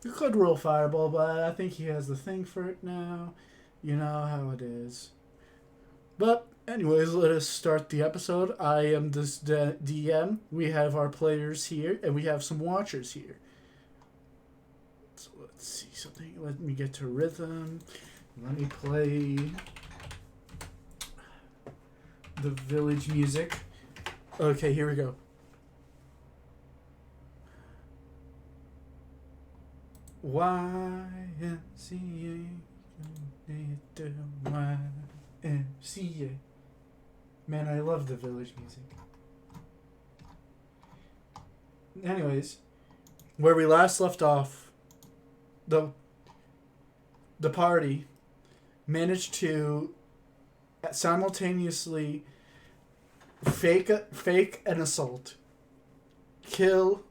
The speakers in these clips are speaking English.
You could roll Fireball, but I think he has the thing for it now. You know how it is. But, anyways, let us start the episode. I am this DM. We have our players here, and we have some watchers here. So let's see something. Let me get to rhythm. Let me play the village music. Okay, here we go. YMCA. YMCA. Man, I love the village music. Anyways, where we last left off, the party managed to simultaneously fake an assault, kill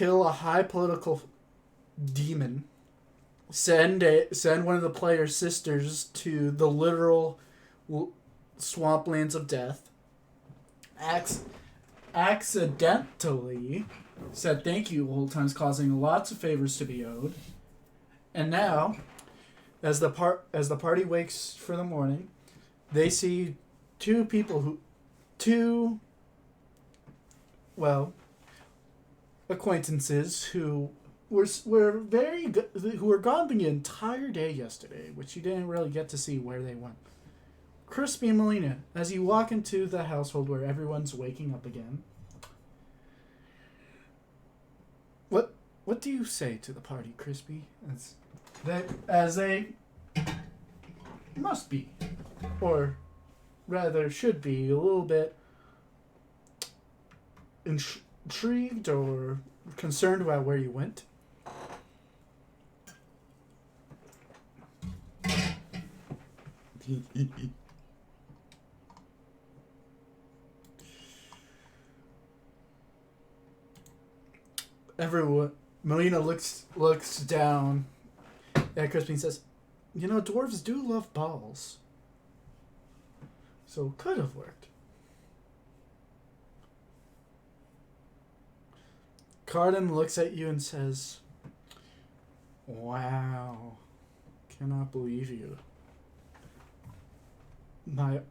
a high political demon, send one of the player's sisters to the literal swamplands of death, accidentally said thank you old times, causing lots of favors to be owed. And now, as the party wakes for the morning, they see two acquaintances who were gone the entire day yesterday, which you didn't really get to see where they went. Crispy and Melina, as you walk into the household where everyone's waking up again, what do you say to the party, Crispy? As they must be, or rather should be, a little bit intrigued or concerned about where you went. Everyone, Melina looks down at Crispy and says, "You know, dwarves do love balls, so could have worked." Carden looks at you and says, "Wow, cannot believe you. By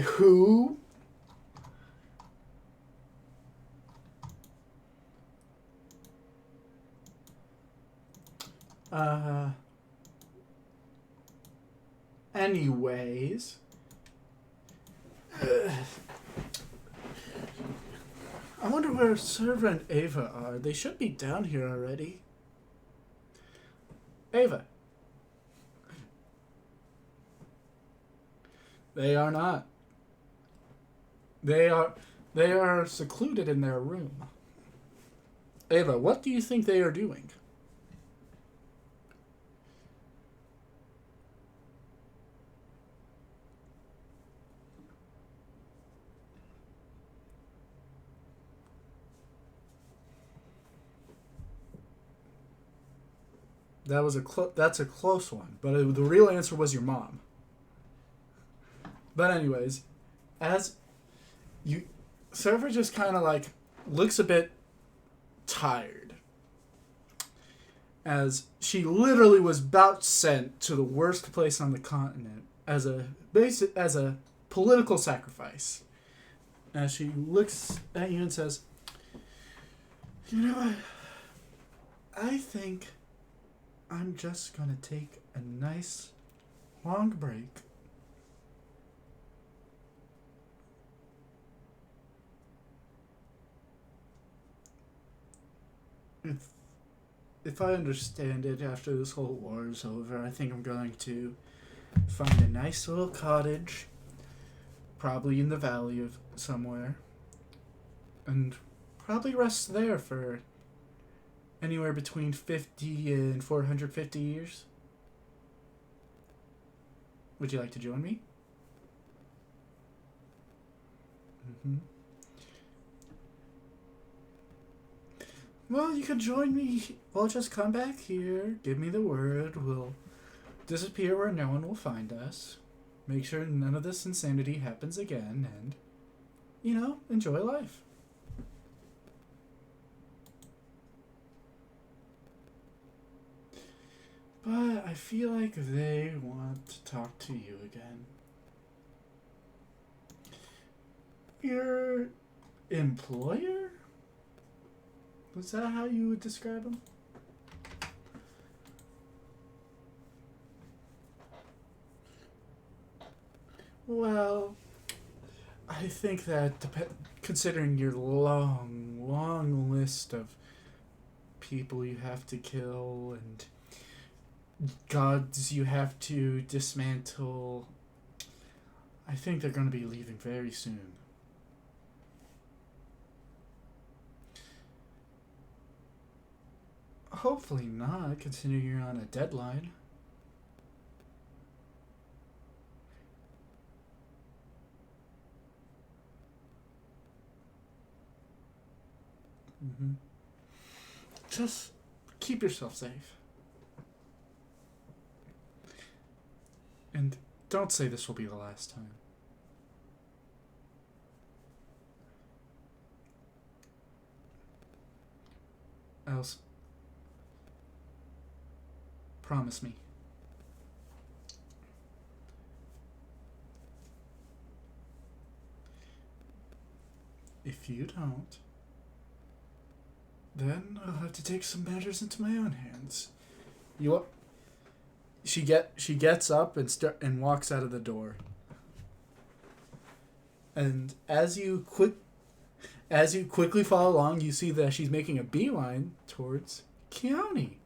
who?" Anyways. I wonder where Server and Ava are. They should be down here already. Ava. They are not. They are secluded in their room. Ava, what do you think they are doing? That's a close one, but the real answer was your mom. But anyways, Server just kind of like looks a bit tired, as she literally was about sent to the worst place on the continent as a political sacrifice. As she looks at you and says, "You know what? I think I'm just gonna take a nice long break. If I understand it, after this whole war is over, I think I'm going to find a nice little cottage, probably in the valley of somewhere, and probably rest there for anywhere between 50 and 450 years. Would you like to join me?" Mm-hmm. "Well, you could join me. Well, just come back here, give me the word, we'll disappear where no one will find us, make sure none of this insanity happens again, and, enjoy life." But I feel like they want to talk to you again. Your employer? Was that how you would describe him? Well, I think that considering your long list of people you have to kill and gods you have to dismantle, I think they're going to be leaving very soon. Hopefully not, considering you're on a deadline. Mm-hmm. Just keep yourself safe. And don't say this will be the last time. Else, promise me. If you don't, then I'll have to take some matters into my own hands. You She gets up and walks out of the door. And as you quickly follow along, you see that she's making a beeline towards Keone.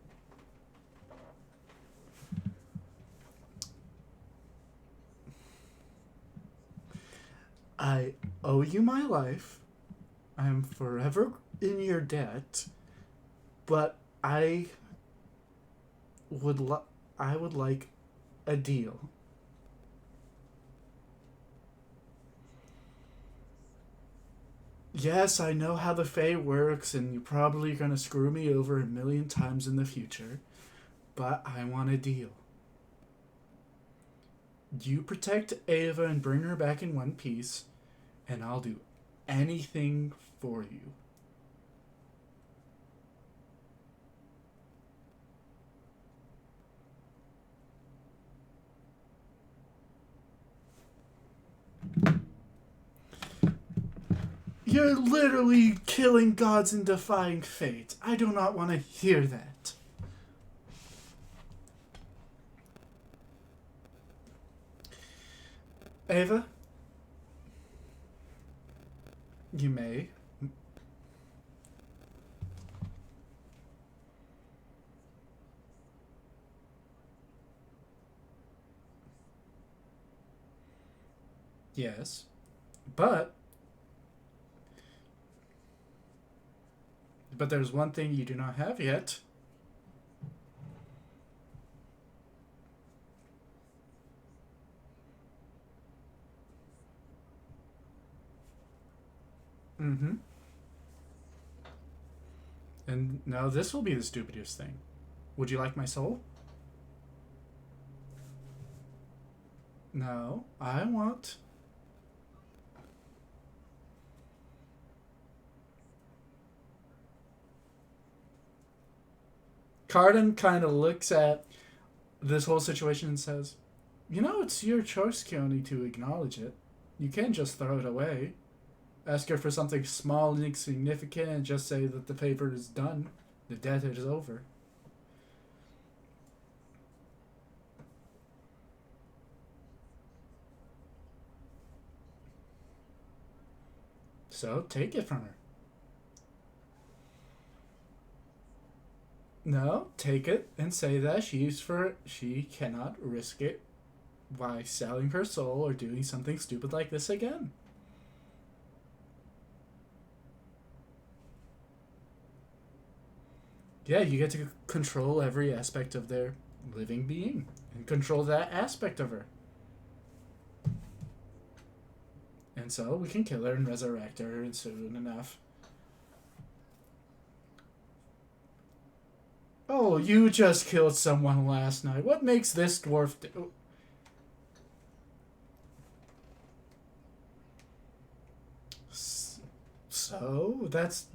I owe you my life. I am forever in your debt, but I would like a deal. Yes, I know how the Fae works, and you're probably gonna screw me over a million times in the future, but I want a deal. You protect Ava and bring her back in one piece, and I'll do anything for you. You're literally killing gods and defying fate. I do not want to hear that. Ava? You may. Yes. But there's one thing you do not have yet. Mm-hmm. And now this will be the stupidest thing. Would you like my soul? No, I want... Carden kind of looks at this whole situation and says, you know, it's your choice, Keone, to acknowledge it. You can't just throw it away. Ask her for something small and insignificant and just say that the favor is done. The debt is over. So, take it from her. No, take it and say that she cannot risk it by selling her soul or doing something stupid like this again. Yeah, you get to control every aspect of their living being and control that aspect of her. And so we can kill her and resurrect her soon enough. Oh, you just killed someone last night. What makes this dwarf do? So, that's...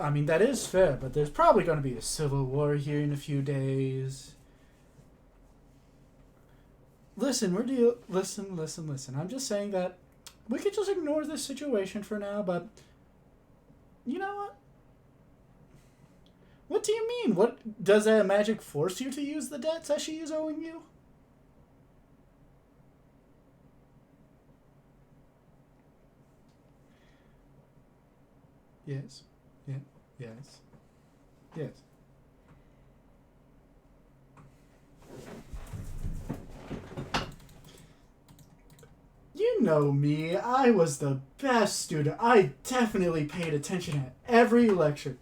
I mean, that is fair, but there's probably going to be a civil war here in a few days. Listen, listen. I'm just saying that we could just ignore this situation for now, but you know what? What do you mean? What does that magic force you to use the debts that she is owing you? Yes. Yeah. Yes. Yes. You know me. I was the best student. I definitely paid attention at every lecture.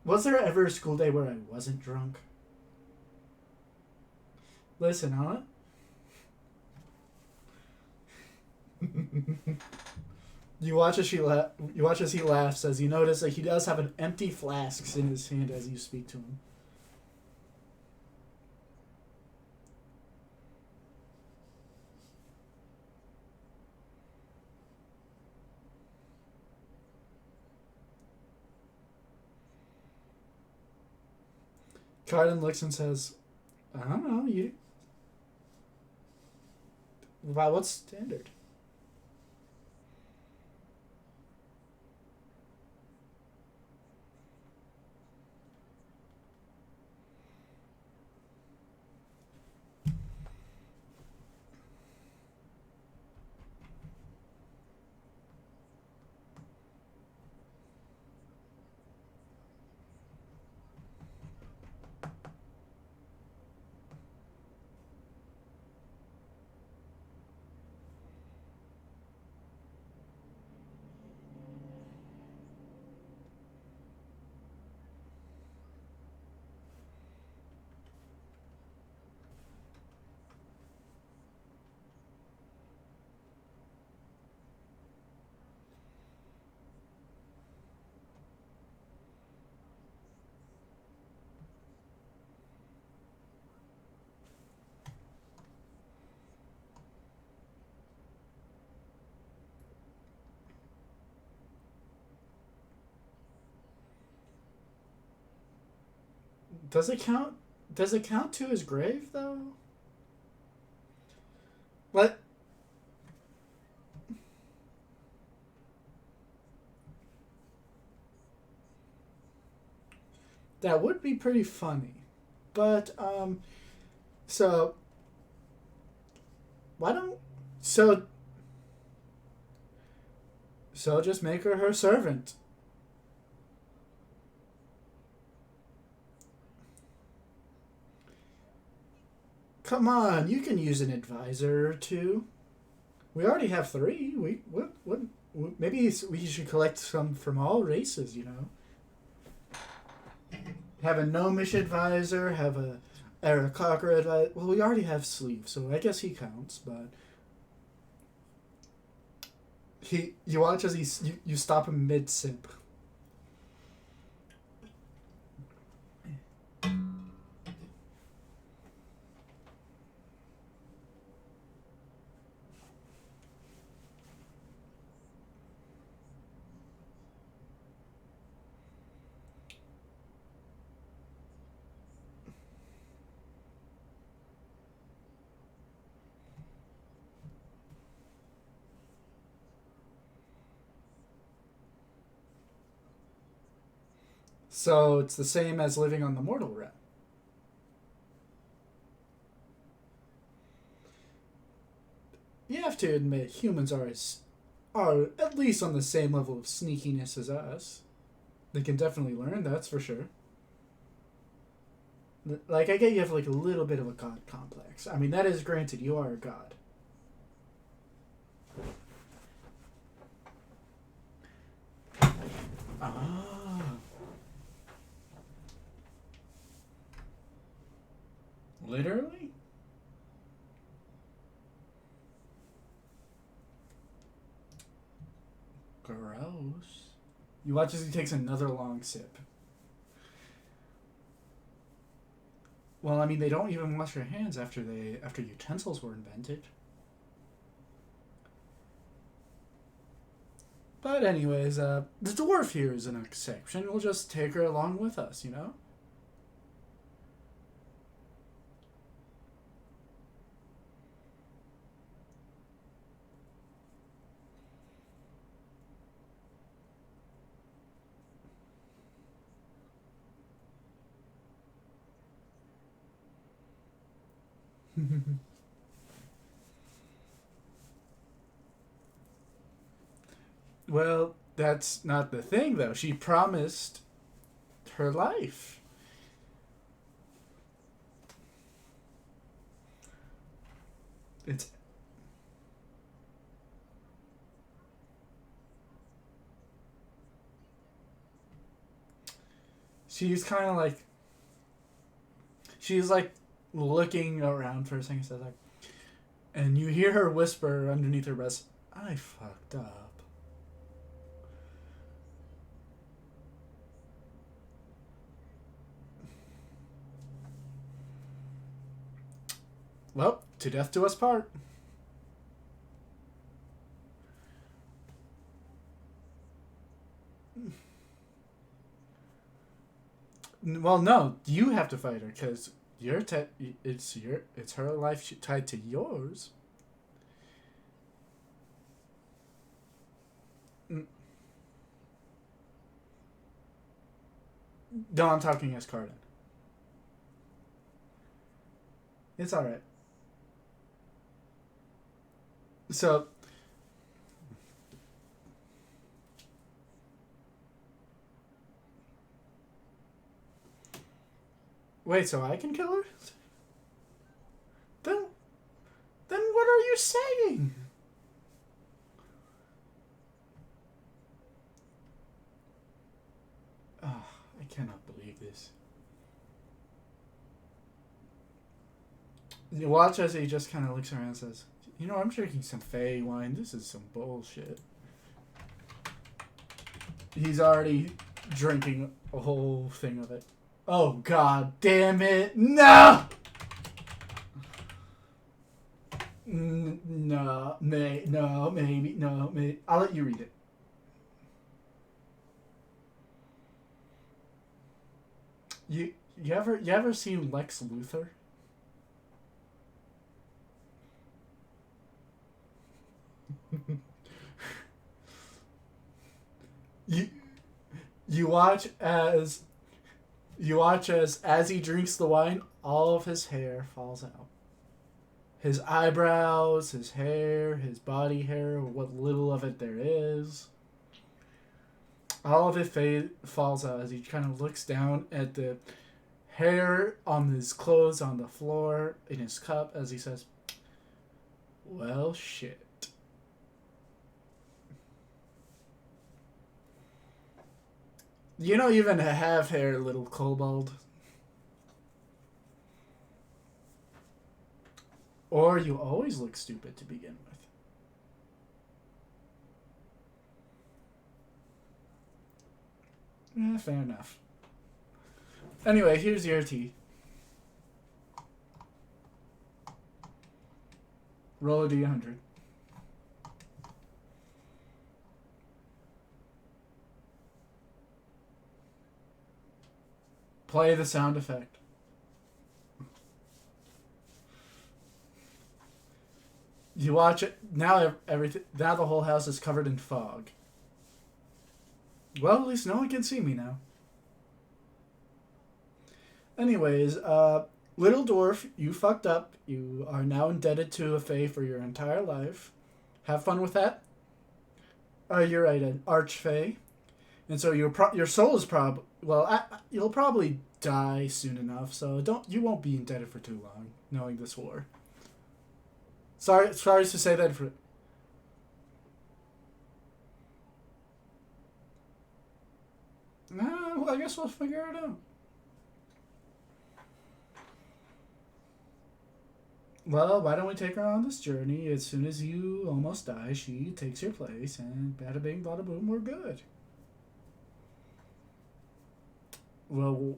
Was there ever a school day where I wasn't drunk? Listen, huh? You watch as he laughs as you notice that he does have an empty flask in his hand as you speak to him. Kaiden looks and says, "I don't know. You by what standard?" Does it count? Does it count to his grave though? What? That would be pretty funny, but so why don't so so just make her servant. Come on, you can use an advisor or two. We already have three. Maybe we should collect some from all races. You know, have a gnomish advisor, have a Aarakocra advisor. Well, we already have Sleeve, so I guess he counts. But you watch as you stop him mid sip. So it's the same as living on the mortal realm. You have to admit, humans are at least on the same level of sneakiness as us. They can definitely learn, that's for sure. Like, I get you have like a little bit of a god complex. I mean, that is granted, you are a god. Ah. Literally? Gross. You watch as he takes another long sip. Well, I mean, they don't even wash their hands after utensils were invented. But anyways, the dwarf here is an exception. We'll just take her along with us, you know? Well, that's not the thing, though. She promised her life. It's she's kind of like she's like looking around for a second. Says like, and you hear her whisper underneath her breath, "I fucked up." Well, to death do us part. Well, no, you have to fight her because it's her life tied to yours. No, I'm talking as Cardin. It's all right. So wait, so I can kill her? Then then what are you saying? Oh, I cannot believe this. You watch as he just kind of looks around and says, "You know, I'm drinking some Fey wine. This is some bullshit." He's already drinking a whole thing of it. Oh, god damn it. No! No, maybe, no, maybe. I'll let you read it. You ever seen Lex Luthor? you you watch as as he drinks the wine, all of his hair falls out. His eyebrows, his hair, his body hair, what little of it there is. All of it falls out as he kind of looks down at the hair on his clothes on the floor in his cup as he says, "Well, shit." You don't even have hair, little kobold. Or you always look stupid to begin with. Fair enough. Anyway, here's your tea. Roll a d100. Play the sound effect. You watch it now. Everything now, the whole house is covered in fog. Well, at least no one can see me now. Anyways, little dwarf, you fucked up. You are now indebted to a fae for your entire life. Have fun with that. You're right, an archfey, and so your soul is you'll probably die soon enough. So you won't be indebted for too long, knowing this war. Sorry to say that for. Nah, well, I guess we'll figure it out. Well, why don't we take her on this journey? As soon as you almost die, she takes your place, and bada bing, bada boom, we're good. Well,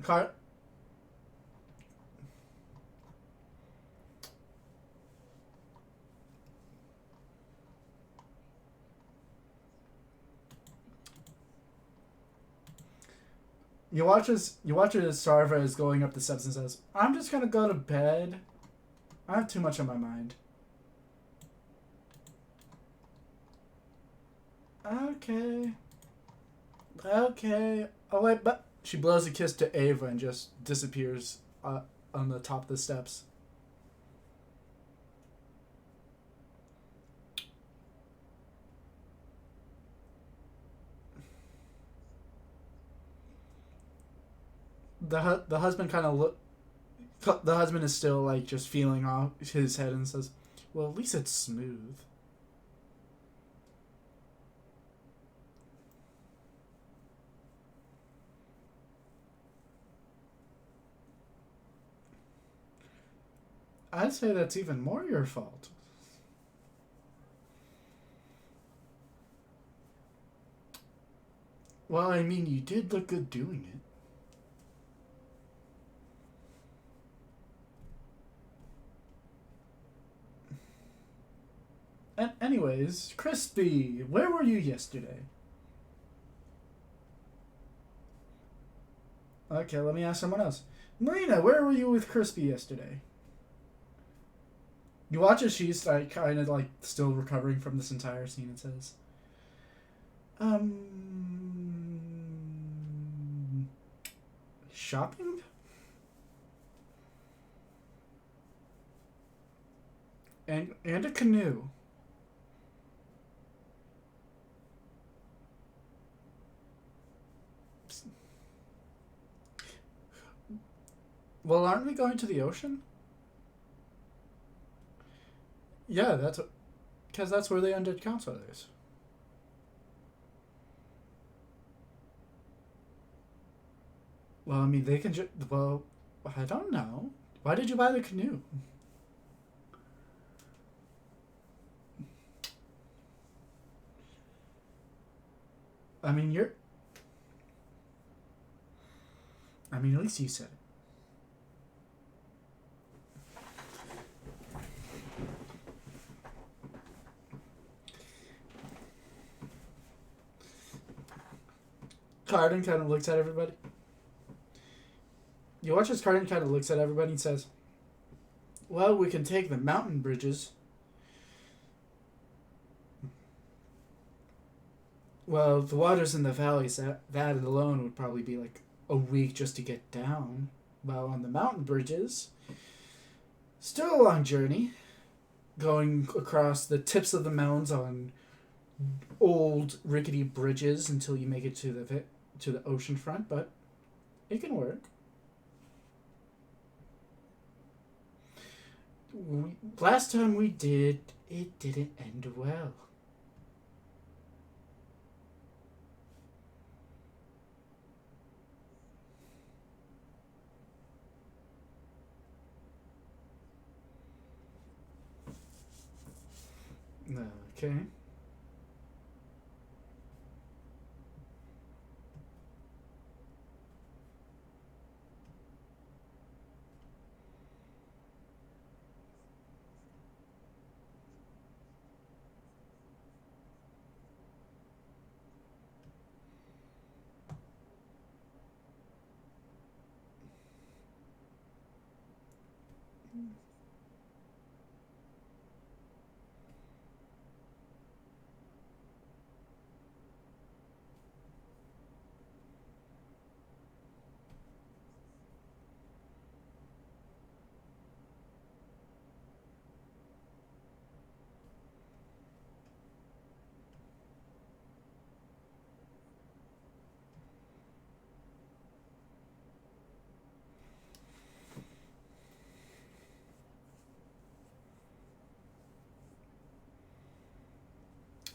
Car- you watch as Sarva is going up the steps and says, "I'm just gonna go to bed. I have too much on my mind." Okay. Okay. Oh wait, but she blows a kiss to Ava and just disappears on the top of the steps. The husband kind of look. The husband is still like just feeling off his head and says, "Well, at least it's smooth." I'd say that's even more your fault. Well, I mean, you did look good doing it. And anyways, Crispy, where were you yesterday? Okay, let me ask someone else. Marina, where were you with Crispy yesterday? You watch as she's like kind of like still recovering from this entire scene and says, shopping? And a canoe. Well, aren't we going to the ocean? Yeah, because that's where the undead council is. Well, I mean, they can just. Well, I don't know. Why did you buy the canoe? I mean, you're. I mean, at least you said it. Carden kind of looks at everybody. You watch as Carden kind of looks at everybody and says, "Well, we can take the mountain bridges." Well, the waters in the valleys, that alone would probably be like a week just to get down. While on the mountain bridges, still a long journey, going across the tips of the mountains on old rickety bridges until you make it to the ocean front, but it can work. Last time we did, it didn't end well. Okay.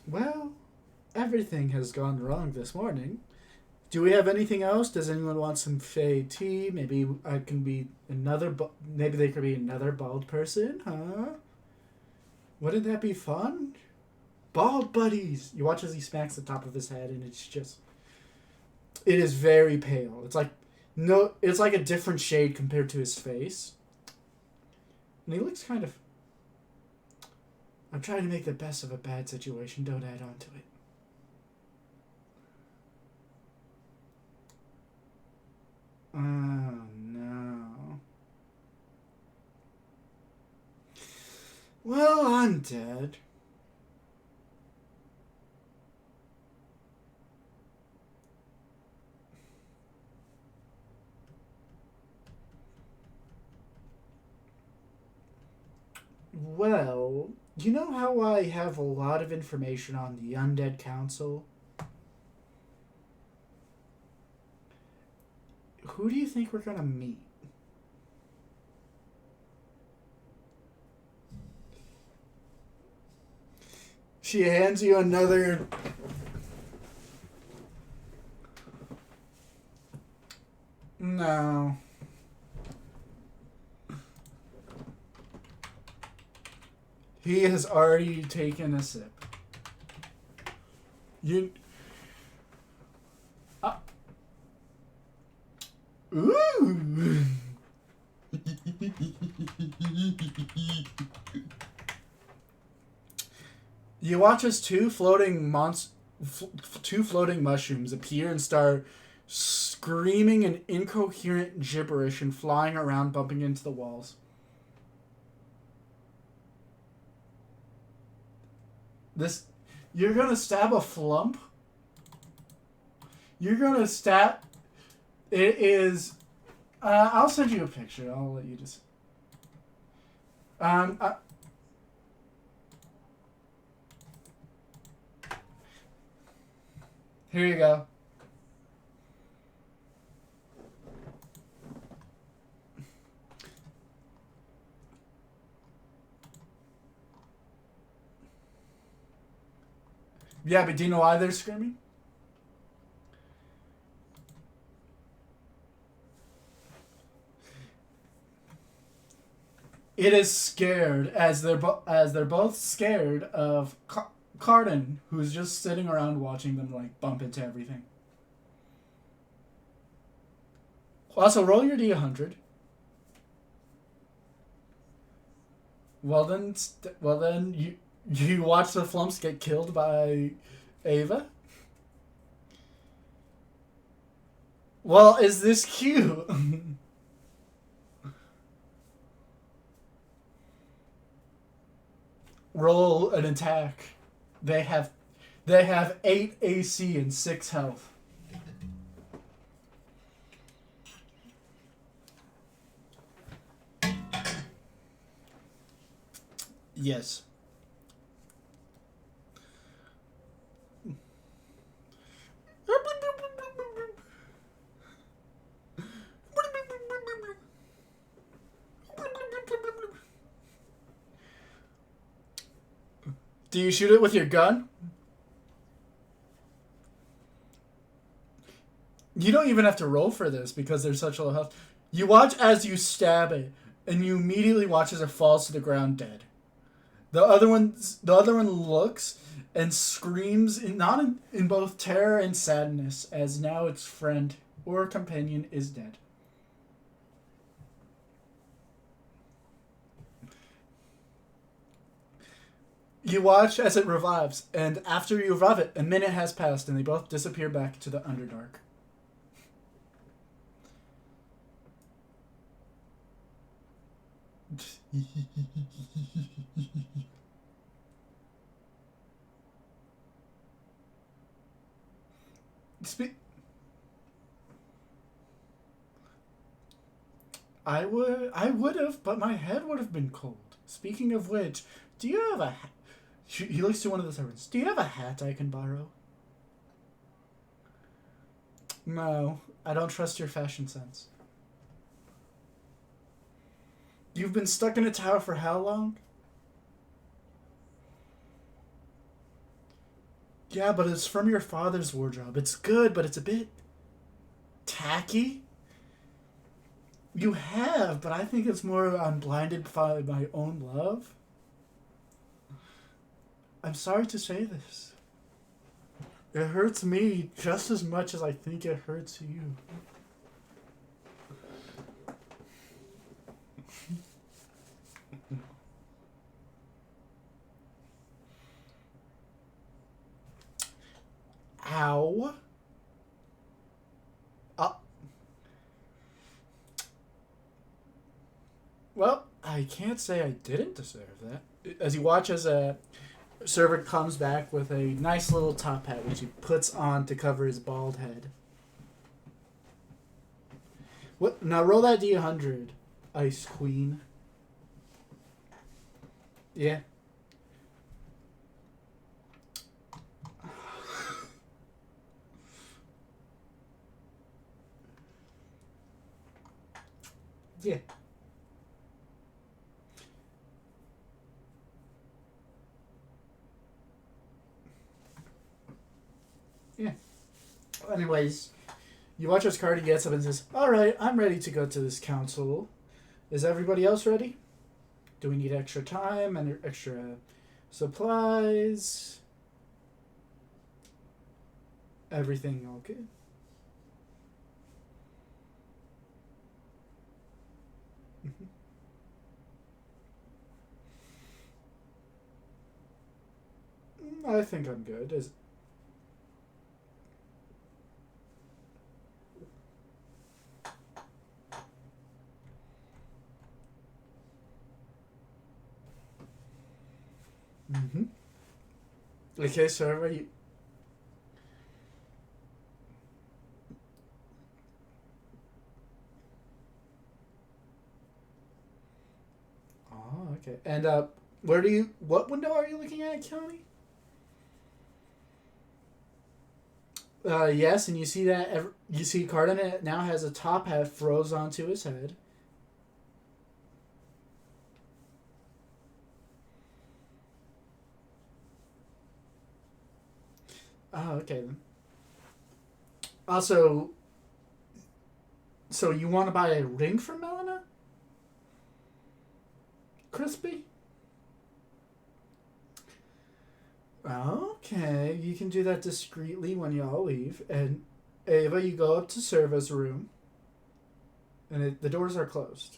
Well, everything has gone wrong this morning. Do we have anything else? Does anyone want some Fey tea? Maybe I can be another. Maybe they could be another bald person, huh? Wouldn't that be fun? Bald buddies. You watch as he smacks the top of his head, and it's just. It is very pale. It's like No, it's like a different shade compared to his face. And he looks kind of... I'm trying to make the best of a bad situation. Don't add on to it. Oh, no. Well, I'm dead. Well, you know how I have a lot of information on the Undead Council? Who do you think we're gonna meet? She hands you another... No. He has already taken a sip. You... Ooh! You watch as two floating mushrooms appear and start screaming an incoherent gibberish and flying around, bumping into the walls. You're gonna stab a flump? You're gonna stab... It is... I'll send you a picture. I'll let you just... Here you go. Yeah, but do you know why they're screaming? It is scared as they're both scared of Cardin, who's just sitting around watching them like bump into everything. Also, roll your D100. Well then, you watch the flumps get killed by Ava. Well, is this cute? Roll an attack. They have 8 AC and 6 health. Yes. Do you shoot it with your gun? You don't even have to roll for this because there's such low health. You watch as you stab it, and you immediately watch as it falls to the ground dead. The other one looks and screams in both terror and sadness as now its friend or companion is dead. You watch as it revives, and after you revive it, a minute has passed, and they both disappear back to the Underdark. I would have, but my head would have been cold. Speaking of which, do you have a hat? He looks to one of the servants. Do you have a hat I can borrow? No, I don't trust your fashion sense. You've been stuck in a tower for how long? Yeah, but it's from your father's wardrobe. It's good, but it's a bit tacky. You have, but I think it's more I'm blinded by my own love. I'm sorry to say this. It hurts me just as much as I think it hurts you. Ow. Uh, well, I can't say I didn't deserve that. As you watch as a server comes back with a nice little top hat, which he puts on to cover his bald head. What? Now roll that D100, Ice Queen. Yeah. Yeah. Yeah. Anyways, you watch as Cardi gets up and says, "Alright, I'm ready to go to this council. Is everybody else ready? Do we need extra time and extra supplies? Everything okay?" I think I'm good. Mm-hmm. Okay, so everybody. Oh, okay. And where do you? What window are you looking at, County? Yes, and you see that you see Cardin now has a top hat froze onto his head. Oh, okay then. Also, so you want to buy a ring for Melina? Crispy? Okay, you can do that discreetly when y'all leave. And Ava, you go up to Serva's room, and the doors are closed.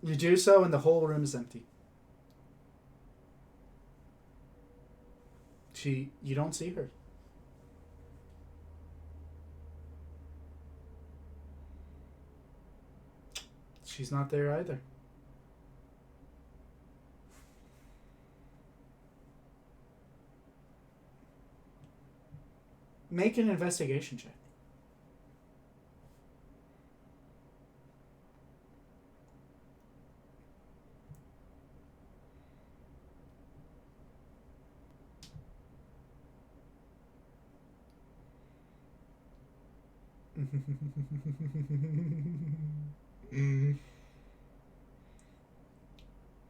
You do so, and the whole room is empty. You don't see her. She's not there either. Make an investigation check.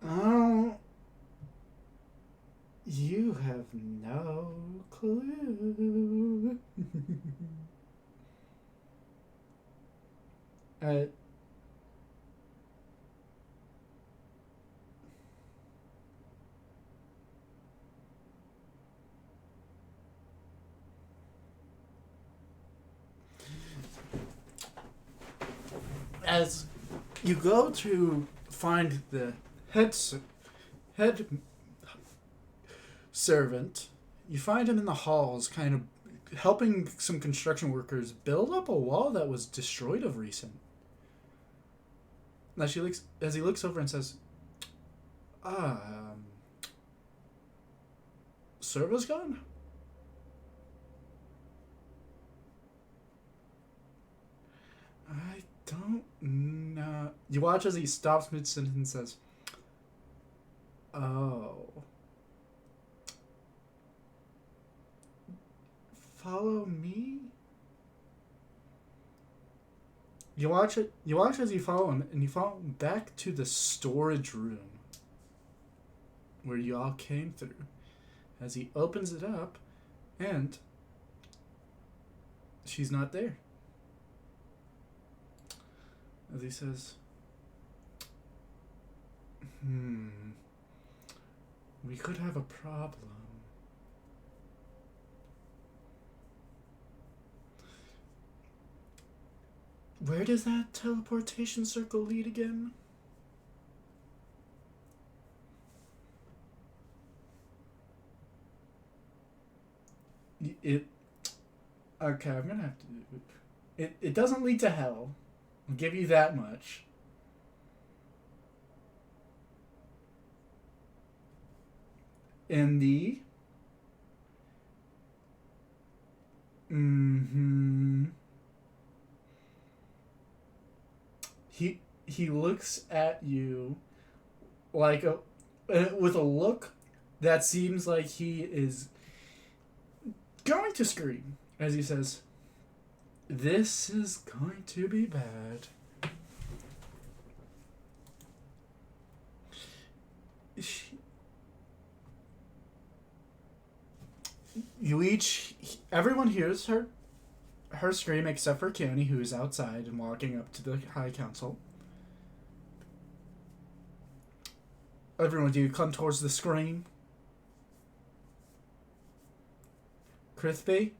Oh, you have no clue. uh, as you go to find the head servant, you find him in the halls, kind of helping some construction workers build up a wall that was destroyed of recent. Now as he looks over and says, "Ah, Serva's gone." I don't know. You watch as he stops mid sentence and says, "Oh, follow me." You watch it. You watch as you follow him, and you follow him back to the storage room where you all came through. As he opens it up, and she's not there. As he says, we could have a problem. Where does that teleportation circle lead again? it. Okay, I'm gonna have to. It doesn't lead to hell. I'll give you that much. In the. Mm-hmm. He looks at you like a with a look that seems like he is going to scream as he says, "This is going to be bad." You each, everyone hears her scream except for Keone, who is outside and walking up to the High Council. Everyone, do you come towards the scream? Crispy?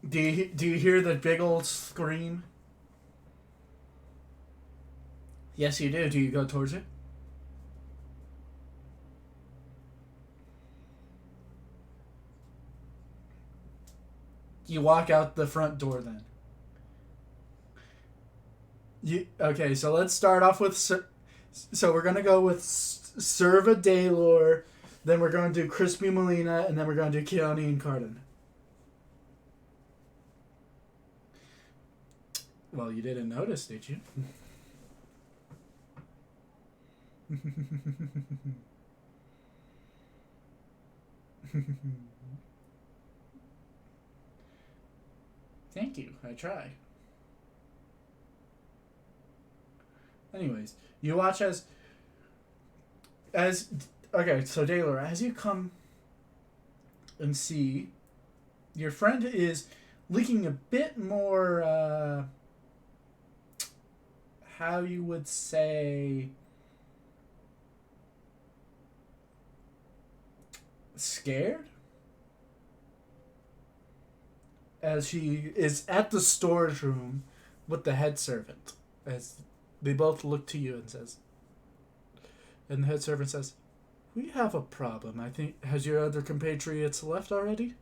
Do you hear the big old scream? Yes, you do. Do you go towards it? You walk out the front door then. Okay, so let's start off with so we're gonna go with Serva Daylor, then we're gonna do Crispy Molina, and then we're gonna do Keone and Cardin. Well, you didn't notice, did you? Thank you. I try. Anyways, you watch as okay, so Daylor, as you come and see, your friend is looking a bit more how you would say scared, as she is at the storage room with the head servant, as they both look to you and the head servant says, "We have a problem. I think, has your other compatriots left already?"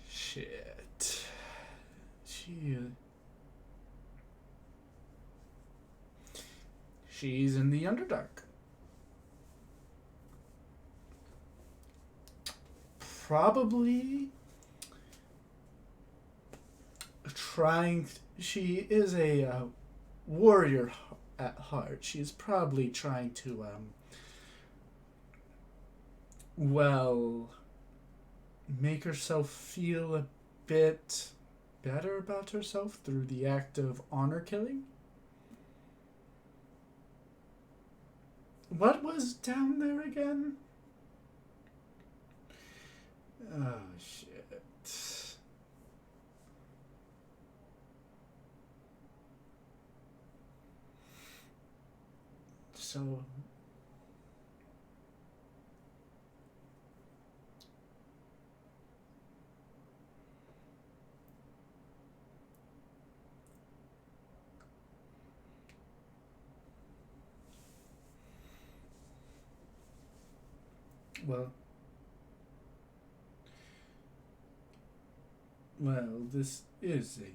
Shit. She's in the Underdark. Probably she is a warrior at heart. She's probably trying to well, make herself feel a bit better about herself through the act of honor killing. What was down there again? Oh, shit. So... Well, this is a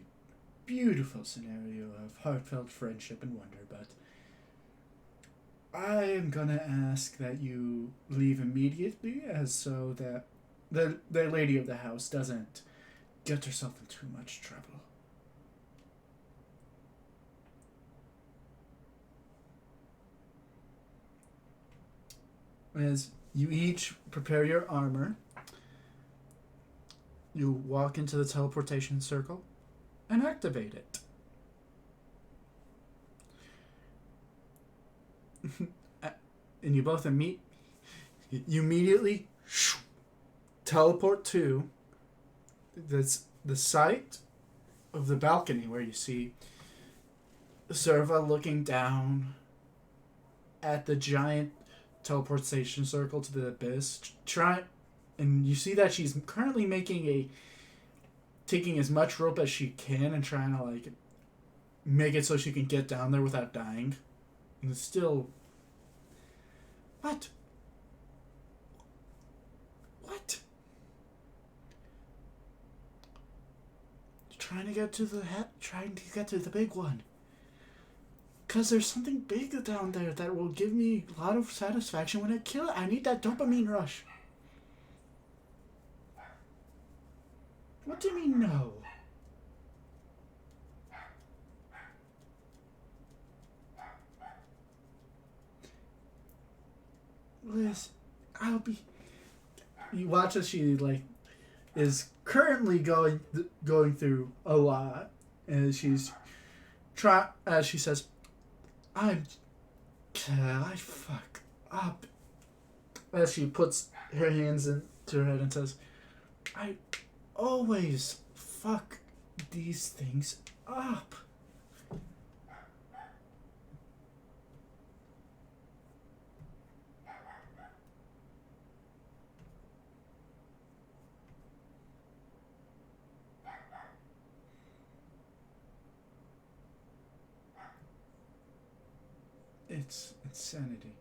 beautiful scenario of heartfelt friendship and wonder, but I am gonna ask that you leave immediately, as so that the lady of the house doesn't get herself in too much trouble. As you each prepare your armor, you walk into the teleportation circle and activate it. And you both you immediately teleport to the site of the balcony where you see Serva looking down at the giant teleportation circle to the abyss, and you see that she's currently taking as much rope as she can and trying to make it so she can get down there without dying. And it's still... What? What? Trying to get to the big one. Because there's something big down there that will give me a lot of satisfaction when I kill it. I need that dopamine rush. What do you mean, no? Liz, I'll be... You watch as she, like, is currently going through a lot. And she's... as she says... I fuck up. As she puts her hands into her head and says, I always fuck these things up. It's insanity.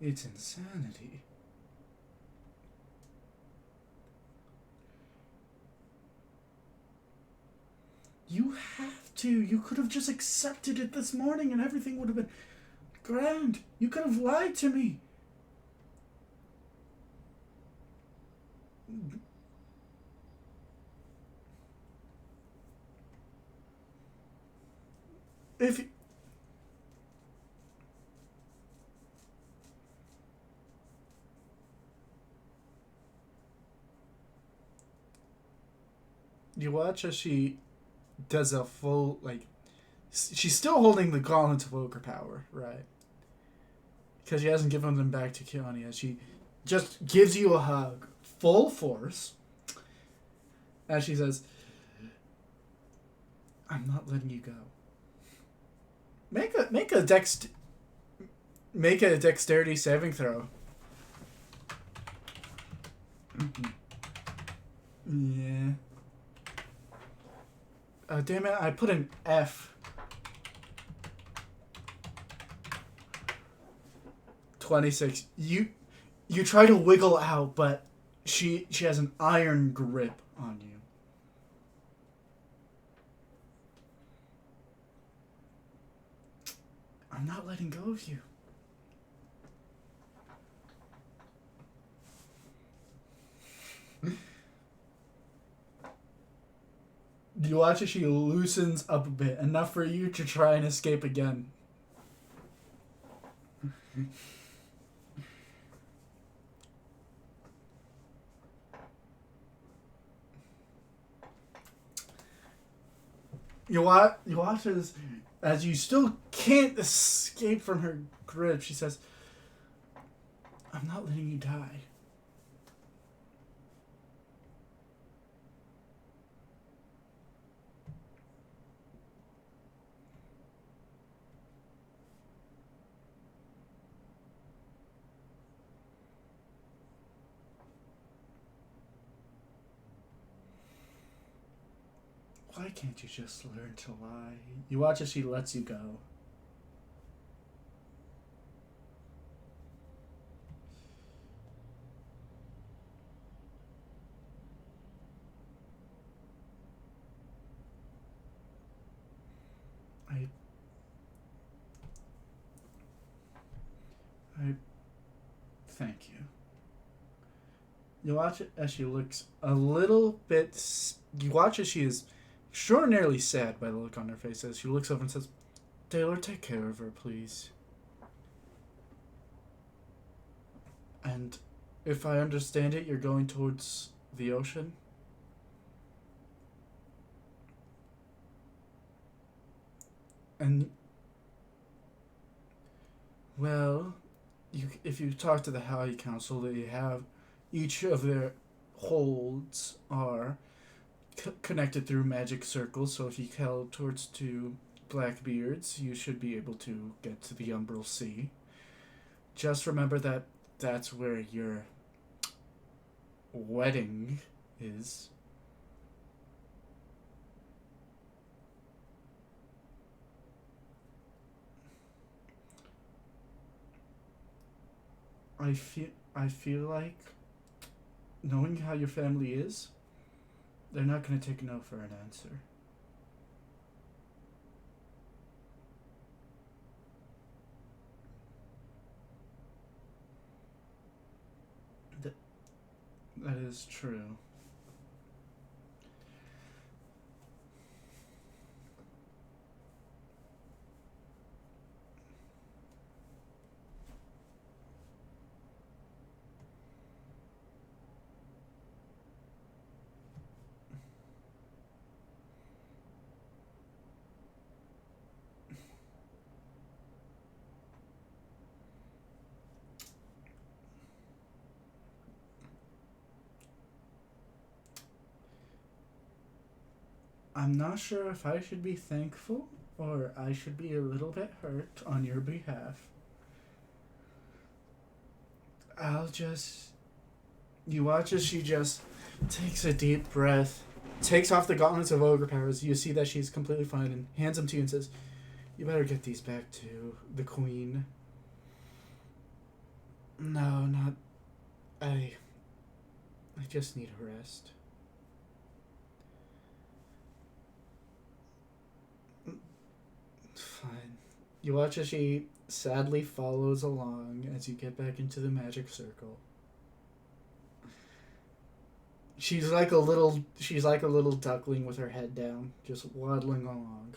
It's insanity. You have to. You could have just accepted it this morning and everything would have been grand. You could have lied to me. If... You watch as she does a full, like... She's still holding the gauntlets of ogre power, right? Because she hasn't given them back to Keone yet. She just gives you a hug. Full force. As she says, I'm not letting you go. Make a dexterity saving throw. Yeah. Damn it, I put an F. 26. You try to wiggle out, but she has an iron grip on you. I'm not letting go of you. You watch as she loosens up a bit, enough for you to try and escape again. You watch as you still can't escape from her grip. She says, I'm not letting you die. Why can't you just learn to lie? You watch as she lets you go. I thank you. You watch it as she looks a little bit... You watch as she is extraordinarily sad by the look on her face as she looks over and says, Taylor, take care of her, please. And if I understand it, you're going towards the ocean? And... Well, if you talk to the High Council, they have... Each of their holds are connected through magic circles, so if you head towards to Blackbeard's, you should be able to get to the Umbral Sea. Just remember that that's where your wedding is. I feel like knowing how your family is, they're not gonna take no for an answer. Th- that is true. I'm not sure if I should be thankful or I should be a little bit hurt on your behalf. I'll just. You watch as she just takes a deep breath, takes off the gauntlets of ogre powers. You see that she's completely fine and hands them to you and says, "You better get these back to the queen." No, not. I. I just need a rest. Fine. You watch as she sadly follows along as you get back into the magic circle. She's like a little duckling with her head down, just waddling along.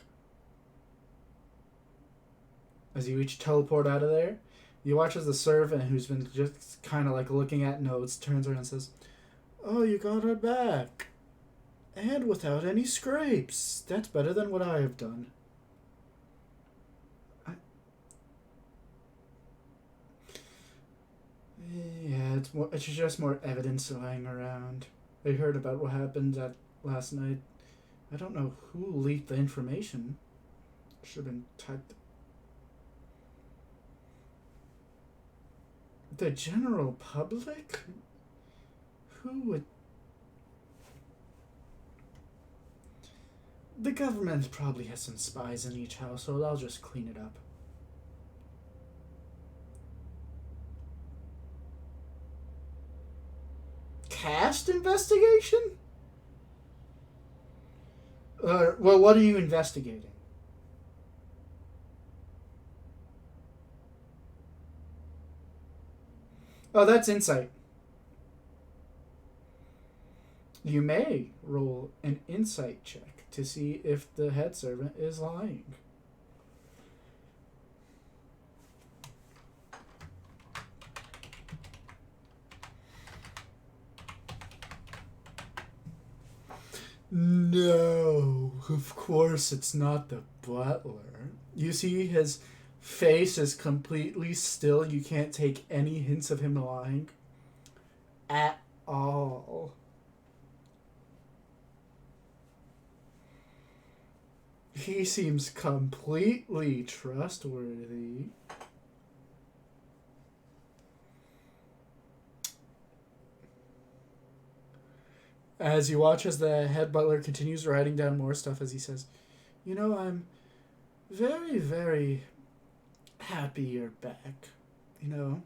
As you each teleport out of there, you watch as the servant who's been just kind of like looking at notes turns around and says, "Oh, you got her back. And without any scrapes. That's better than what I have done." I, yeah, it's just more evidence lying around. They heard about what happened that last night. I don't know who leaked the information. Should have been typed. The general public? Who would? The government probably has some spies in each household. I'll just clean it up. Cast investigation? Well, what are you investigating? Oh, that's insight. You may roll an insight check to see if the head servant is lying. No, of course it's not the butler. You see his face is completely still. You can't take any hints of him lying at all. He seems completely trustworthy. As you watch as the head butler continues writing down more stuff as he says, I'm very, very happy you're back. You know?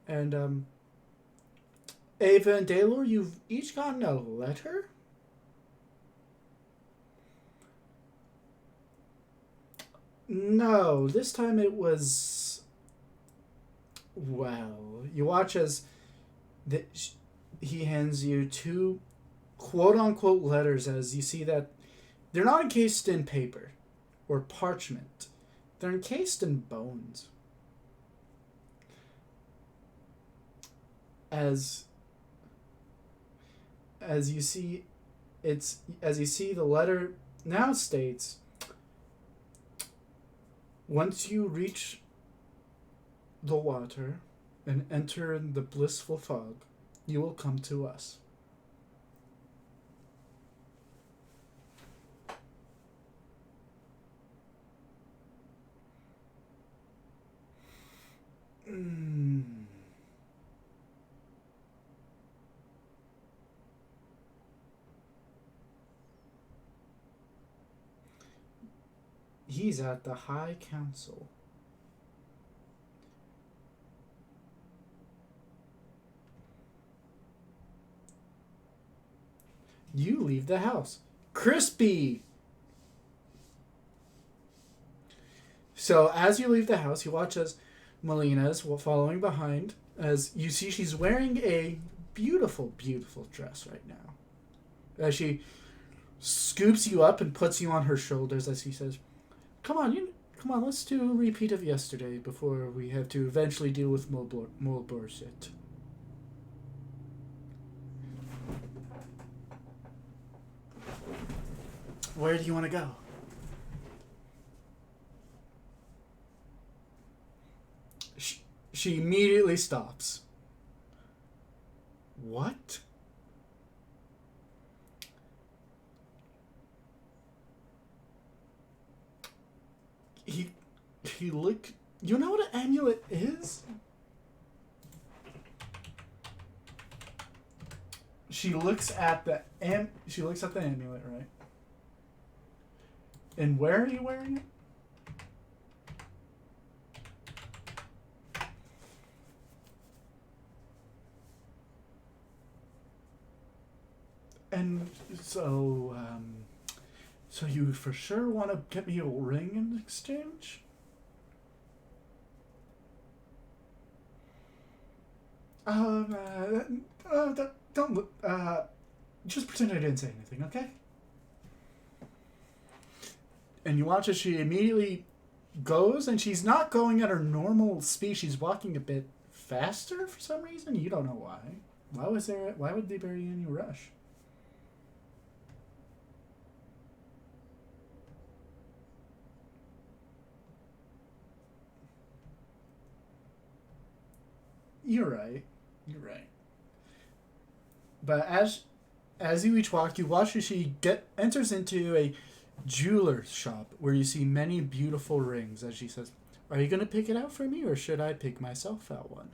And, Ava and Daylor, you've each gotten a letter? No, this time it was. Well, you watch as the, he hands you two quote unquote letters as you see that they're not encased in paper or parchment, they're encased in bones. As as you see as you see the letter now states, once you reach the water and enter the blissful fog, you will come to us. Mm. He's at the High Council. You leave the house. Crispy! So as you leave the house, you watch as Melina is following behind. As you see, she's wearing a beautiful, beautiful dress right now. As she scoops you up and puts you on her shoulders as she says, Come on, let's do a repeat of yesterday before we have to eventually deal with more bullshit. Where do you want to go? She immediately stops. What? He look. You know what an amulet is? She looks at the amulet, right? And where are you wearing it? And so you for sure want to get me a ring in exchange? Don't look. Just pretend I didn't say anything, okay? And you watch as she immediately goes, and she's not going at her normal speed. She's walking a bit faster for some reason. You don't know why. Why would they bury any rush? You're right. But as you each walk, you watch as she enters into a jeweler's shop where you see many beautiful rings. As she says, "Are you going to pick it out for me, or should I pick myself out one?"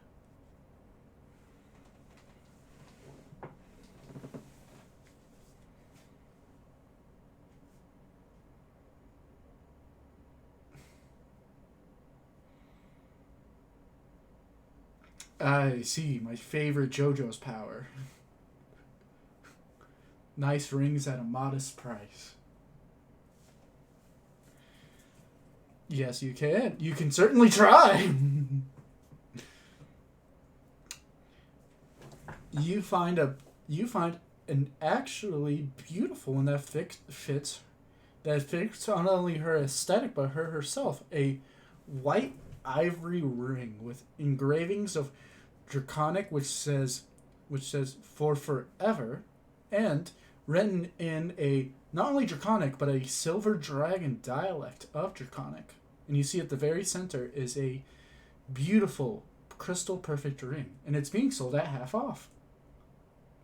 I see. My favorite JoJo's power. Nice rings at a modest price. Yes, you can. You can certainly try. you find an actually beautiful one that fits not only her aesthetic but her herself. A white ivory ring with engravings of draconic, which says for forever, and written in a not only draconic but a silver dragon dialect of draconic. And you see at the very center is a beautiful crystal perfect ring, and it's being sold at half off.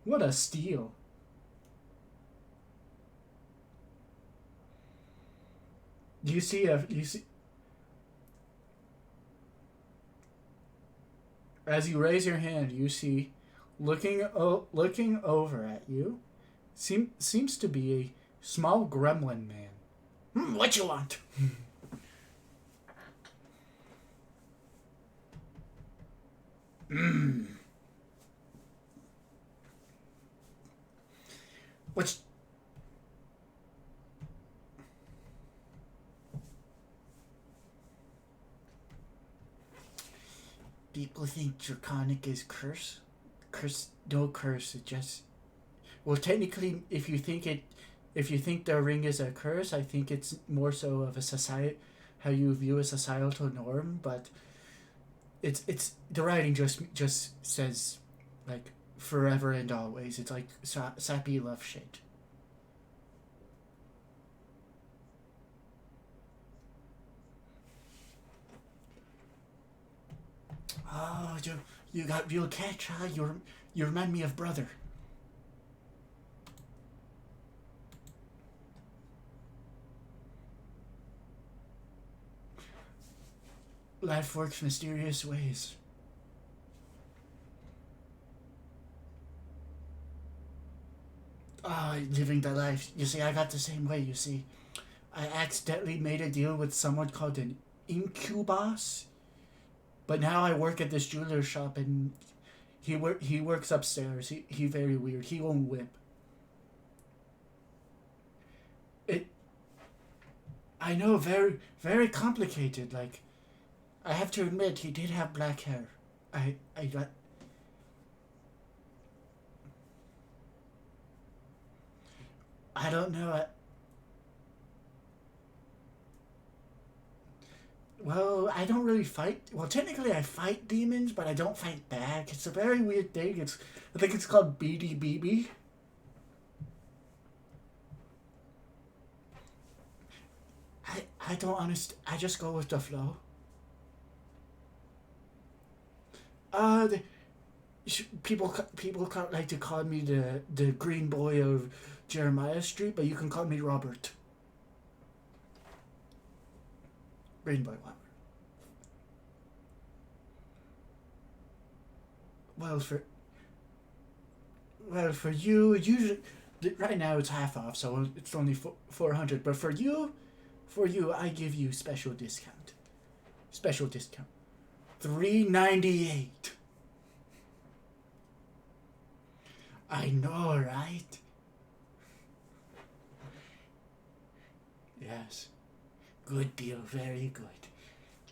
What a steal. You see as you raise your hand, you see looking over at you seems to be a small gremlin man. What you want? What's people think draconic is curse? No curse. It just technically, if you think the ring is a curse, I think it's more so of a society, how you view a societal norm. But it's the writing just says like forever and always. It's like sappy love shit. Oh, you got real catch, huh? You remind me of brother. Life works mysterious ways. Living the life. You see, I got the same way, you see. I accidentally made a deal with someone called an incubus. But now I work at this jeweler shop, and he works upstairs. He very weird. He won't whip. I know, very, very complicated. Like, I have to admit, he did have black hair. I got. I don't know. Well, I don't really fight. Well, technically, I fight demons, but I don't fight back. It's a very weird thing. I think it's called BDBB. I don't understand. I just go with the flow. The, people like to call me the green boy of Jeremiah Street, but you can call me Robert. Green boy Robert. Well, for you, usually right now it's half off, so it's only 400. But for you, I give you special discount. Special discount. 398. I know, right? Yes. Good deal, very good.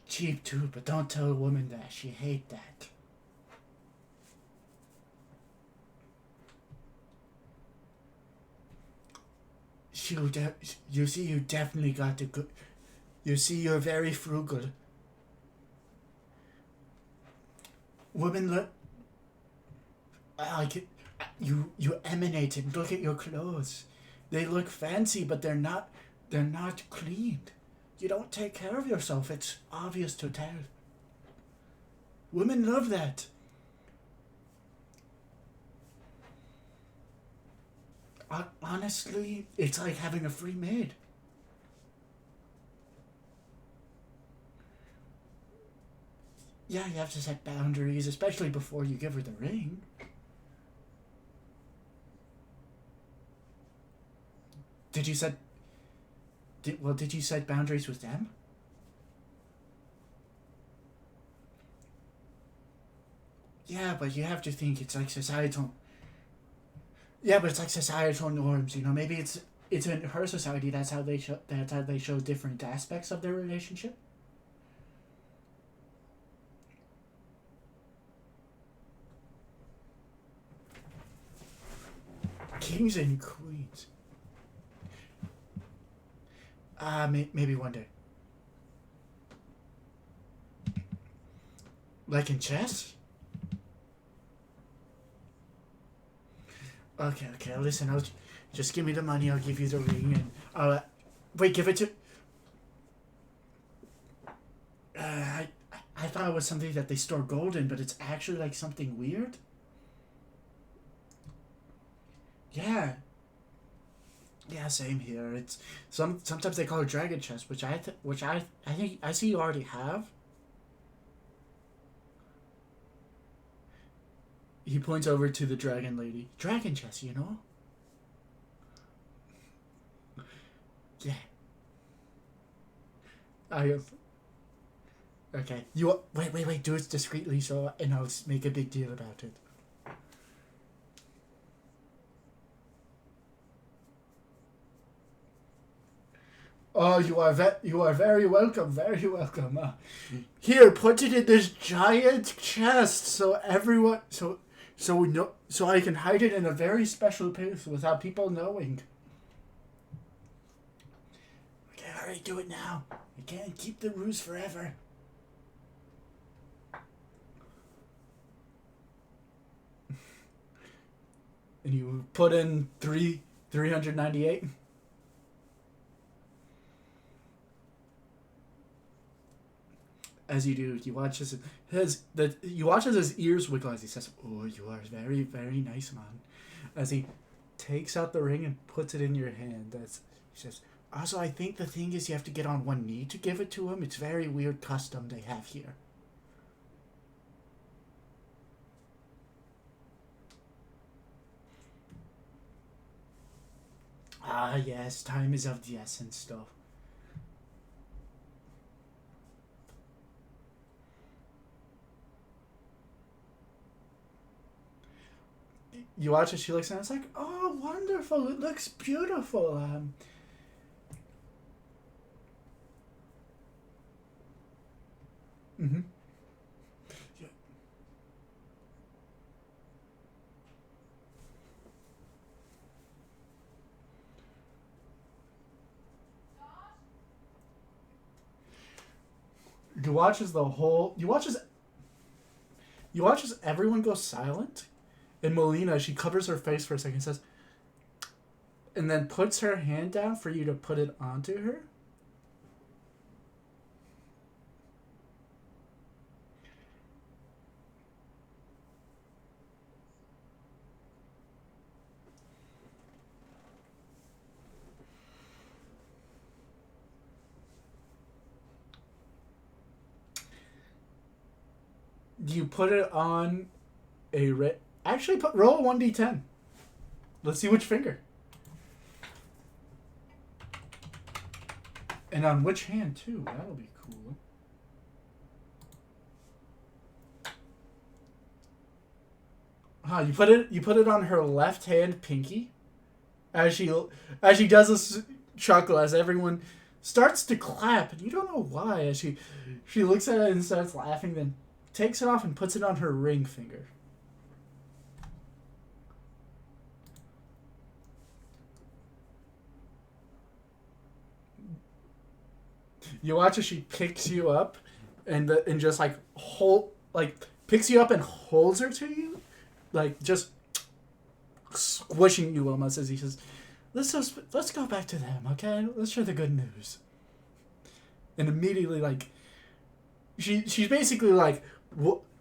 Cheap too, but don't tell a woman that. She hate that. You see, you definitely got the good. You see, you're very frugal. Women look. Like you emanate and look at your clothes. They look fancy, but they're not. They're not cleaned. You don't take care of yourself. It's obvious to tell. Women love that. Honestly, it's like having a free maid. Yeah, you have to set boundaries, especially before you give her the ring. Did you set? Did you set boundaries with them? Yeah, but you have to think it's like societal. Yeah, but it's like societal norms. Maybe it's in her society. That's how they show different aspects of their relationship. Kings and queens. Maybe one day. Like in chess? Okay. Listen, I'll just give me the money. I'll give you the ring, and wait. Give it to. I thought it was something that they store gold in, but it's actually like something weird. Yeah, yeah. Same here. It's sometimes they call it dragon chest, which I think I see you already have. He points over to the dragon lady. Dragon chest, you know? Yeah. I Okay. You wait. Do it discreetly, and I'll make a big deal about it. Oh, you are very welcome. Very welcome. Here, put it in this giant chest, so everyone, so I can hide it in a very special place without people knowing. Okay, hurry, do it now. I can't keep the ruse forever. And you put in 398. As you do, you watch as his ears wiggle as he says, "Oh, you are very, very nice, man." As he takes out the ring and puts it in your hand. He says, "Also, I think the thing is you have to get on one knee to give it to him. It's very weird custom they have here." Ah, yes, time is of the essence, though. You watch it, she looks and it's like, "Oh, wonderful! It looks beautiful." Mm-hmm. You watch as the whole. You watch as everyone goes silent, and Melina, she covers her face for a second, says, and then puts her hand down for you to put it onto her. You put it on a actually roll a 1d10. Let's see which finger. And on which hand too. That'll be cool. You put it on her left hand pinky as she does this chuckle as everyone starts to clap, and you don't know why, as she looks at it and starts laughing, then takes it off and puts it on her ring finger. You watch as she picks you up and just picks you up and holds her to you, like just squishing you almost, as he says, let's go back to them, okay? Let's share the good news. And immediately, like, she's basically like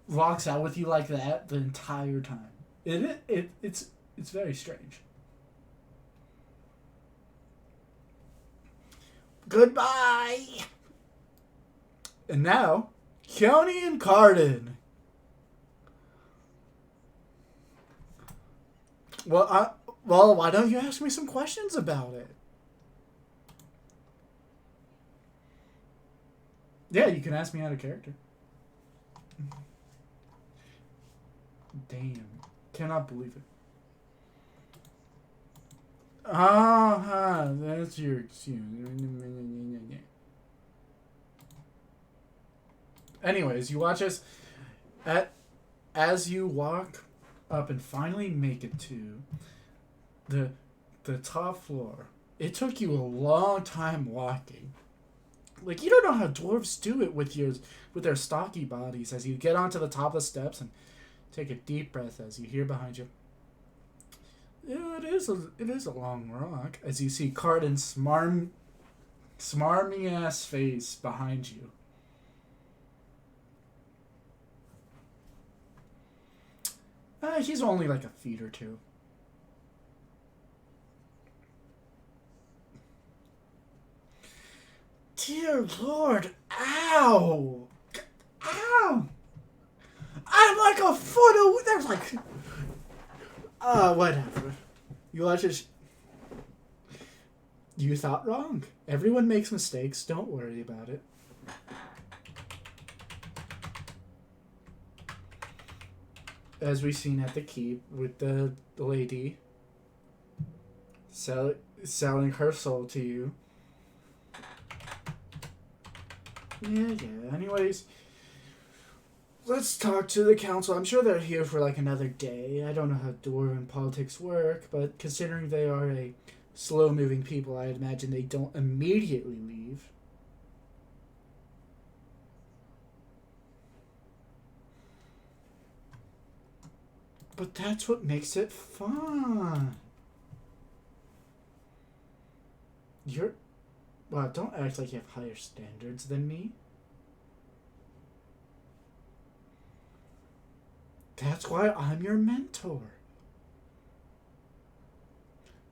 walks out with you like that the entire time. It's very strange. Goodbye. And now, Keone and Cardin. Well, why don't you ask me some questions about it? Yeah, you can ask me out of character. Damn. Cannot believe it. That's your excuse. Anyways, you watch us as you walk up and finally make it to the top floor. It took you a long time walking. Like, you don't know how dwarves do it with their stocky bodies. As you get onto the top of the steps and take a deep breath, as you hear behind you, yeah, it is a long walk. As you see Cardin's smarmy ass face behind you. He's only like a feet or two. Dear Lord, ow! Ow! I'm like a foot away. There's like... whatever. You watch it. You thought wrong. Everyone makes mistakes. Don't worry about it. As we've seen at the keep with the lady selling her soul to you. Yeah. Anyways, let's talk to the council. I'm sure they're here for like another day. I don't know how dwarven politics work, but considering they are a slow-moving people, I imagine they don't immediately leave. But that's what makes it fun. Well, don't act like you have higher standards than me. That's why I'm your mentor.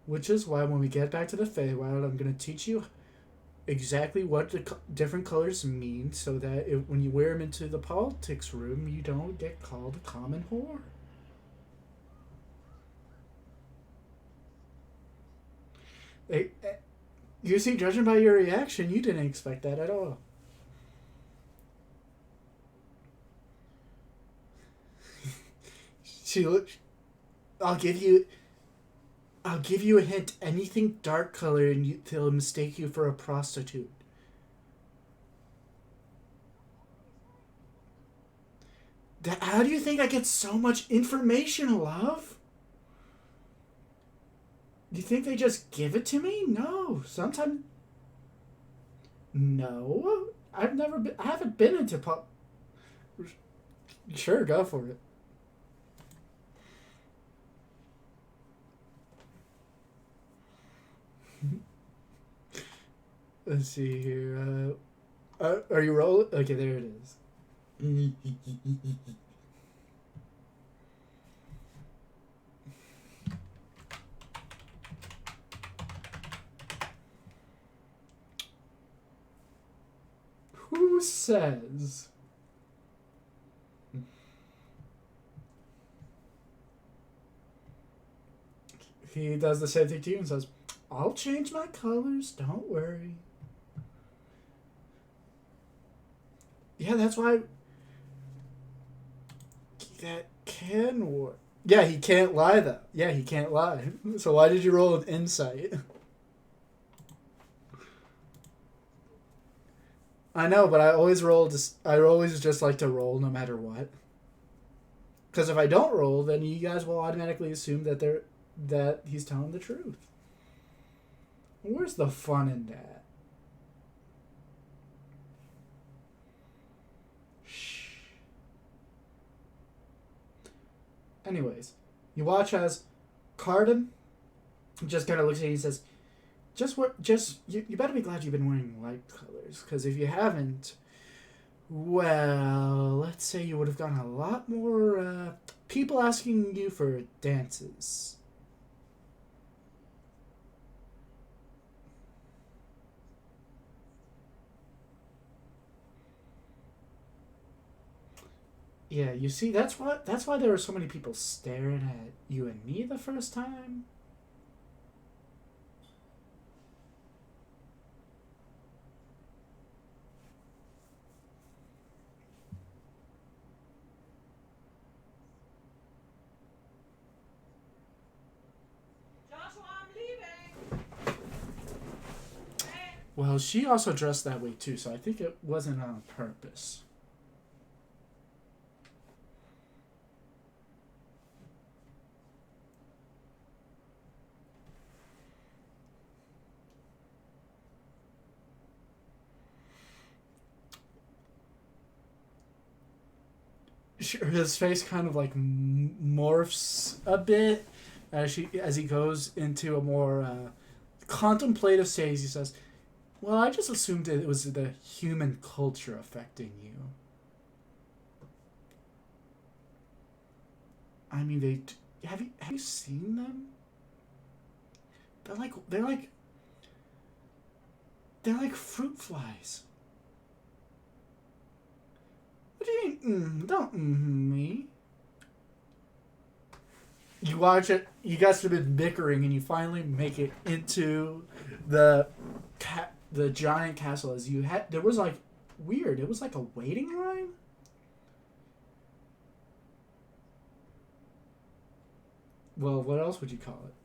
Which is why when we get back to the Feywild, I'm going to teach you exactly what the different colors mean, so that when you wear them into the politics room, you don't get called a common whore. You see, judging by your reaction, you didn't expect that at all. I'll give you a hint. Anything dark color, and they'll mistake you for a prostitute. How do you think I get so much information, love? Do you think they just give it to me? No. Sometimes. No. I've never been. I haven't been into pop. Sure, go for it. Let's see here. Are you rolling? Okay, there it is. Who says? He does the same thing to you and says, I'll change my colors, don't worry. Yeah, that's why. That can work. Yeah, he can't lie, though. Yeah, he can't lie. So why did you roll an insight? I know, but I always just like to roll no matter what. Because if I don't roll, then you guys will automatically assume that he's telling the truth. Where's the fun in that? Shh. Anyways, you watch as Carden just kind of looks at you and says, you better be glad you've been wearing light colors, because if you haven't, well, let's say you would have gotten a lot more people asking you for dances. Yeah, you see, that's why there were so many people staring at you and me the first time. Well, she also dressed that way too, so I think it wasn't on purpose. His face kind of like morphs a bit as he goes into a more contemplative stage. He says, "Well, I just assumed it was the human culture affecting you. I mean, have you seen them? They're like fruit flies." What do you mean? Don't me. You watch it. You guys have been bickering, and you finally make it into the giant castle. As you had, there was like weird. It was like a waiting line. Well, what else would you call it?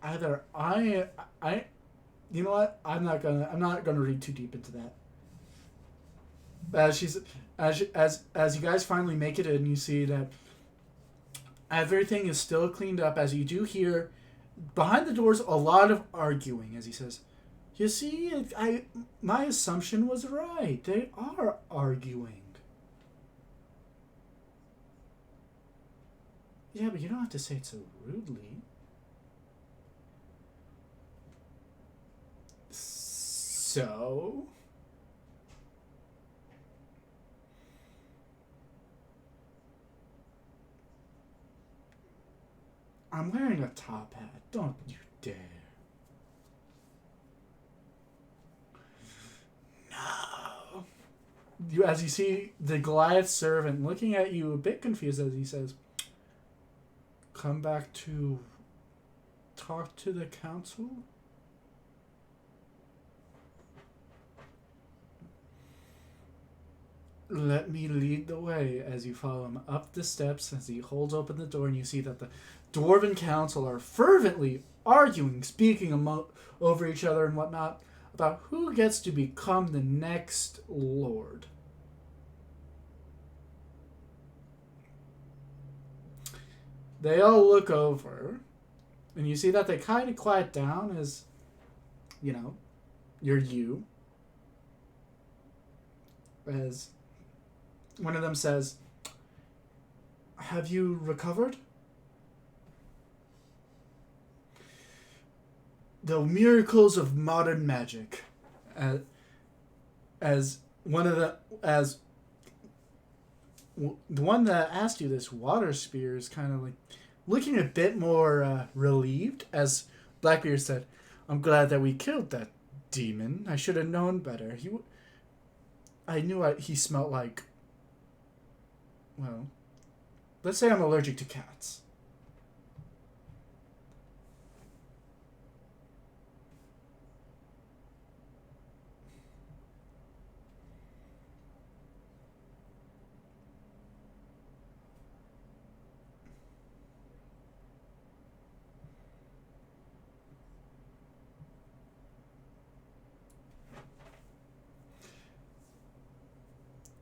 Either you know what? I'm not gonna read too deep into that. As you guys finally make it in, you see that everything is still cleaned up. As you do hear behind the doors a lot of arguing. As he says, "You see, my assumption was right. They are arguing." Yeah, but you don't have to say it so rudely. So? I'm wearing a top hat. Don't you dare. No. As you see the Goliath servant looking at you a bit confused as he says, "Come back to talk to the council?" "Let me lead the way," as you follow him up the steps, as he holds open the door, and you see that the Dwarven Council are fervently arguing, speaking over each other and whatnot. about who gets to become the next lord. They all look over, and you see that they kind of quiet down as, you're you. As one of them says, "Have you recovered?" "The miracles of modern magic." As one of as the one that asked you this, water spear, is kind of like looking a bit more relieved as Blackbeard said, "I'm glad that we killed that demon. I should have known better. I knew he smelled like, well, let's say I'm allergic to cats."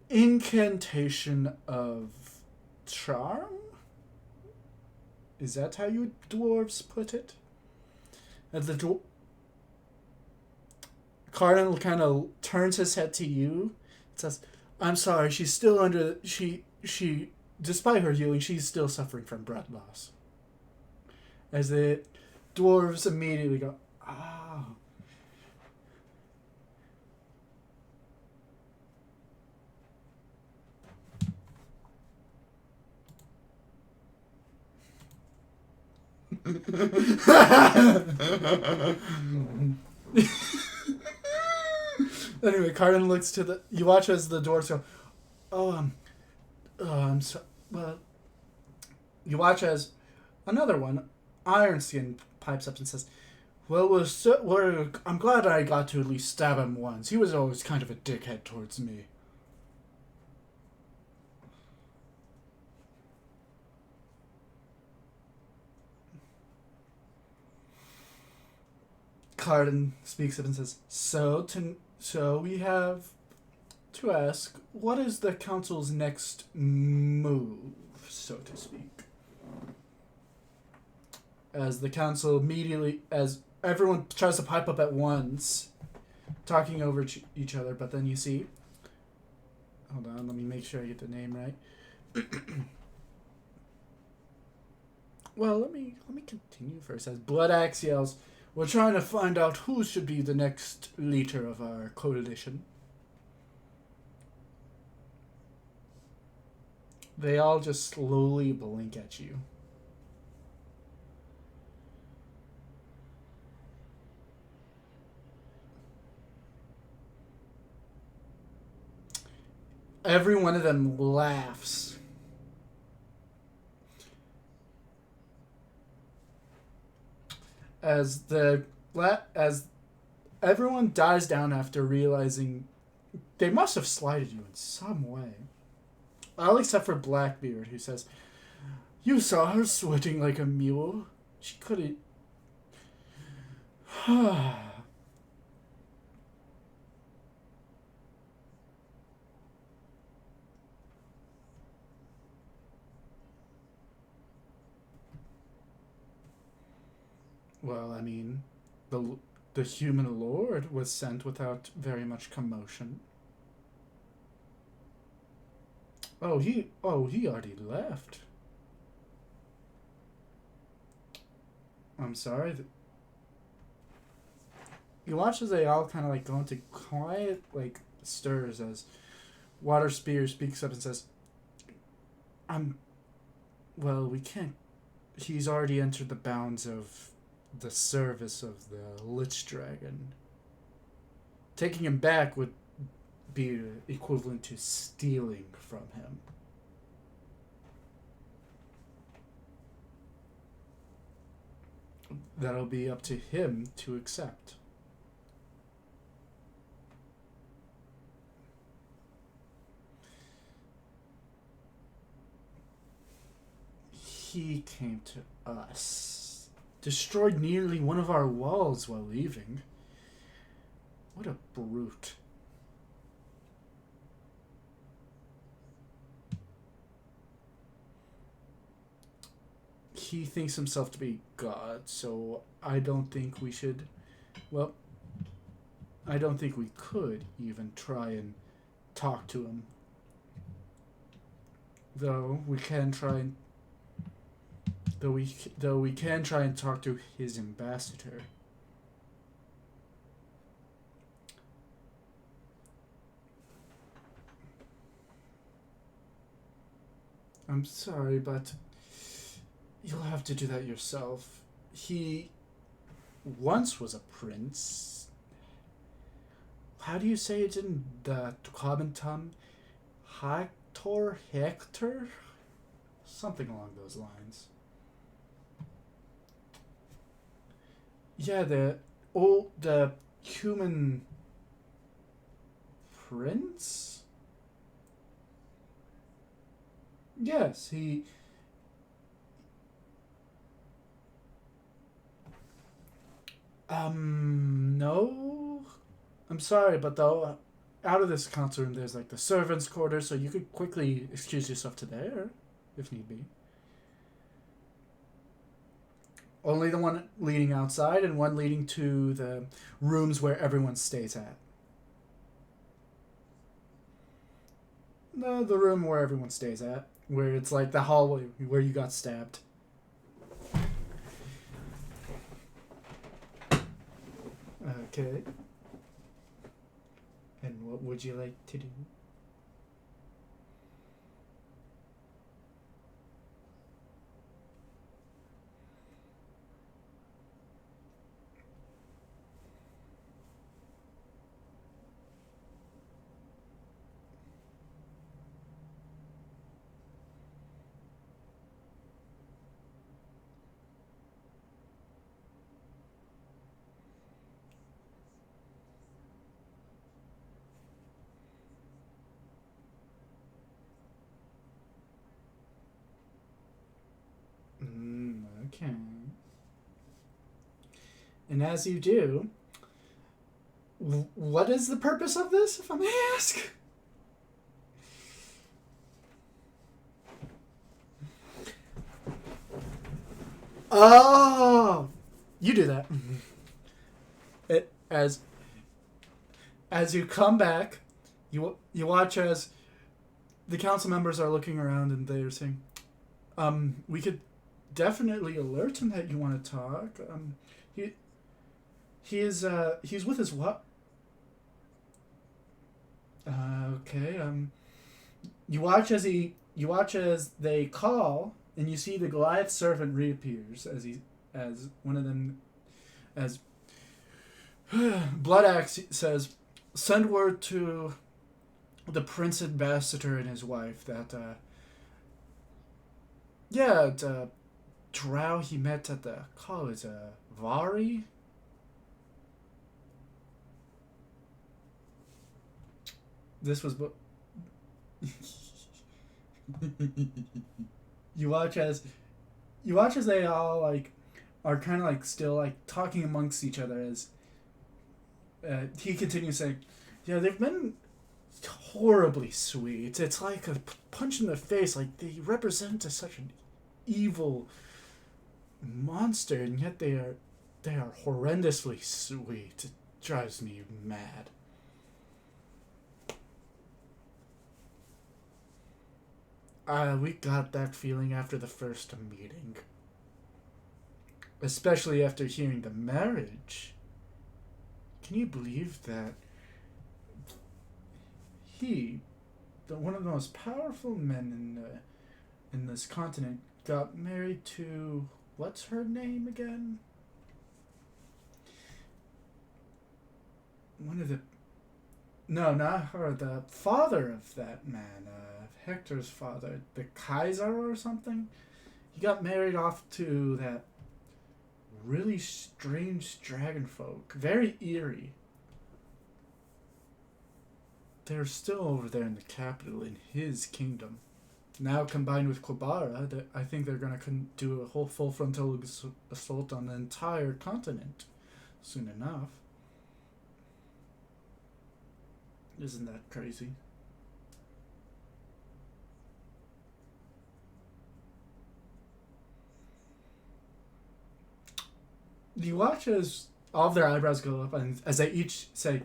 Incantation of charm? Is that how you dwarves put it? As the Cardinal kind of turns his head to you, and says, "I'm sorry, she's still under... She, despite her healing, she's still suffering from blood loss." As the dwarves immediately go, "Ah." Anyway, Cardin looks to the... You watch as the dwarves go, "Oh, I'm so... Well..." You watch as another one, Ironskin, pipes up and says, "Well, I'm glad I got to at least stab him once. He was always kind of a dickhead towards me." Cardin speaks up and says, So we have to ask, what is the council's next move, so to speak?" As the council immediately, as everyone tries to pipe up at once, talking over each other, but then you see... Hold on, let me make sure I get the name right. Well, let me continue first. As Blood Axe yells, "We're trying to find out who should be the next leader of our coalition." They all just slowly blink at you. Every one of them laughs. As everyone dies down after realizing they must have slighted you in some way. All except for Blackbeard, who says, "You saw her sweating like a mule. She couldn't..." Well, I mean, the human lord was sent without very much commotion. He already left. I'm sorry. You watch as they all kind of go into quiet stirs as Water Spear speaks up and says, we can't... He's already entered the bounds of the service of the Lich Dragon. Taking him back would be equivalent to stealing from him." That'll be up to him to accept. He came to us, destroyed nearly one of our walls while leaving. What a brute. He thinks himself to be God, so I don't think we should. Well, I don't think we could even try and talk to him. Though we can try and though we can try and talk to his ambassador. I'm sorry, but you'll have to do that yourself. He once was a prince. How do you say it in the common tongue? Hector? Something along those lines. Yeah, the human prince? Yes, he. No. I'm sorry, but though, out of this council room, there's like the servants' quarters, so you could quickly excuse yourself to there, if need be. Only the one leading outside and one leading to the rooms where everyone stays at. No, the room where everyone stays at, where it's like the hallway where you got stabbed. Okay. And what would you like to do? Okay. And as you do, what is the purpose of this, if I may ask? Oh, you do that. It as you come back, you watch as the council members are looking around and they're saying, we could definitely alert him that you want to talk. He's with his what? Okay. You watch as they call, and you see the Goliath servant reappears as one of them, as Bloodaxe says, send word to the Prince Ambassador and his wife that drow he met at the college, Vari. This was you watch as they all like are kind of like still like talking amongst each other as he continues saying, yeah, they've been horribly sweet. It's like a punch in the face. Like they represent such an evil monster, and yet they are horrendously sweet. It drives me mad. We got that feeling after the first meeting. Especially after hearing the marriage. Can you believe that one of the most powerful men in this continent, got married to, what's her name again? No, not her, the father of that man, Hector's father, the Kaiser or something. He got married off to that really strange dragon folk. Very eerie. They're still over there in the capital, in his kingdom. Now combined with Kobara, I think they're going to do a whole full frontal assault on the entire continent soon enough. Isn't that crazy? Do you watch as all of their eyebrows go up and as they each say,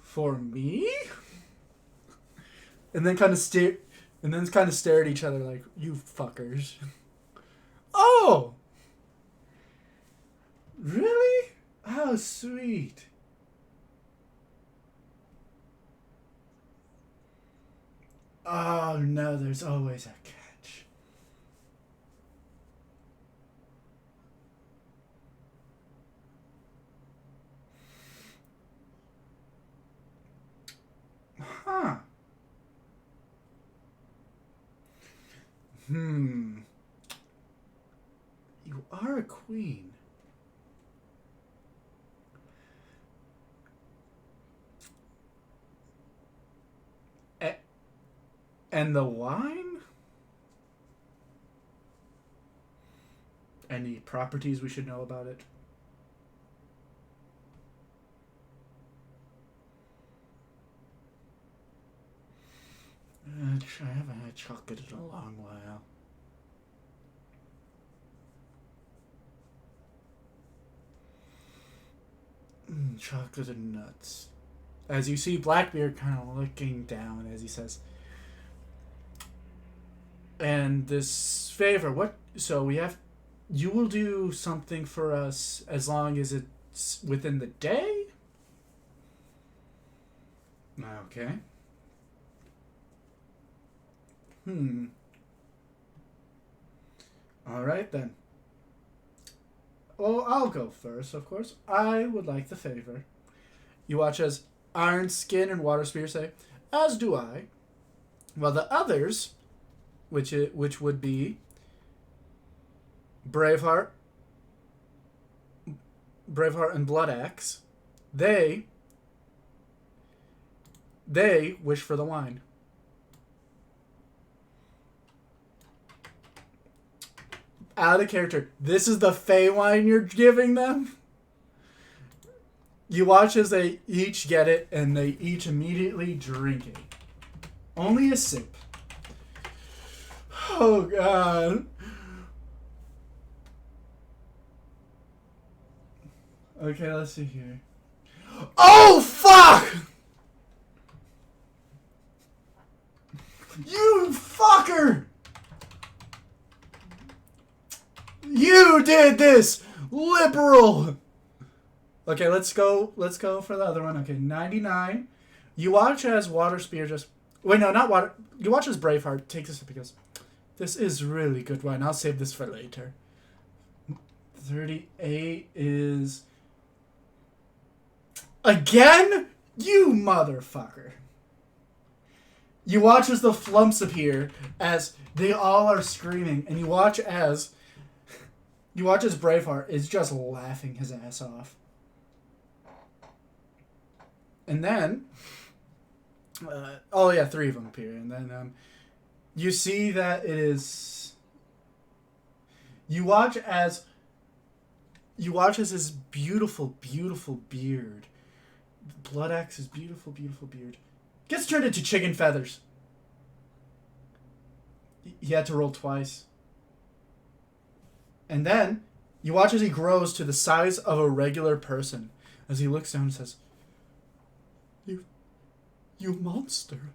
"For me?" and then kind of stare at each other like, "You fuckers." Oh! Really? How sweet. Oh no, there's always a catch. Huh. You are a queen. And the wine? Any properties we should know about it? I haven't had chocolate in a long while. Chocolate and nuts. As you see Blackbeard kind of looking down as he says, and this favor, what? So we have, you will do something for us as long as it's within the day? Okay. Alright then. Well, I'll go first, of course. I would like the favor. You watch as Iron Skin and Water Spear say, "As do I." While the others, which would be Braveheart and Blood Axe, they wish for the wine. Out of character. This is the Fey wine you're giving them? You watch as they each get it, and they each immediately drink it. Only a sip. Oh, God. Okay, let's see here. Oh, fuck! You fucker! You did this! Liberal! Okay, let's go for the other one. Okay, 99. You watch as Water Spear just... Wait, no, not Water... You watch as Braveheart take this because... This is really good wine. I'll save this for later. 38 is... Again? You motherfucker. You watch as the flumps appear as they all are screaming, and you watch as Braveheart is just laughing his ass off. And then, three of them appear, and then you see that it is. You watch as his beautiful, beautiful beard, Blood Axe's beautiful, beautiful beard, gets turned into chicken feathers. He had to roll twice. And then, you watch as he grows to the size of a regular person. As he looks down and says, You monster.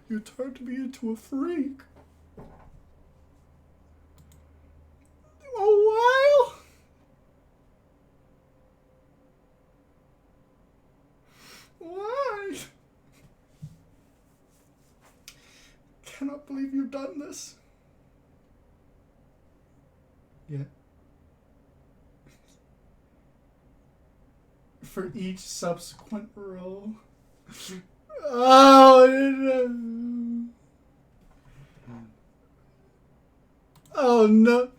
You turned me into a freak. A while? Why? Cannot believe you've done this. Yeah. For each subsequent roll. Oh no.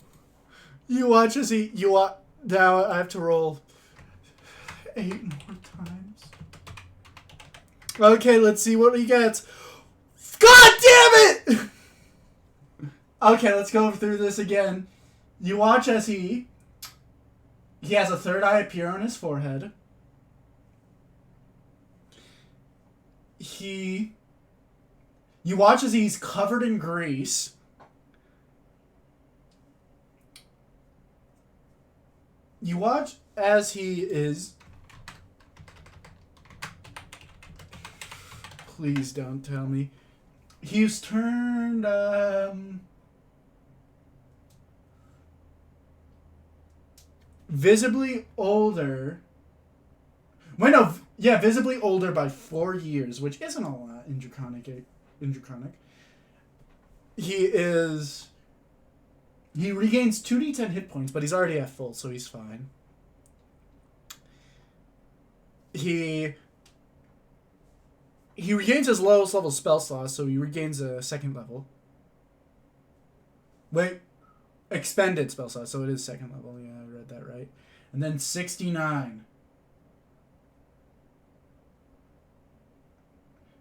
You watch as now I have to roll 8 more times. Okay, let's see what he gets. God damn it! Okay, let's go through this again. You watch as he has a third eye appear on his forehead. he you watch as he's covered in grease. You watch as he is. Please don't tell me. He's turned visibly older. Wait, no, yeah, visibly older by 4 years, which isn't a lot in Draconic. He regains 2d10 hit points, but he's already at full, so he's fine. He regains his lowest level spell slot, so he regains a second level. Wait, expended spell slot, so it is second level. Yeah, I read that right. And then 69.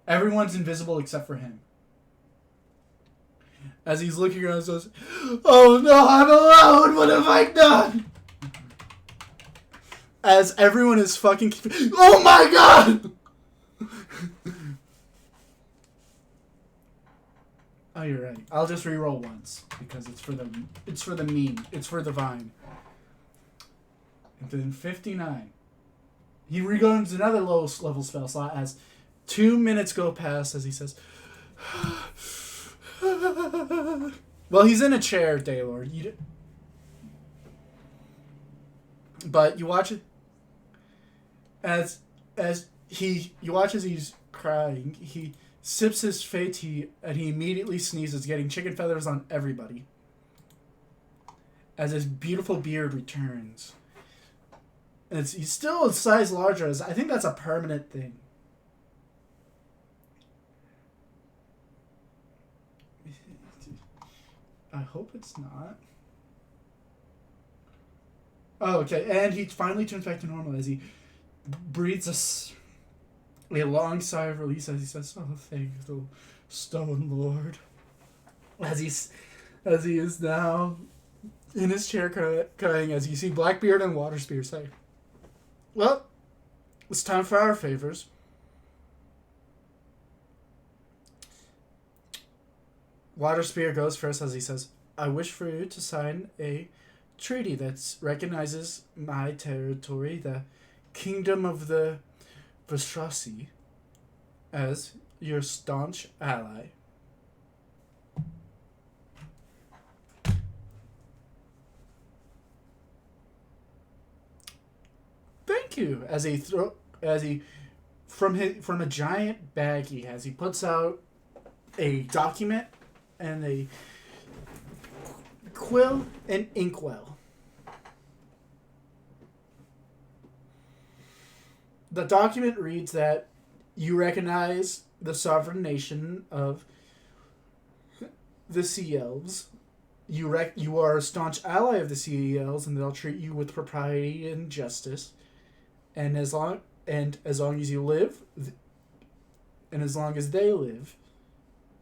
Everyone's invisible except for him. As he's looking around, says, "Oh no, I'm alone! What have I done?" As everyone is fucking... Oh my god! Oh, you're right. I'll just reroll once because it's for the meme. It's for the vine. And then 59. He regains another lowest level spell slot as 2 minutes go past as he says, well, he's in a chair, Daylord. But you watch it you watch as he's crying. He sips his fey tea and he immediately sneezes, getting chicken feathers on everybody. As his beautiful beard returns. And he's still a size larger. I think that's a permanent thing. I hope it's not. Oh, okay. And he finally turns back to normal as he breathes a long sigh of release as he says, "Oh, thank the Stone Lord." As he is now in his chair crying as you see Blackbeard and Waterspear say, "Well, it's time for our favors." Waterspear goes first as he says, "I wish for you to sign a treaty that recognizes my territory, the Kingdom of the Vishrasi, as your staunch ally." Thank you. As he from a giant bag he has, he puts out a document and a quill and inkwell. The document reads that you recognize the sovereign nation of the Sea Elves. You are a staunch ally of the Sea Elves, and they'll treat you with propriety and justice. And as long as you live, and as long as they live,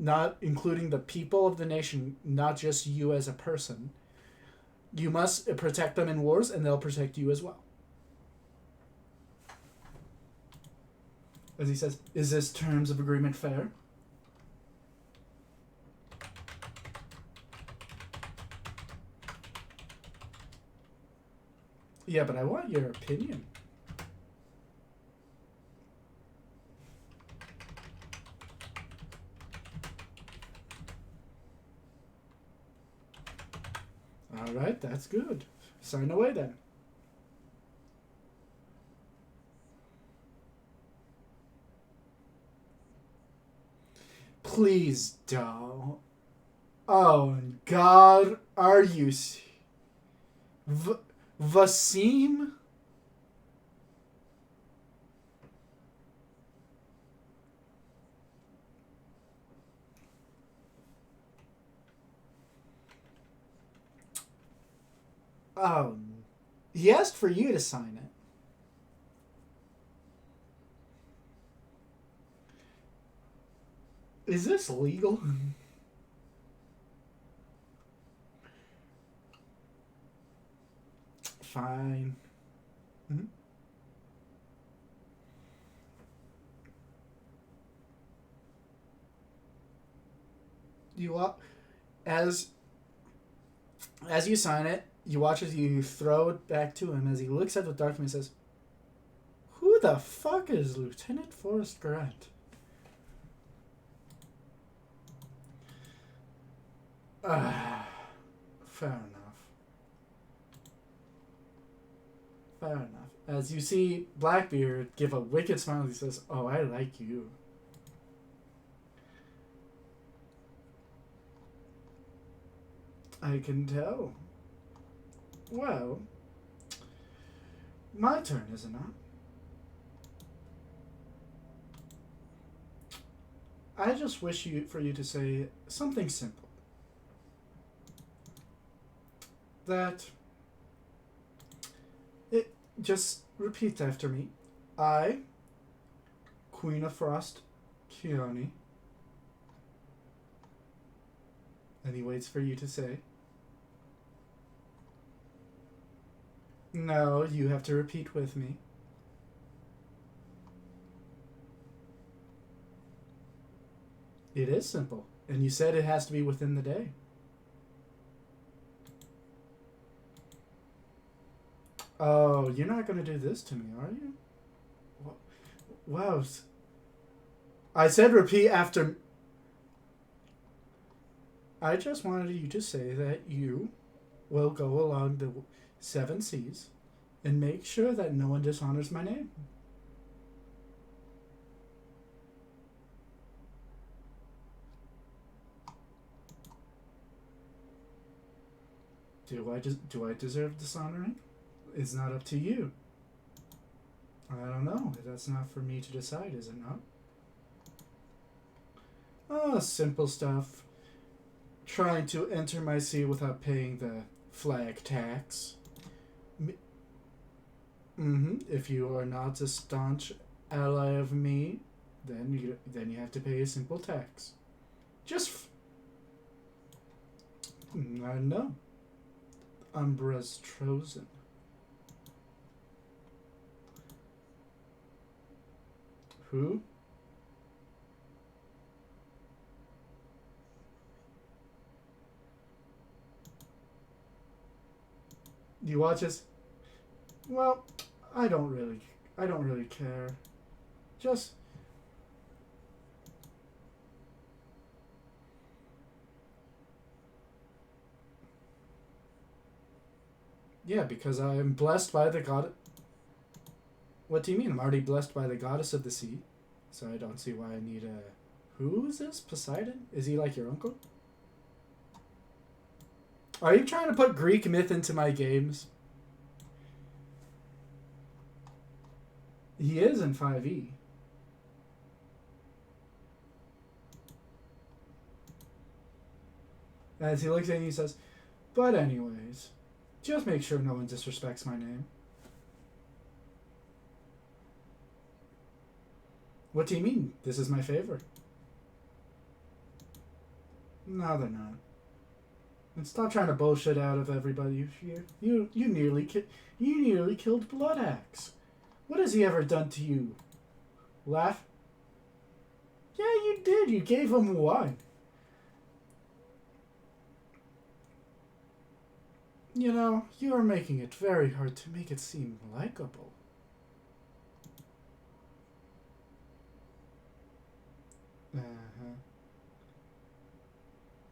not including the people of the nation, not just you as a person, you must protect them in wars, and they'll protect you as well. As he says, "Is this terms of agreement fair?" Yeah, but I want your opinion. Alright, that's good. Sign away then. Please don't. Oh, God, are you... Vasim? Oh, he asked for you to sign it. Is this legal? Fine. You as as you sign it, you watch as you throw it back to him as he looks at the document and says, "Who the fuck is Lieutenant Forrest Grant?" Fair enough. Fair enough. As you see Blackbeard give a wicked smile, he says, "Oh, I like you." I can tell. Well, my turn, is it not? I just wish for you to say something simple. That it just repeat after me. I, Queen of Frost, Keone. And he waits for you to say. No, you have to repeat with me. It is simple. And you said it has to be within the day. Oh, you're not going to do this to me, are you? Wow. I said repeat after. I just wanted you to say that you will go along the 7 seas and make sure that no one dishonors my name. Do I deserve dishonoring? It's not up to you. I don't know. That's not for me to decide, is it not? Oh, simple stuff. Trying to enter my sea without paying the flag tax. If you are not a staunch ally of me, then you have to pay a simple tax. I know. Umbra's Trozen. Who? You watch us? Well, I don't really care. Just yeah, because I am blessed by the god. What do you mean? I'm already blessed by the goddess of the sea, so I don't see why I need a. Who is this? Poseidon? Is he like your uncle? Are you trying to put Greek myth into my games? He is in 5e. As he looks at you, he says, "But anyways, just make sure no one disrespects my name." What do you mean? This is my favorite. No, they're not. And stop trying to bullshit out of everybody here. You nearly killed Bloodaxe. What has he ever done to you? Laugh? Yeah, you did. You gave him wine. You know, you are making it very hard to make it seem likable.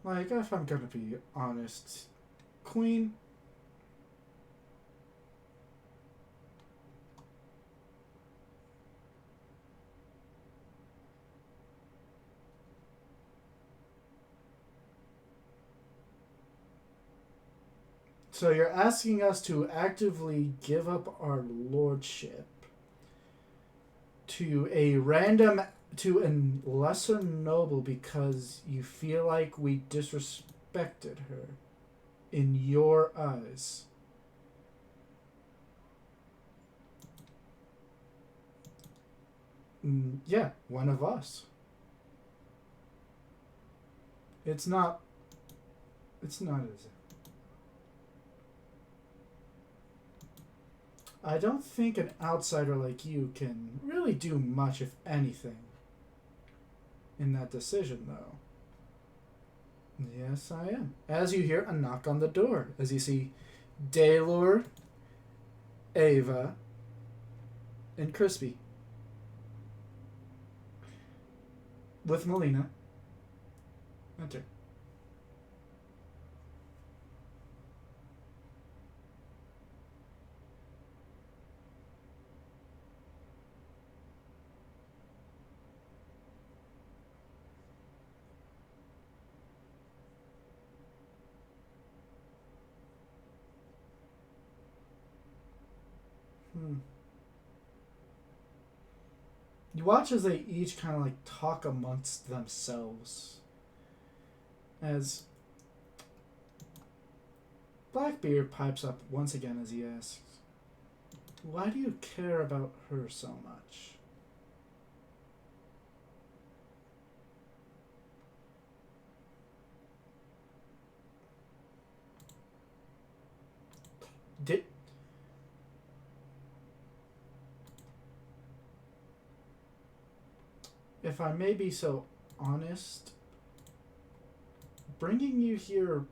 Like, if I'm gonna be honest, Queen. So you're asking us to actively give up our lordship to a lesser noble because you feel like we disrespected her in your eyes. Yeah, one of us. It's not, is it? I don't think an outsider like you can really do much, if anything, in that decision, though. Yes, I am. As you hear a knock on the door, as you see Daylor, Ava, and Crispy with Melina. Enter. Hmm. You watch as they each kind of like talk amongst themselves. As Blackbeard pipes up once again as he asks, "Why do you care about her so much?" Did if I may be so honest, bringing you here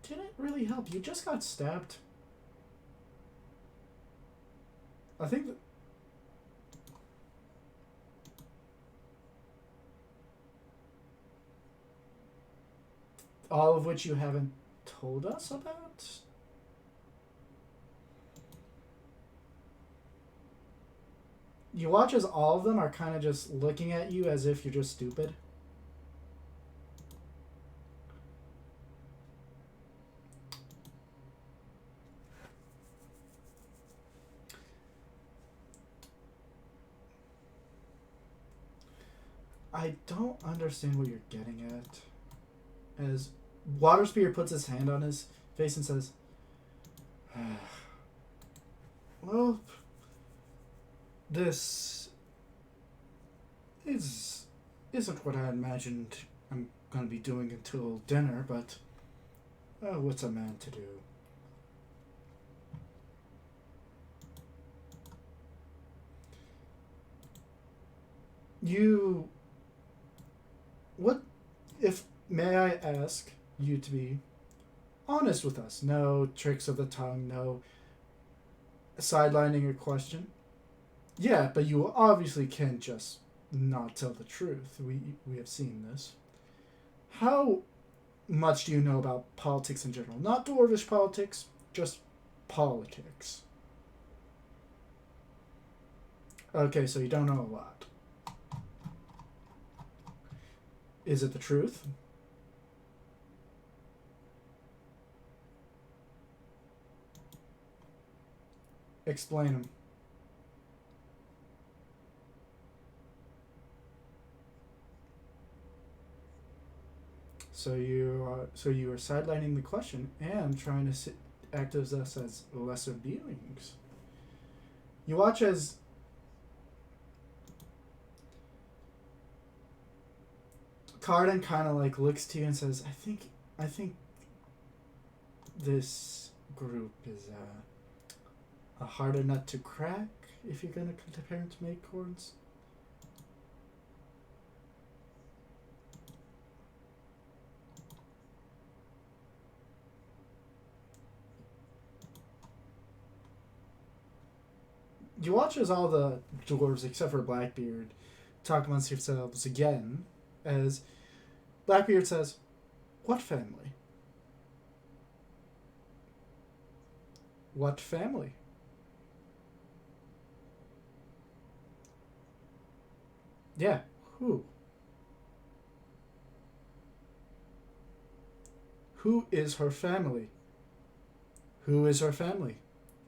didn't really help. You just got stabbed. I think that all of which you haven't told us about. You watch as all of them are kind of just looking at you as if you're just stupid. I don't understand what you're getting at. As Waterspear puts his hand on his face and says, "Well, this isn't what I imagined I'm gonna be doing until dinner, but what's a man to do?" You, what, if may I ask you to be honest with us? No tricks of the tongue, no sidelining your question. Yeah, but you obviously can't just not tell the truth. We have seen this. How much do you know about politics in general? Not dwarvish politics, just politics. Okay, so you don't know a lot. Is it the truth? Explain them. So you are sidelining the question and trying to act as us as lesser beings. You watch as Carden kind of like looks to you and says, "I think this group is a harder nut to crack if you're gonna compare it to acorns." You watch as all the dwarves, except for Blackbeard, talk amongst yourselves again, as Blackbeard says, "What family? What family?" Yeah, who? Who is her family? Who is her family?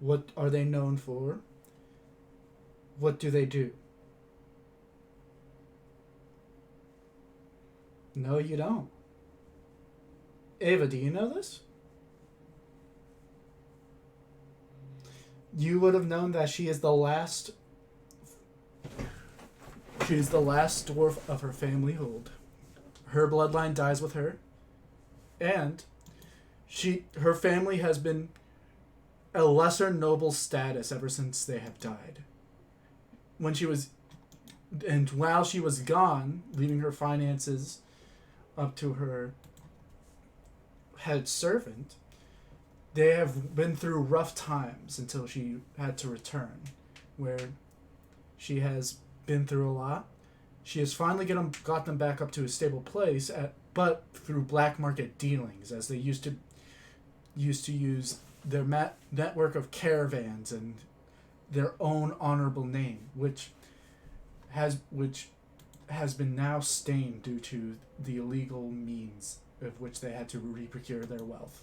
What are they known for? What do they do? No, you don't. Ava, do you know this? You would have known that she is the last. She is the last dwarf of her family hold. Her bloodline dies with her, and her family has been a lesser noble status ever since they have died. When she was, and while she was gone, leaving her finances up to her head servant. They have been through rough times until she had to return, where she has been through a lot. She has finally got them back up to a stable place, but through black market dealings, as they used to use their network of caravans and their own honorable name, which has been now stained due to the illegal means of which they had to re-procure their wealth.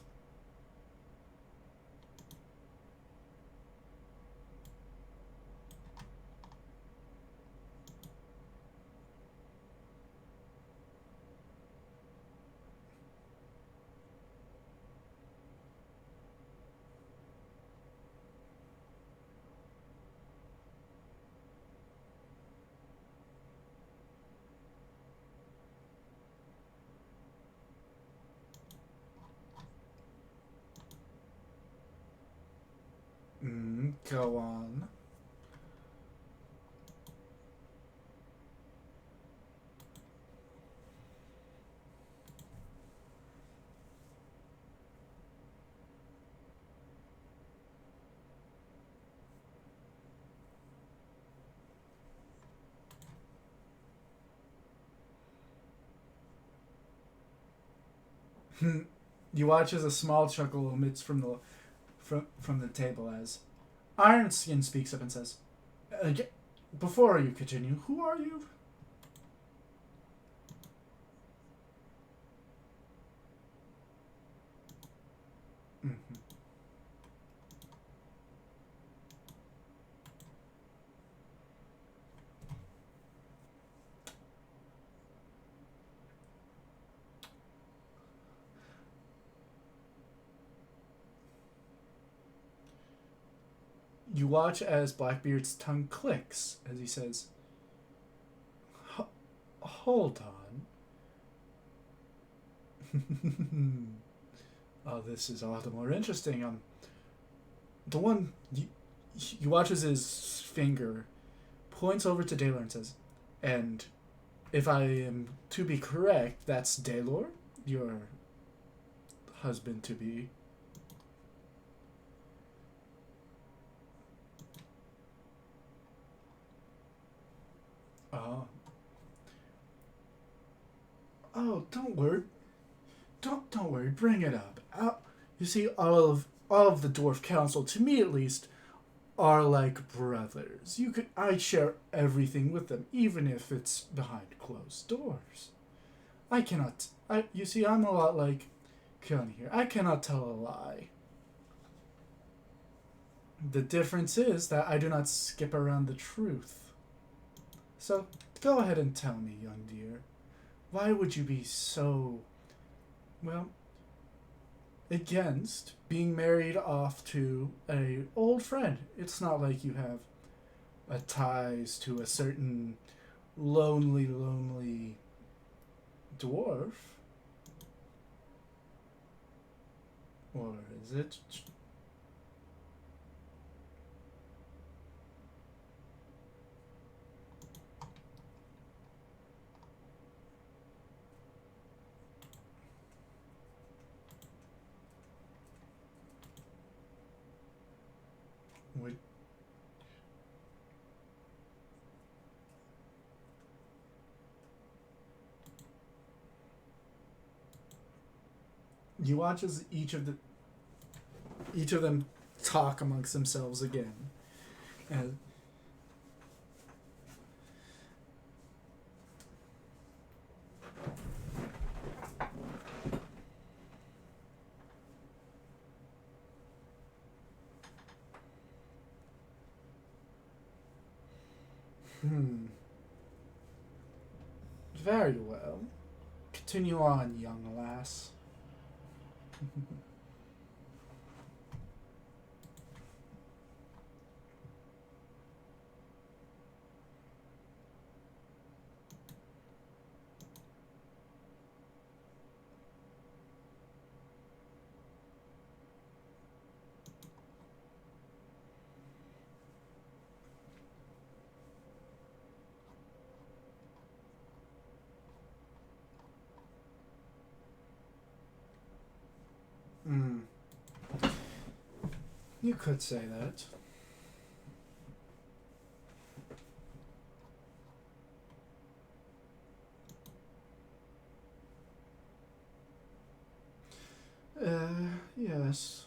Go on. You watch as a small chuckle emits from the table as Ironskin speaks up and says, "Before you continue, who are you?" Mm-hmm. You watch as Blackbeard's tongue clicks as he says, "Hold on." Oh, this is all the more interesting. The one you watch as his finger points over to Daylor and says, "And if I am to be correct, that's Daylor, your husband to be." Oh, oh, don't worry, don't worry. Bring it up. You see, all of the dwarf council, to me at least, are like brothers. I share everything with them, even if it's behind closed doors. I cannot. You see, I'm a lot like Kun here. I cannot tell a lie. The difference is that I do not skip around the truth. So go ahead and tell me, young dear, why would you be so, well, against being married off to a old friend? It's not like you have a ties to a certain lonely dwarf, or is it? Would you watch as each of them talk amongst themselves again, and hmm. Very well. Continue on, young lass. You could say that. Yes.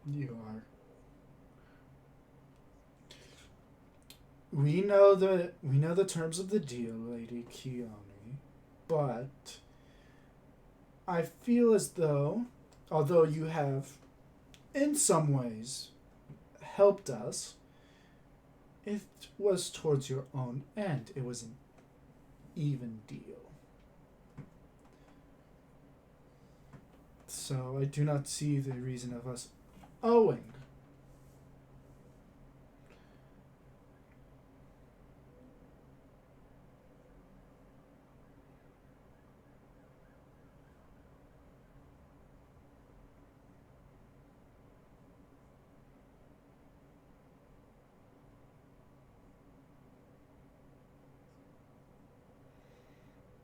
You are. We know the terms of the deal, Lady Keone, but I feel as though, although you have, in some ways, helped us, it was towards your own end. It was an even deal. So I do not see the reason of us owing.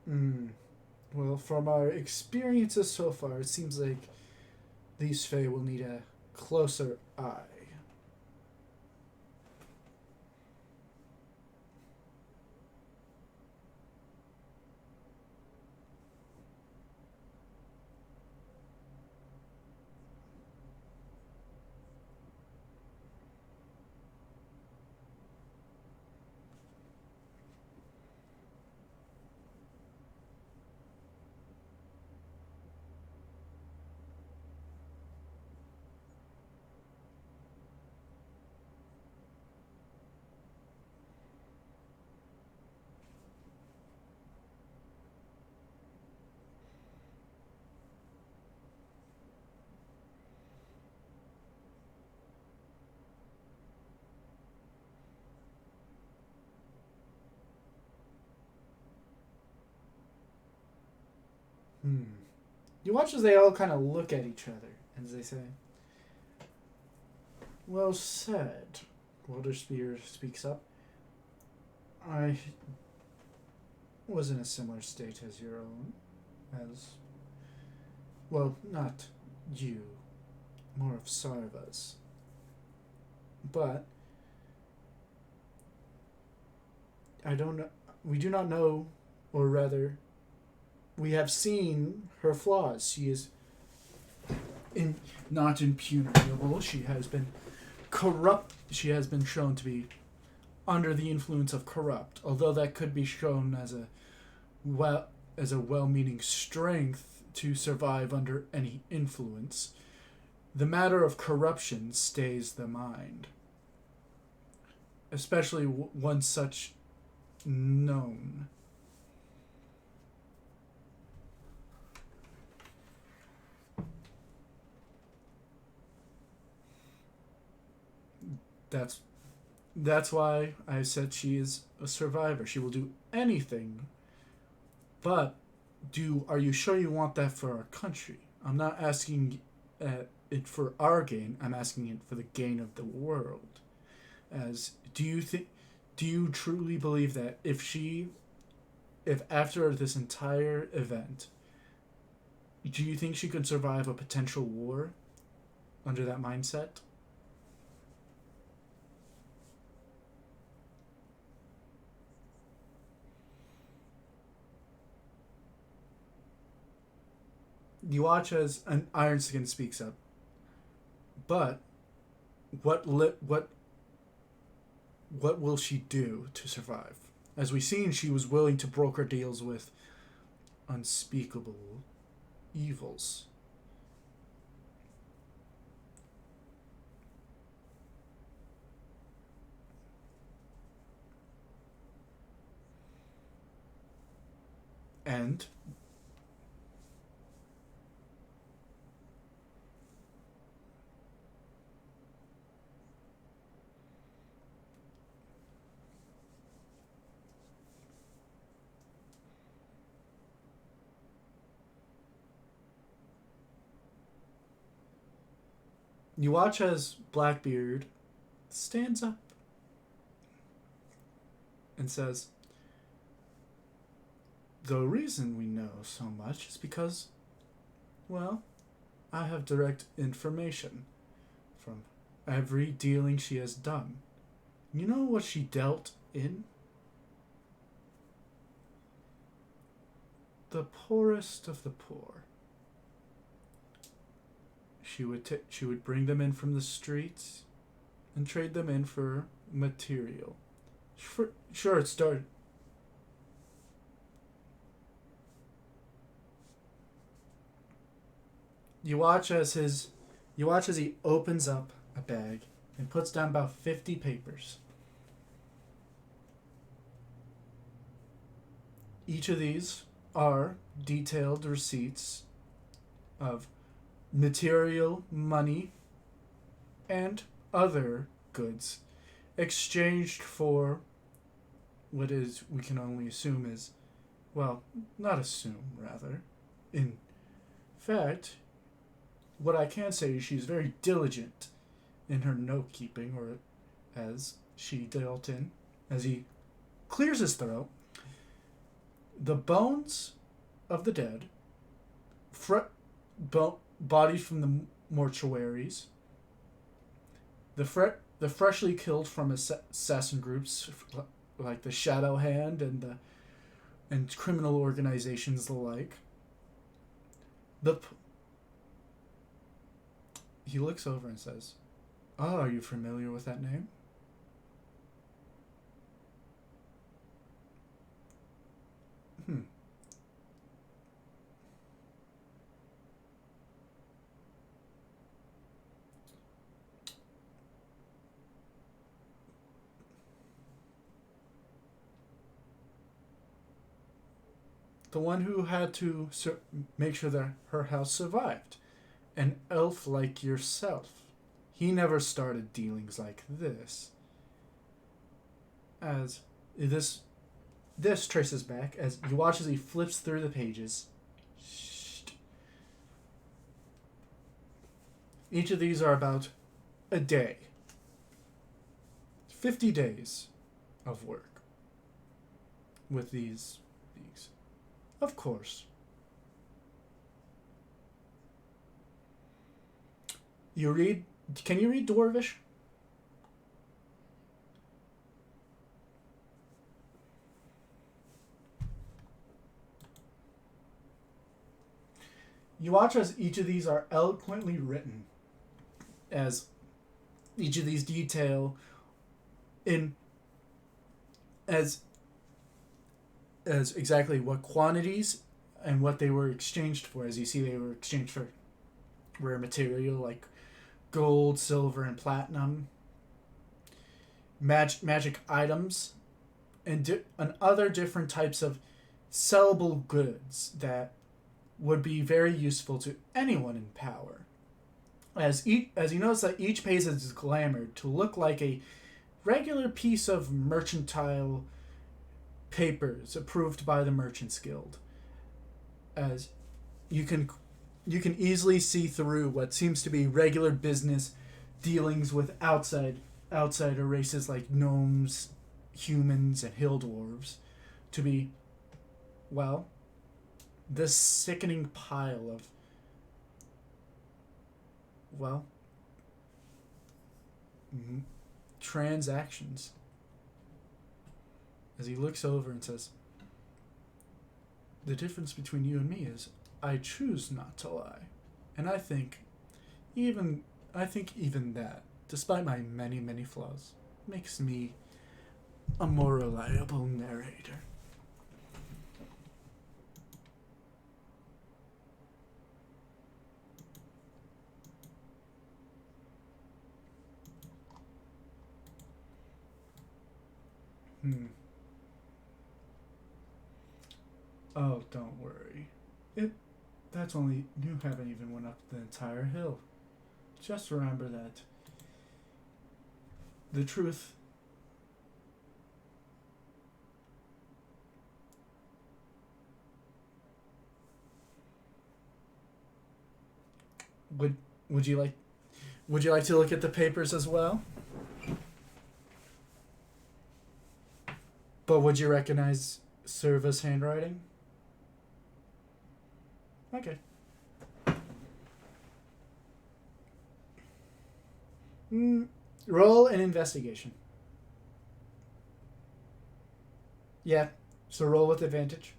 Hmm. Well, from our experiences so far, it seems like these Fae will need a closer eye. Hmm. You watch as they all kind of look at each other, as they say, "Well said." Wilderspear speaks up. I was in a similar state as your own, as well, not you, more of Sarva's. But I don't know. We do not know, or rather, we have seen her flaws. She is not impenetrable. She has been corrupt. She has been shown to be under the influence of corrupt, although that could be shown as a well-meaning strength to survive under any influence. The matter of corruption stays the mind, especially one such known. That's that's why I said she is a survivor. She will do anything. But are you sure you want that for our country? I'm not asking it for our gain. I'm asking it for the gain of the world. As do you truly believe that if after this entire event, do you think she could survive a potential war under that mindset? You watch as an Ironskin speaks up. But what will she do to survive? As we've seen, she was willing to broker deals with unspeakable evils. And You watch as Blackbeard stands up and says, "The reason we know so much is because, well, I have direct information from every dealing she has done. You know what she dealt in? The poorest of the poor. She would bring them in from the streets and trade them in for material. Sure, it started. You watch as he opens up a bag and puts down about 50 papers. Each of these are detailed receipts of material, money, and other goods exchanged for what is, we can only assume is, well, not assume, rather. In fact, what I can say is she's very diligent in her note keeping, or as she dealt in, as he clears his throat, the bones of the dead, bodies from the mortuaries, the freshly killed from assassin groups like the Shadow Hand and criminal organizations the like. He looks over and says, "Oh, are you familiar with that name?" The one who had to make sure that her house survived. An elf like yourself. He never started dealings like this. As this traces back, as you watch as he flips through the pages. Each of these are about a day. 50 days of work with these. Of course. Can you read Dwarvish? You watch as each of these are eloquently written, as each of these detail in as exactly what quantities and what they were exchanged for. As you see, they were exchanged for rare material like gold, silver, and platinum, magic items, and other different types of sellable goods that would be very useful to anyone in power. As you notice that each page is glamored to look like a regular piece of mercantile papers approved by the Merchants Guild, as you can easily see through what seems to be regular business dealings with outsider races like gnomes, humans, and hill dwarves to be, well, this sickening pile of, well, transactions. As he looks over and says, "The difference between you and me is I choose not to lie. And I think even that, despite my many, many flaws, makes me a more reliable narrator." Oh, don't worry. That's only, you haven't even went up the entire hill. Just remember that the truth would would you like Would you like to look at the papers as well? But would you recognize Serva's handwriting? Okay. Roll an investigation. Yeah, so roll with advantage.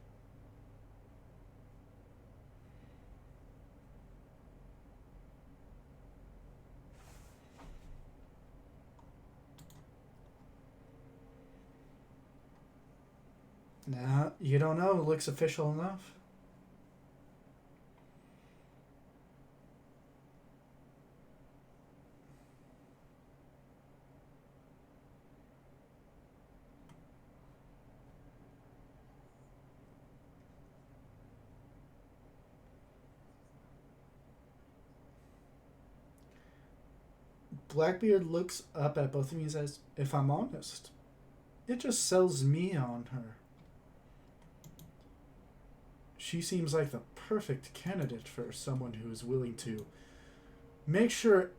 Nah, you don't know. It looks official enough. Blackbeard looks up at both of you and says, if I'm honest, it just sells me on her. She seems like the perfect candidate for someone who is willing to make sure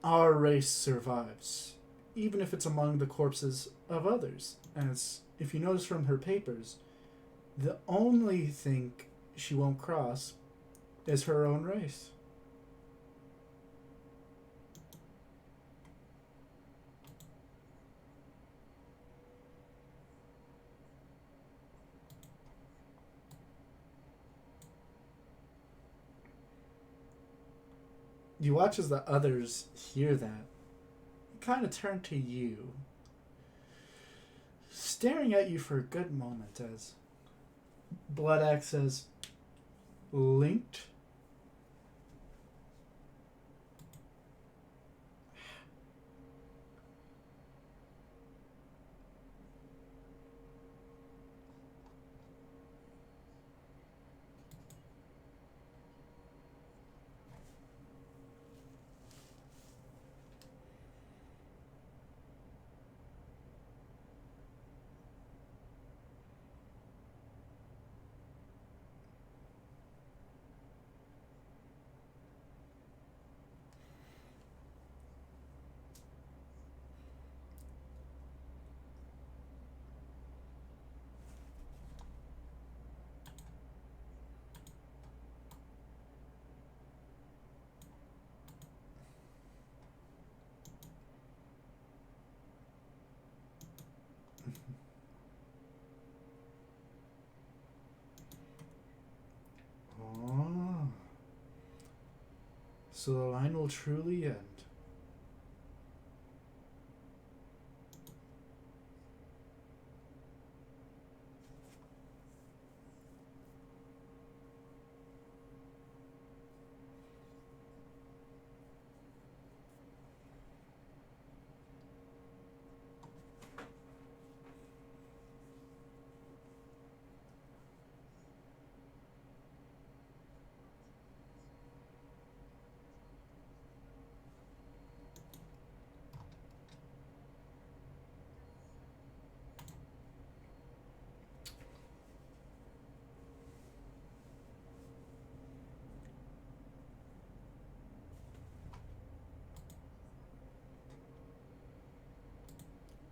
our race survives, even if it's among the corpses of others. As if you notice from her papers, the only thing she won't cross is her own race. You watch as the others hear that. Kind of turn to you, staring at you for a good moment as Bloodaxe says, linked? Oh. So the line will truly end.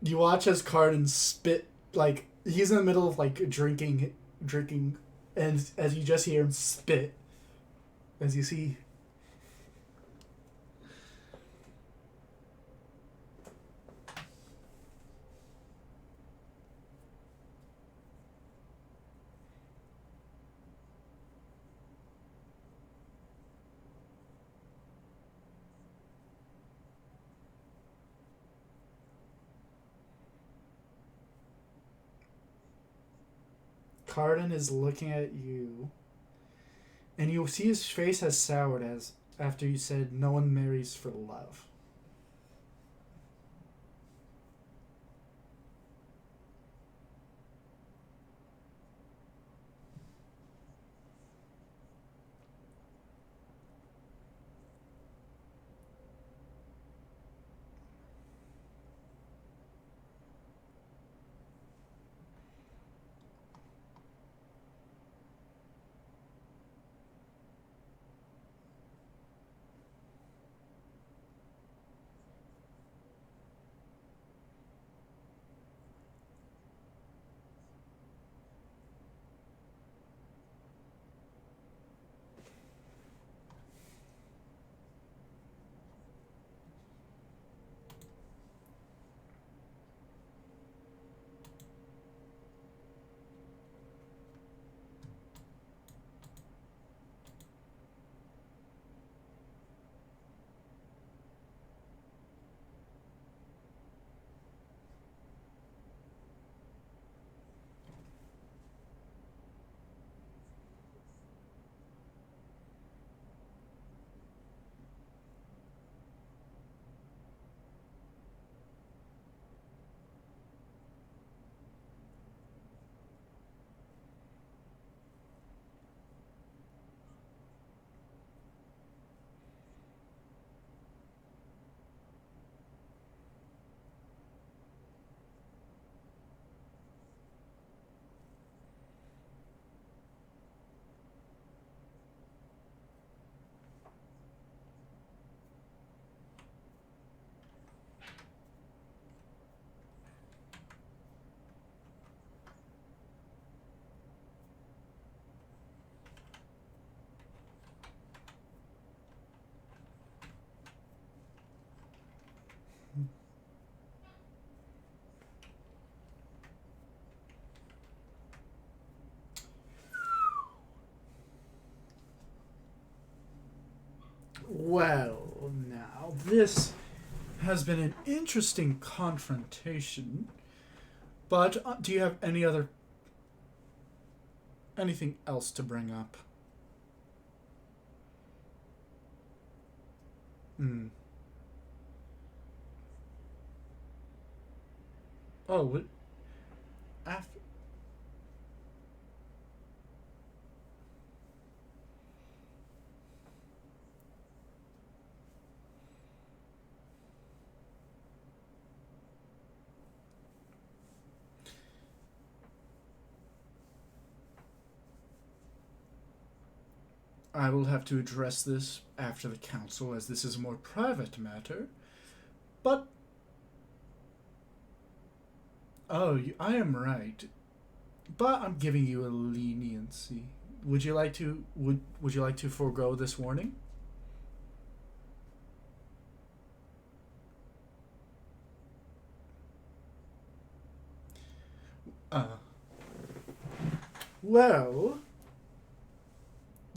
You watch as Cardin spit, like, he's in the middle of, like, drinking, and as you just hear him spit, as you see. Cardin is looking at you, and you see his face has soured as after you said no one marries for love. Well, now, this has been an interesting confrontation, but do you have anything else to bring up? Hmm. Oh, after. I will have to address this after the council, as this is a more private matter. But I am right. But I'm giving you a leniency. Would you like to forego this warning? Uh, well,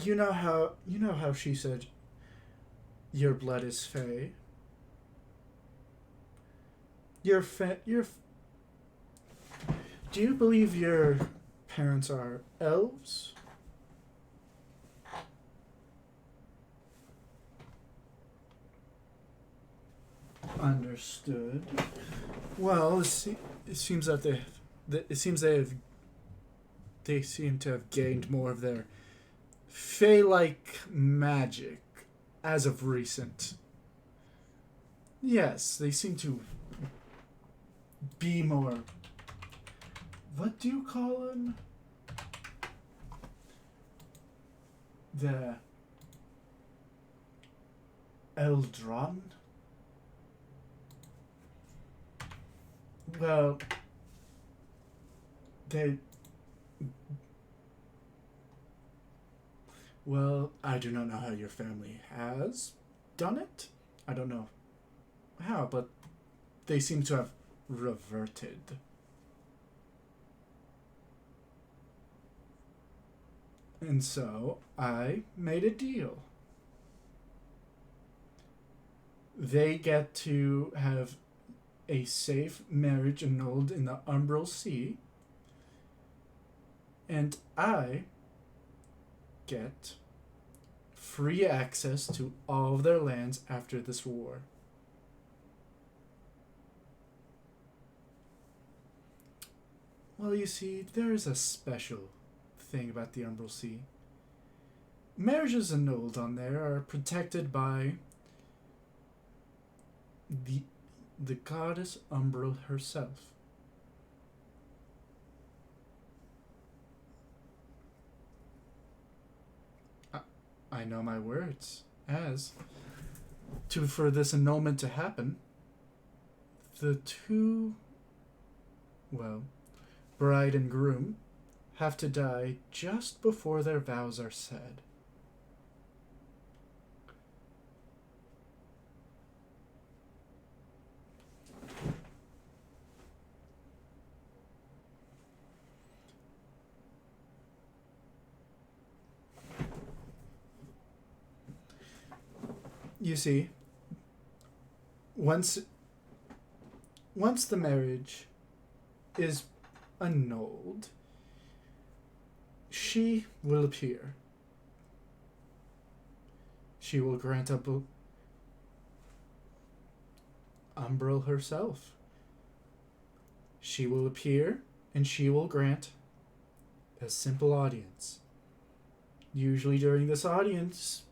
you know how she said your blood is fey. Your Do you believe your parents are elves? Understood. Well, it seems that they seem to have gained more of their fey-like magic as of recent. Yes, they seem to be more. What do you call them? The Eldron? Well, they. Well, I do not know how your family has done it. I don't know how, but they seem to have reverted. And so I made a deal. They get to have a safe marriage annulled in the Umbral Sea, and I get free access to all of their lands after this war. Well, you see, there is a special thing about the Umbral Sea. Marriages annulled on there are protected by the the goddess Umbral herself. I, I know my words. As to for this annulment to happen, the two, well, bride and groom, have to die just before their vows are said. You see, once once the marriage is annulled, she will appear. She will grant up Umbral herself. She will appear and she will grant a simple audience. Usually during this audience,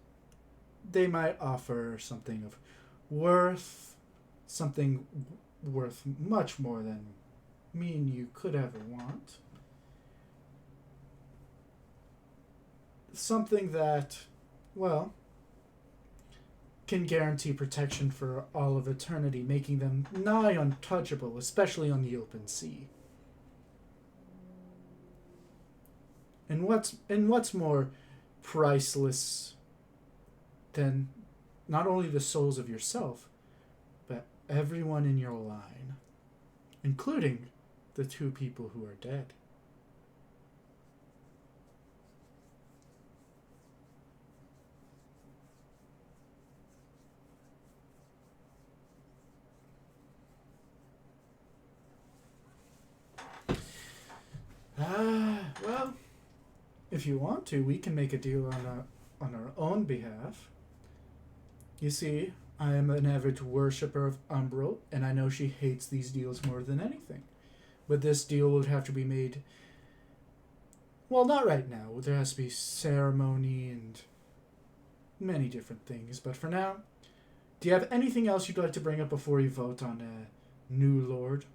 they might offer something of worth, something worth much more than me and you could ever want. Something that, well, can guarantee protection for all of eternity, making them nigh untouchable, especially on the open sea. And what's more priceless than not only the souls of yourself, but everyone in your line, including the two people who are dead. If you want to, we can make a deal on our own behalf. You see, I am an avid worshipper of Umbral, and I know she hates these deals more than anything. But this deal would have to be made. Well, not right now. There has to be ceremony and many different things. But for now, do you have anything else you'd like to bring up before you vote on a new lord?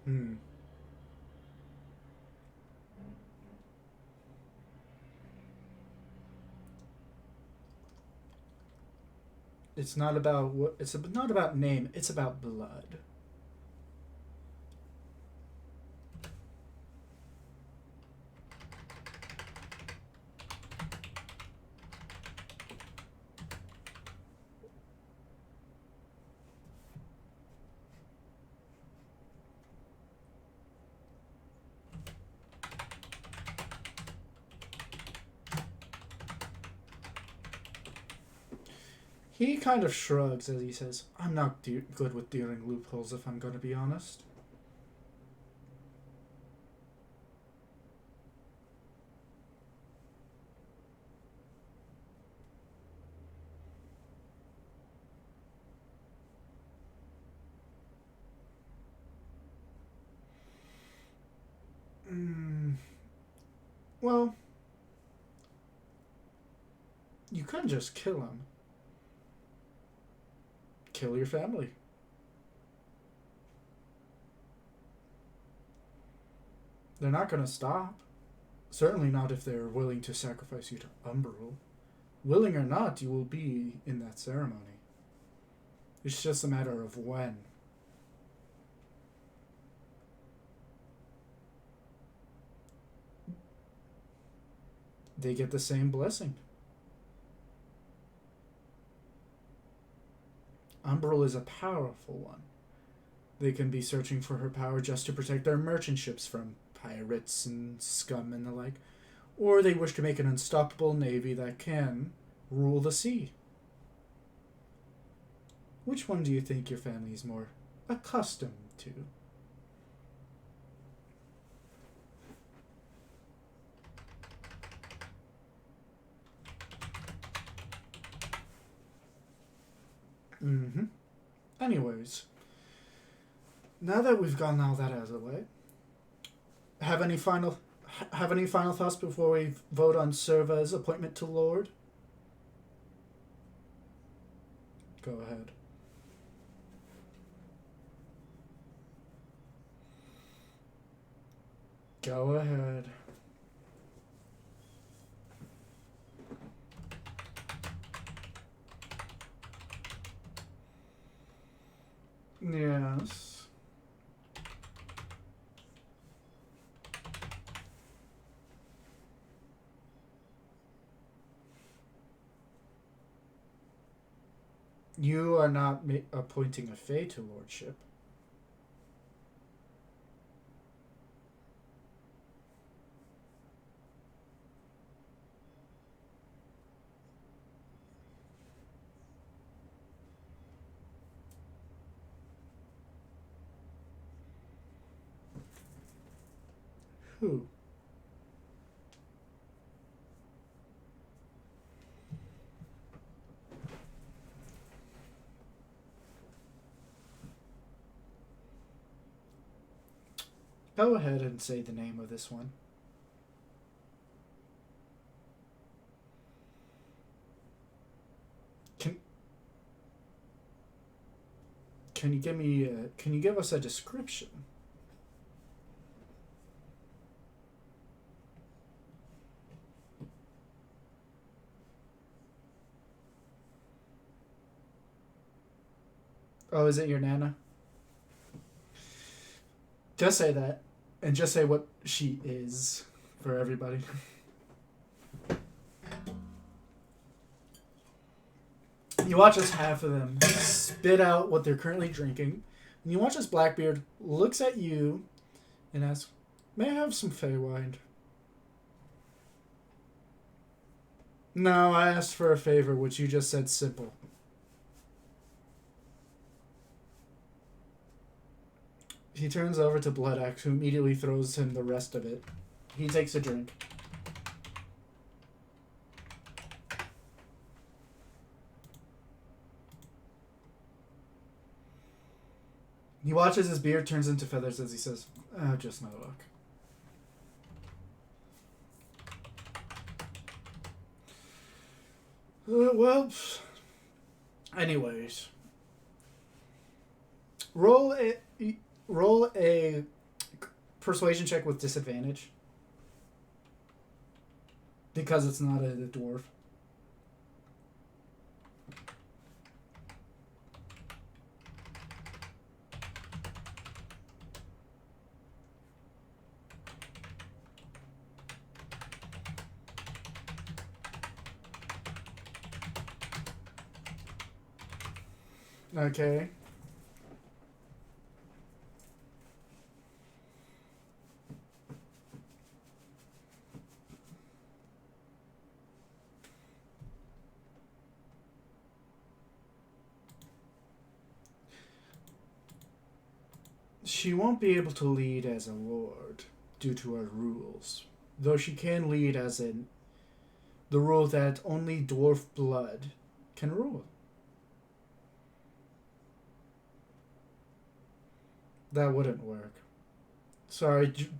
Hmm. It's not about what. It's not about name. It's about blood. He kind of shrugs as he says, "I'm not good with dealing loopholes, if I'm going to be honest." Mm, well, you could just kill him. Kill your family. They're not going to stop. Certainly not if they're willing to sacrifice you to Umbral. Willing or not, you will be in that ceremony. It's just a matter of when. They get the same blessing. Umbral is a powerful one. They can be searching for her power just to protect their merchant ships from pirates and scum and the like. Or they wish to make an unstoppable navy that can rule the sea. Which one do you think your family is more accustomed to? Mm-hmm. Anyways, now that we've gotten all that out of the way, have any final thoughts before we vote on Serva's appointment to Lord? Go ahead. Go ahead. Yes. You are not appointing a Fae to Lordship. Who? Go ahead and say the name of this one. Can Can you give me? Can you give us a description? Oh, is it your Nana? Just say that, and just say what she is for everybody. You watch as half of them spit out what they're currently drinking. And you watch as Blackbeard looks at you and asks, "May I have some Feywind?" "No, I asked for a favor, which you just said simple." He turns over to Bloodaxe, who immediately throws him the rest of it. He takes a drink. He watches his beard turns into feathers as he says, "Oh, just my luck." Well, anyways, roll a persuasion check with disadvantage because it's not a dwarf. Okay. She won't be able to lead as a lord due to our rules, though she can lead as in the rule that only dwarf blood can rule. That wouldn't work. Sorry,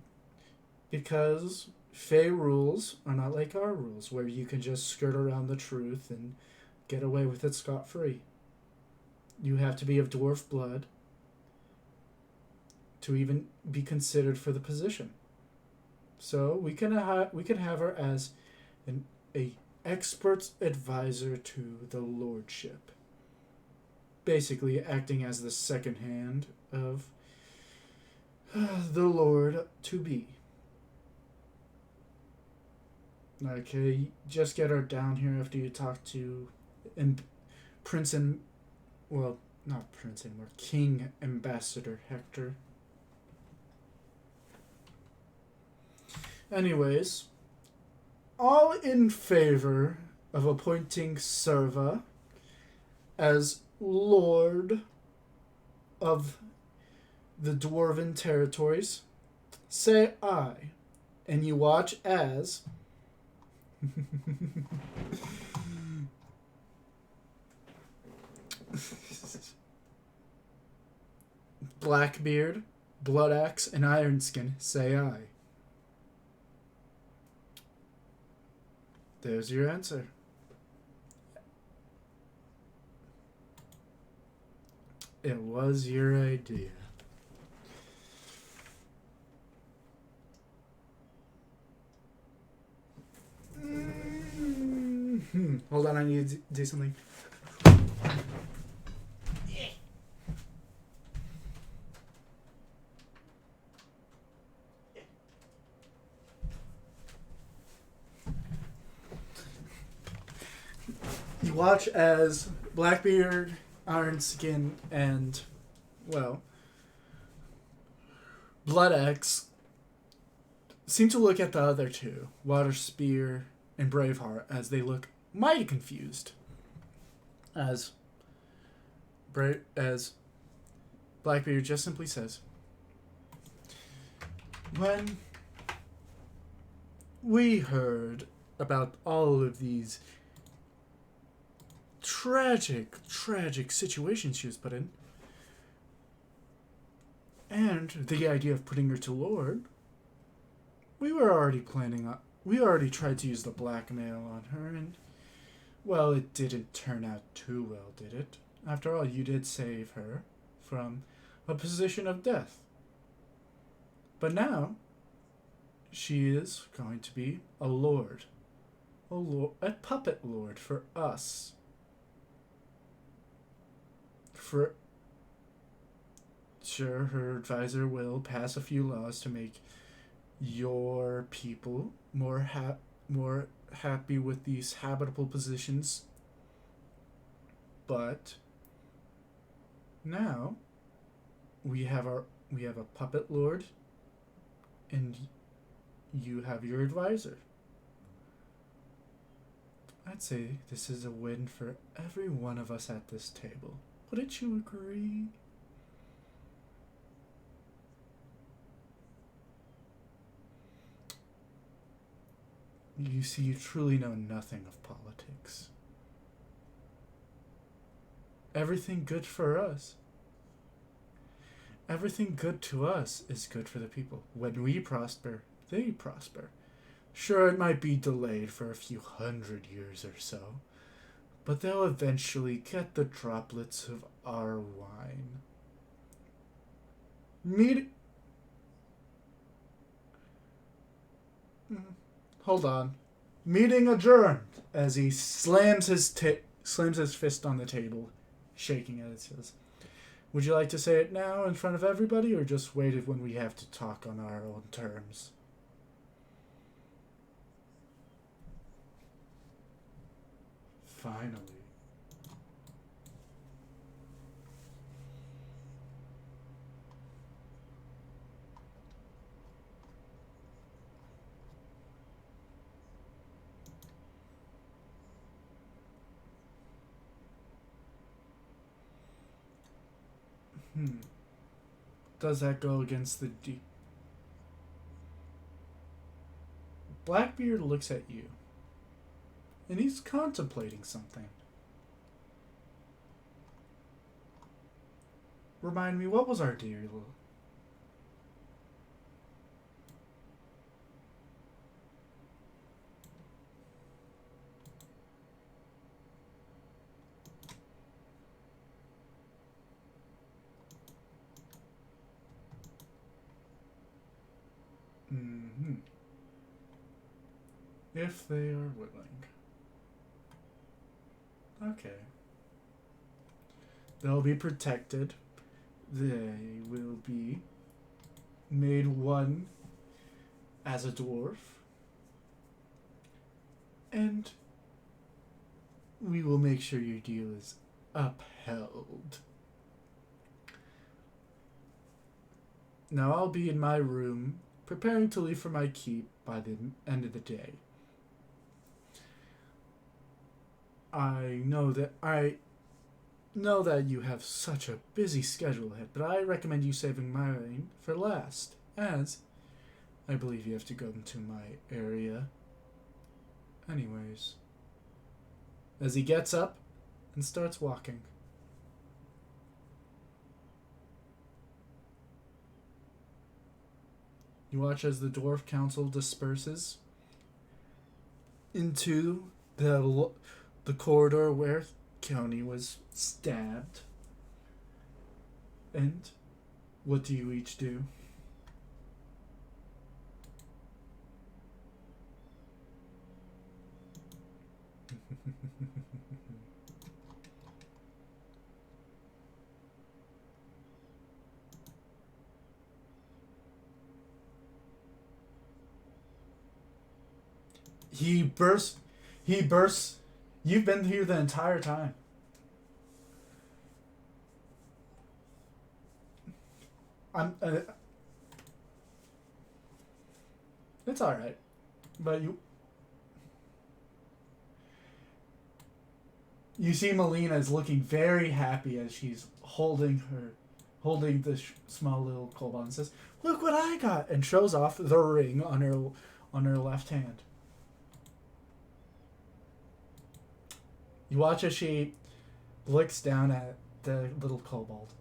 because Fey rules are not like our rules, where you can just skirt around the truth and get away with it scot-free. You have to be of dwarf blood to even be considered for the position. So we can have her as a expert advisor to the Lordship, basically acting as the second hand of the Lord to be. Okay, just get her down here after you talk to Prince and, well, not Prince anymore, King Ambassador Hector. Anyways, all in favor of appointing Serva as Lord of the Dwarven territories, say aye. And you watch as Blackbeard, Bloodaxe, and Ironskin say aye. There's your answer. It was your idea. Hold on, I need to do something. You watch as Blackbeard, Ironskin, and, well, Bloodaxe seem to look at the other two, Waterspear and Braveheart, as they look mighty confused. As Blackbeard just simply says, "When we heard about all of these tragic situations she was put in, and the idea of putting her to Lord, we already tried to use the blackmail on her, and, well, it didn't turn out too well, did it? After all, you did save her from a position of death. But now, she is going to be a lord. A puppet lord for us. Sure, her advisor will pass a few laws to make your people more happy with these habitable positions. But now we have a puppet lord, and you have your advisor. I'd say this is a win for every one of us at this table. Wouldn't you agree? You see, you truly know nothing of politics. Everything good for us. Everything good to us is good for the people. When we prosper, they prosper. Sure, it might be delayed for a few 100 years or so, but they'll eventually get the droplets of our wine. Meet. Hold on. Meeting adjourned. As he slams his fist on the table, shaking it. It says, "Would you like to say it now in front of everybody, or just wait when we have to talk on our own terms?" Finally. Does that go against the Blackbeard looks at you, and he's contemplating something. Remind me, what was our deal? If they are willing. Okay. They'll be protected. They will be made one as a dwarf. And we will make sure your deal is upheld. Now I'll be in my room, preparing to leave for my keep by the end of the day. I know that you have such a busy schedule ahead, but I recommend you saving mine for last, as I believe you have to go into my area. Anyways. As he gets up and starts walking. You watch as the Dwarf Council disperses into the corridor where Keone was stabbed. And what do you each do? He bursts. You've been here the entire time. It's alright. But you see Melina is looking very happy as she's holding the small little kobold and says, "Look what I got," and shows off the ring on her left hand. You watch as she looks down at the little kobold.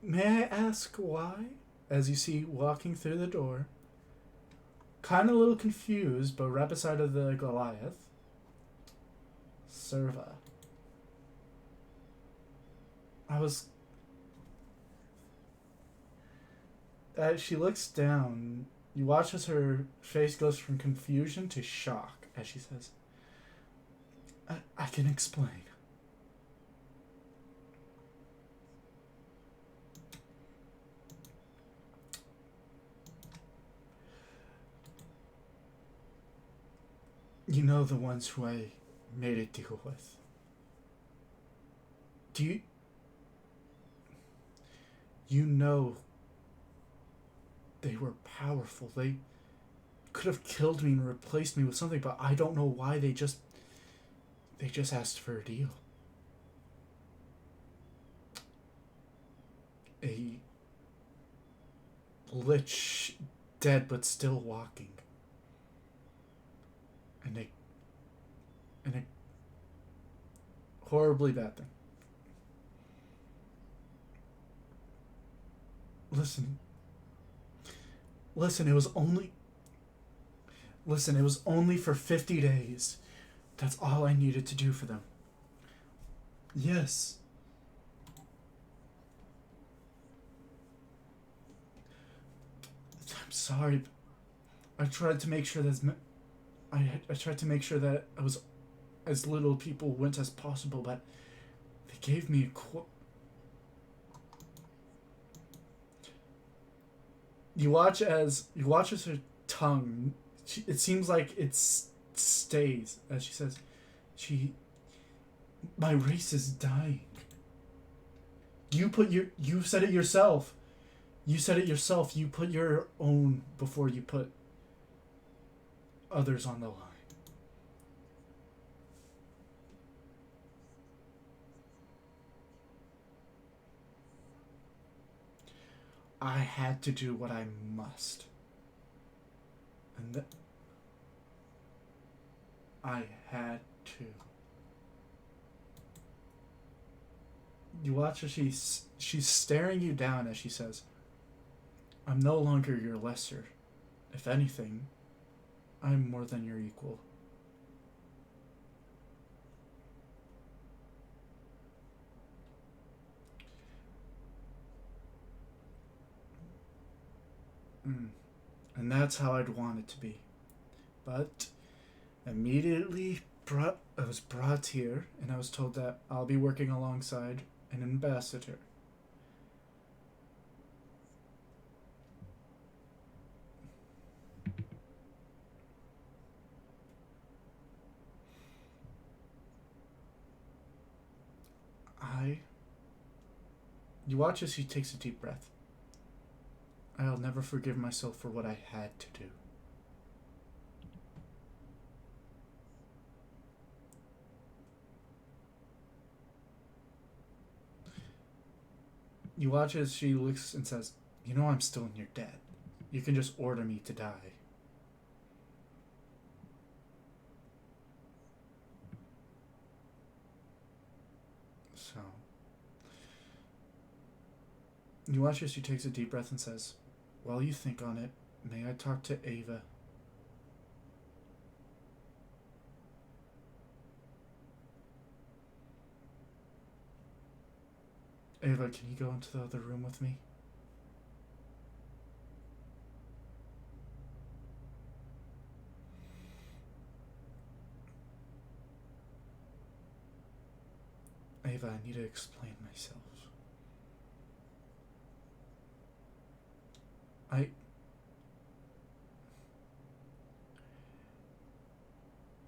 May I ask why? As you see walking through the door, kind of a little confused, but right beside of the Goliath, Serva. She looks down You watch as her face goes from confusion to shock as she says, I can explain. You know the ones who I made a deal with. Do you... You know they were powerful. They could have killed me and replaced me with something, but I don't know why they just asked for a deal. A lich, dead but still walking. And a horribly bad thing. Listen, it was only... Listen, it was only for 50 days. That's all I needed to do for them. Yes. I'm sorry. I tried to make sure I tried to make sure that I was as little people went as possible, but they gave me a You watch as her tongue, it seems like it stays as she says, my race is dying. You said it yourself. You said it yourself. You put your own before you put others on the line. I had to do what I must. And I had to. You watch her, she's staring you down as she says, I'm no longer your lesser. If anything, I'm more than your equal. And that's how I'd want it to be. But immediately I was brought here, and I was told that I'll be working alongside an ambassador. You watch as he takes a deep breath. I'll never forgive myself for what I had to do. You watch as she looks and says, you know I'm still in your debt. You can just order me to die. So... You watch as she takes a deep breath and says, while you think on it, may I talk to Ava? Ava, can you go into the other room with me? Ava, I need to explain myself.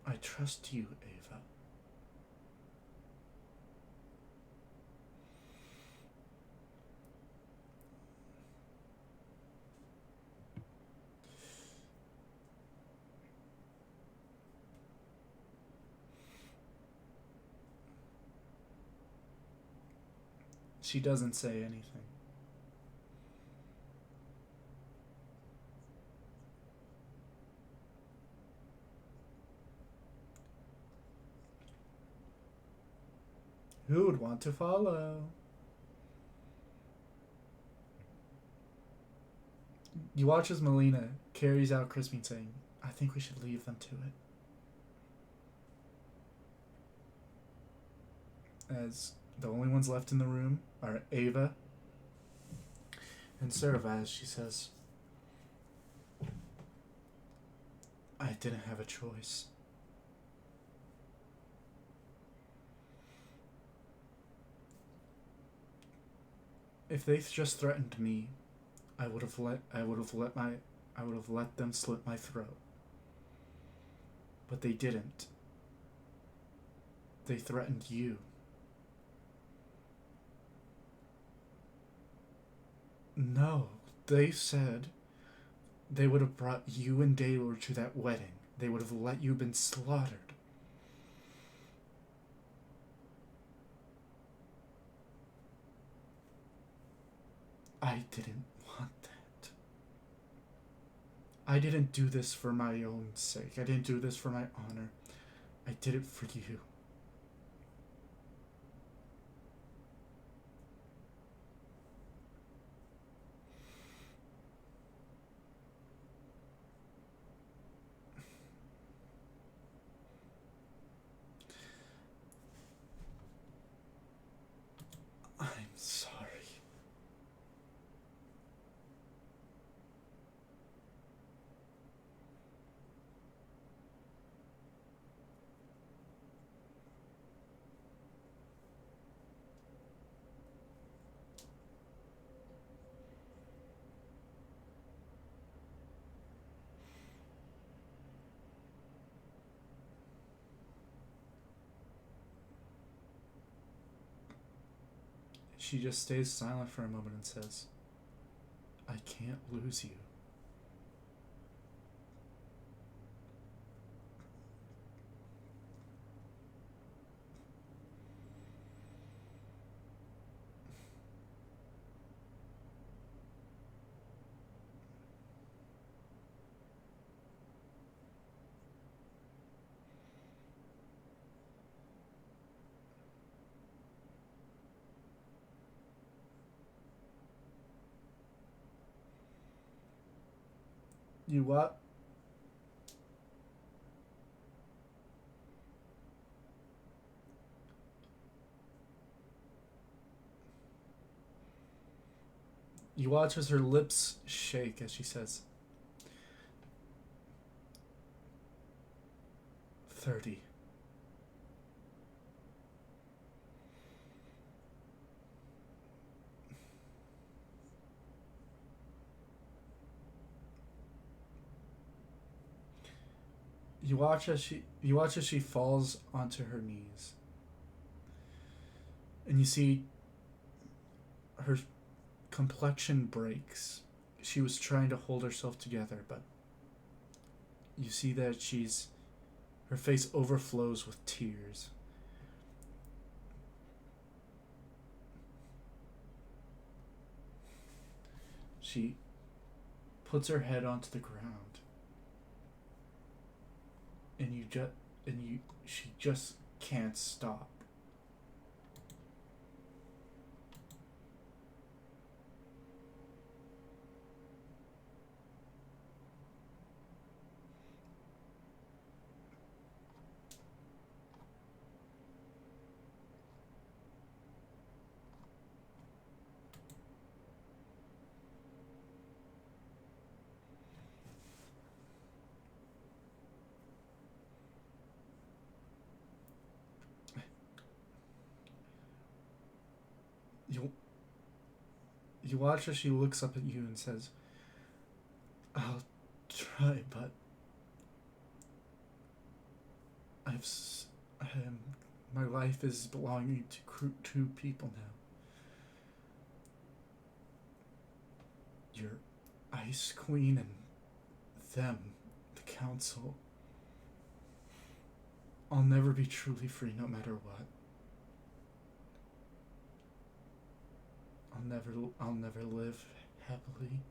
I trust you, Ava. She doesn't say anything. Who would want to follow? You watch as Melina carries out Crispin saying, I think we should leave them to it. As the only ones left in the room are Ava and Serva, as she says, I didn't have a choice. If they just threatened me, I would have let them slit my throat. But they didn't. They threatened you. No, they said they would have brought you and Daylor to that wedding. They would have let you been slaughtered. I didn't want that. I didn't do this for my own sake. I didn't do this for my honor. I did it for you. I'm sorry. She just stays silent for a moment and says, I can't lose you. You what? You watch as her lips shake as she says, 30. You watch as she falls onto her knees. And you see her complexion breaks. She was trying to hold herself together, but you see that her face overflows with tears. She puts her head onto the ground. And she just can't stop. You watch as she looks up at you and says, I'll try, but my life is belonging to two people now. Your Ice Queen and them, the Council. I'll never be truly free no matter what. I'll never live happily.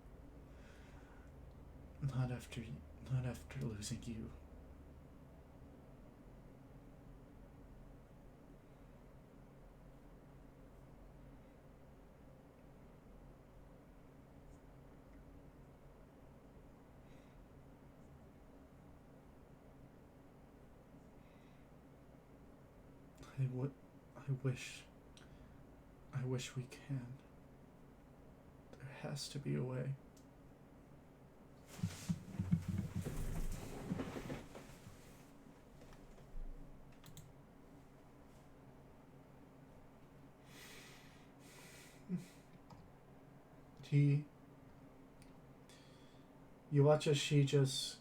Not after losing you. I wish we can. There has to be a way. He. You watch as she just.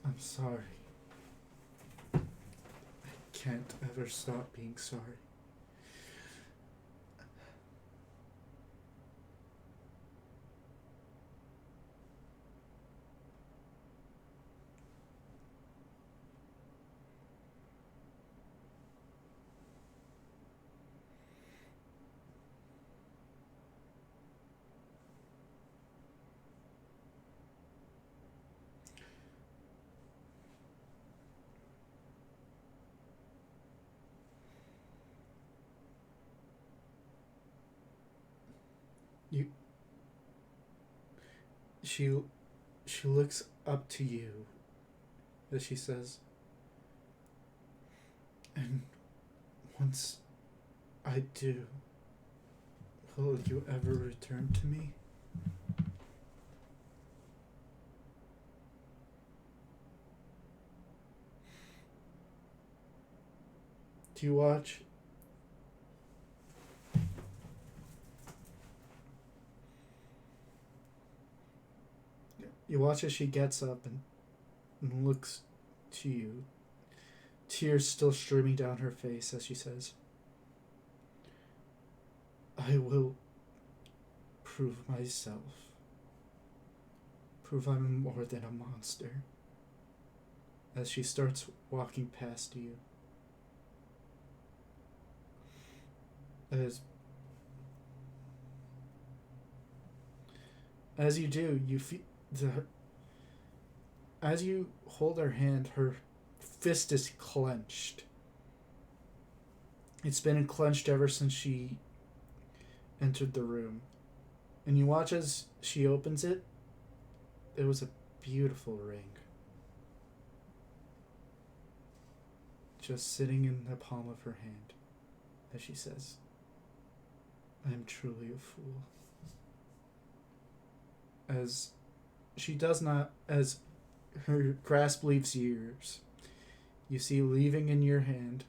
I'm sorry. I can't ever stop being sorry. You. She. She looks up to you as she says, and once I do, will you ever return to me? Do you watch? You watch as she gets up and looks to you, tears still streaming down her face as she says, I will prove myself. Prove I'm more than a monster. As she starts walking past you. As you do, you feel as you hold her hand, her fist is clenched. It's been clenched ever since she entered the room. And you watch as she opens it. It was a beautiful ring. Just sitting in the palm of her hand as she says, I am truly a fool. As she does not, as her grasp leaves yours, you see leaving in your hand,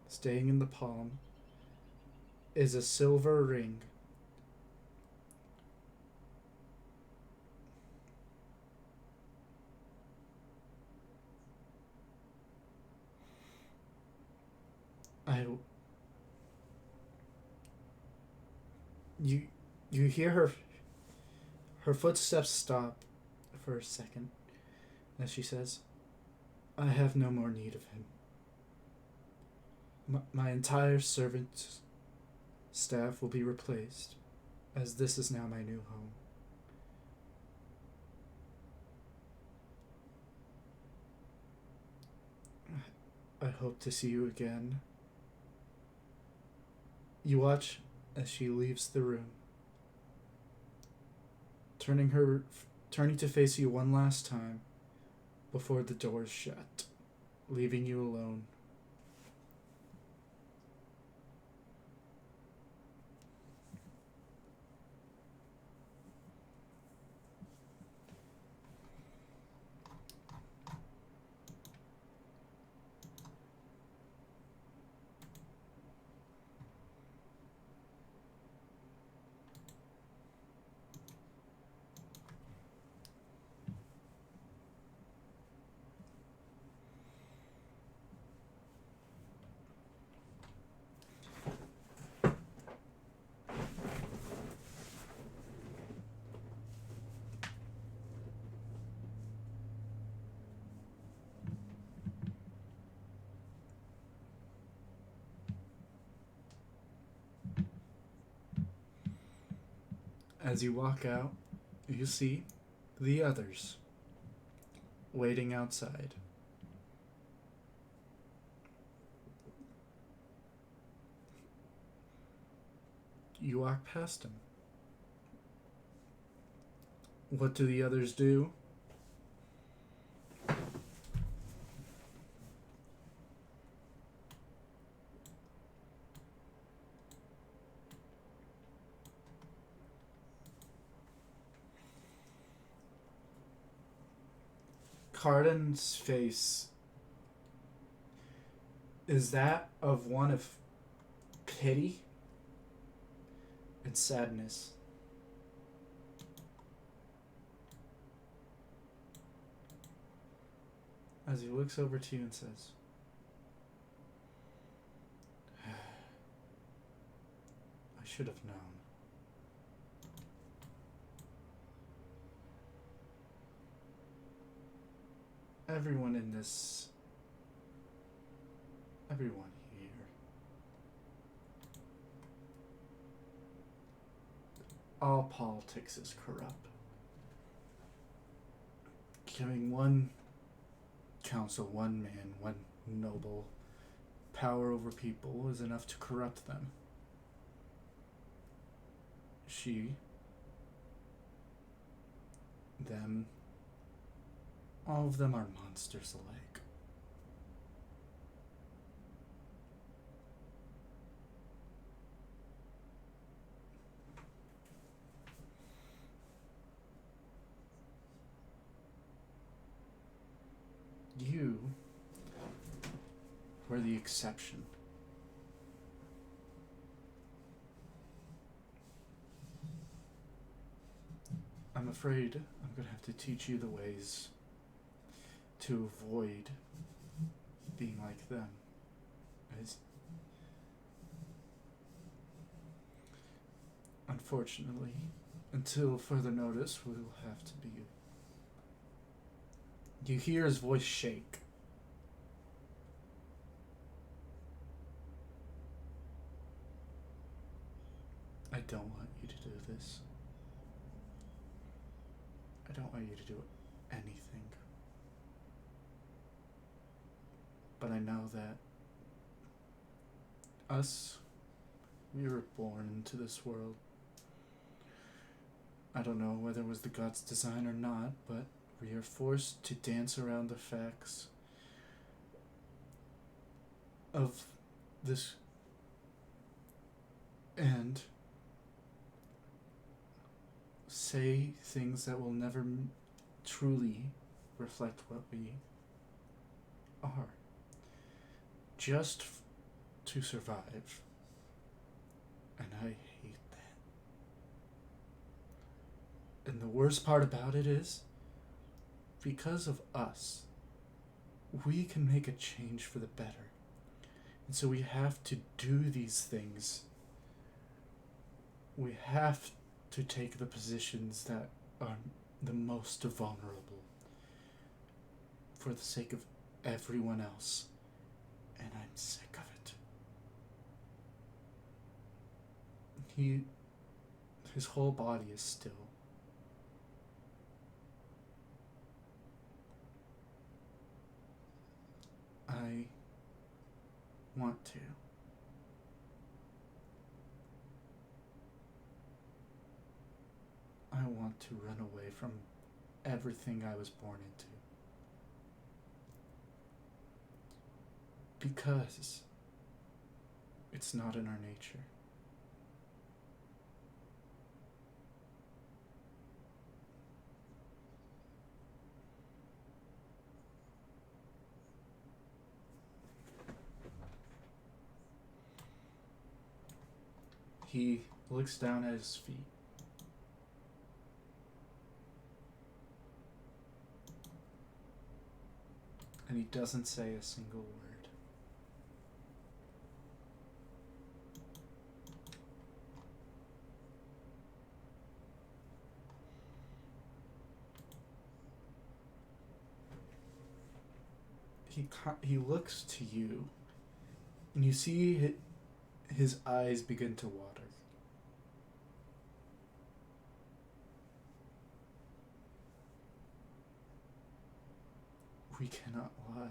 staying in the palm, is a silver ring. You hear her footsteps stop for a second as she says, I have no more need of him. My entire servant staff will be replaced, as this is now my new home. I hope to see you again. You watch as she leaves the room, turning to face you one last time before the doors shut, leaving you alone. As you walk out, you see the others waiting outside. You walk past him. What do the others do? Cardin's face is that of one of pity and sadness. As he looks over to you and says, I should have known. Everyone here, all politics is corrupt. Giving one council, one man, one noble power over people is enough to corrupt them. She, them, all of them are monsters alike. You were the exception. I'm afraid I'm going to have to teach you the ways to avoid being like them. Unfortunately, until further notice, we'll have to be. You hear his voice shake. I don't want you to do this. I don't want you to do anything. But I know that we were born into this world. I don't know whether it was the God's design or not, but we are forced to dance around the facts of this and say things that will never truly reflect what we are, just to survive. And I hate that. And the worst part about it is, because of us, we can make a change for the better. And so we have to do these things. We have to take the positions that are the most vulnerable for the sake of everyone else. And I'm sick of it. His whole body is still. I want to. I want to run away from everything I was born into. Because it's not in our nature. He looks down at his feet. And he doesn't say a single word. He looks to you, and you see his eyes begin to water. We cannot lie.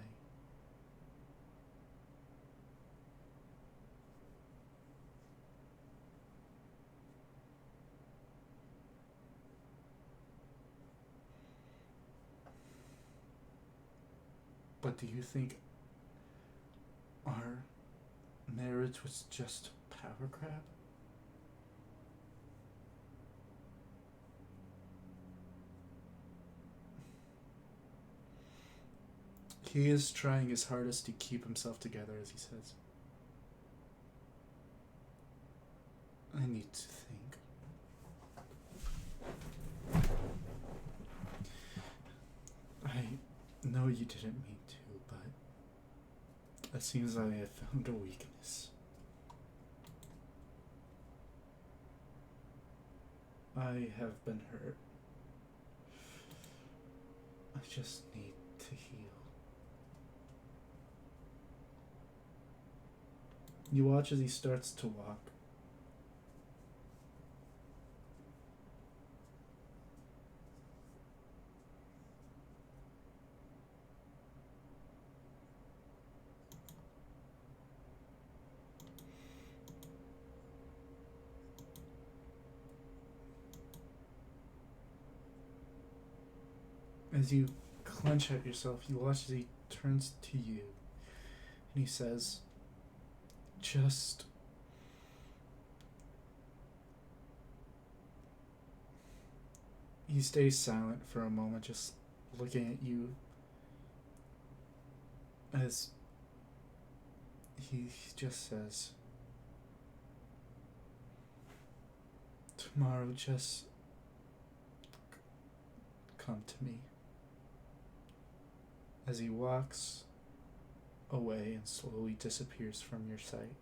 But do you think our marriage was just a power grab? He is trying his hardest to keep himself together, as he says. I need to think. I know you didn't mean to, but it seems I have found a weakness. I have been hurt. I just need to heal. You watch as he starts to walk. As you clench at yourself, you watch as he turns to you and he says, just he stays silent for a moment, just looking at you as he just says, tomorrow just come to me. As he walks away and slowly disappears from your sight.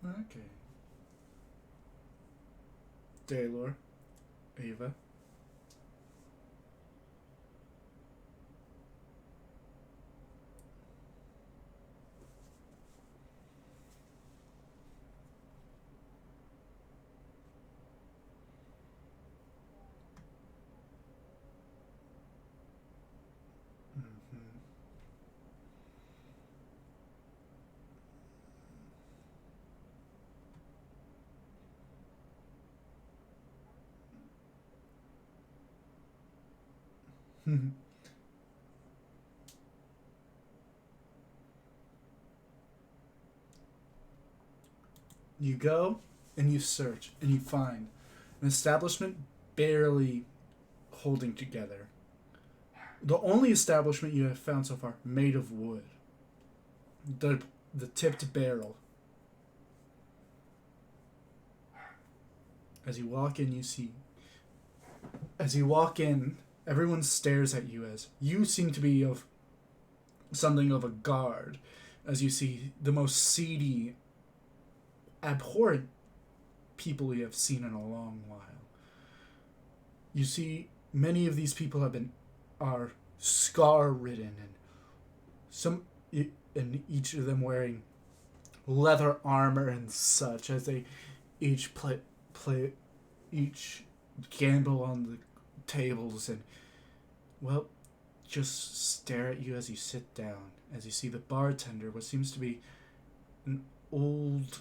Okay. Daylor. Ava. Mm-hmm. You go and you search and you find an establishment barely holding together. The only establishment you have found so far made of wood. The the tipped barrel. As you walk in, you see. As you walk in, everyone stares at you as you seem to be of something of a guard. As you see the most seedy, abhorrent people you have seen in a long while. You see, many of these people are scar ridden and each of them wearing leather armor and such as they each play each gamble on the tables and well just stare at you as you sit down as you see the bartender, what seems to be an old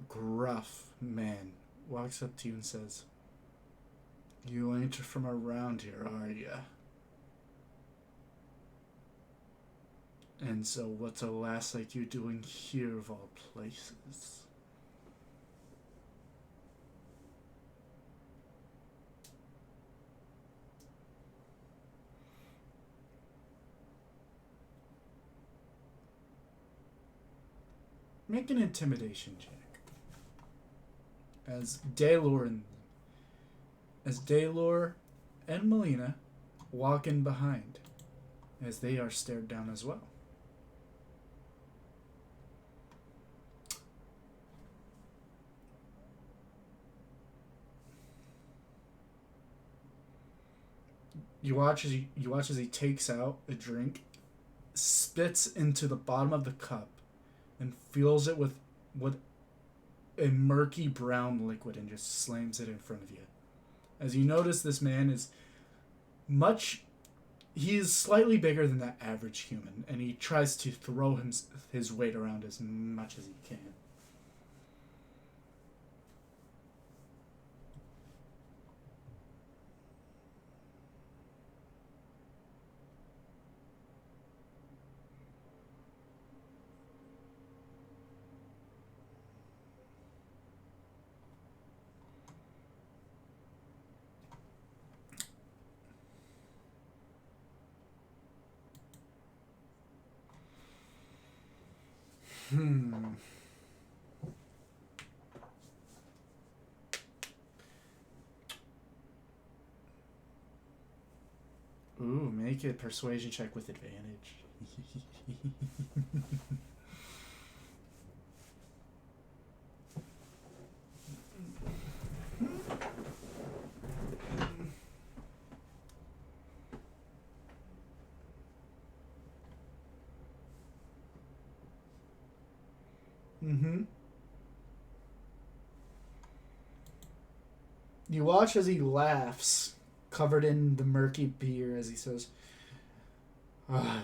gruff man, walks up to you and says, "You ain't from around here, are ya? And so what's a lass like you doing here of all places?" Make an intimidation check. As Daylor and Melina walk in behind, as they are stared down as well. You watch as he takes out a drink, spits into the bottom of the cup, and fills it with what a murky brown liquid and just slams it in front of you. As you notice, this man is he is slightly bigger than that average human, and he tries to throw his weight around as much as he can. Ooh, make a persuasion check with advantage. Mm-hmm. You watch as he laughs, covered in the murky beer, as he says, "Ah,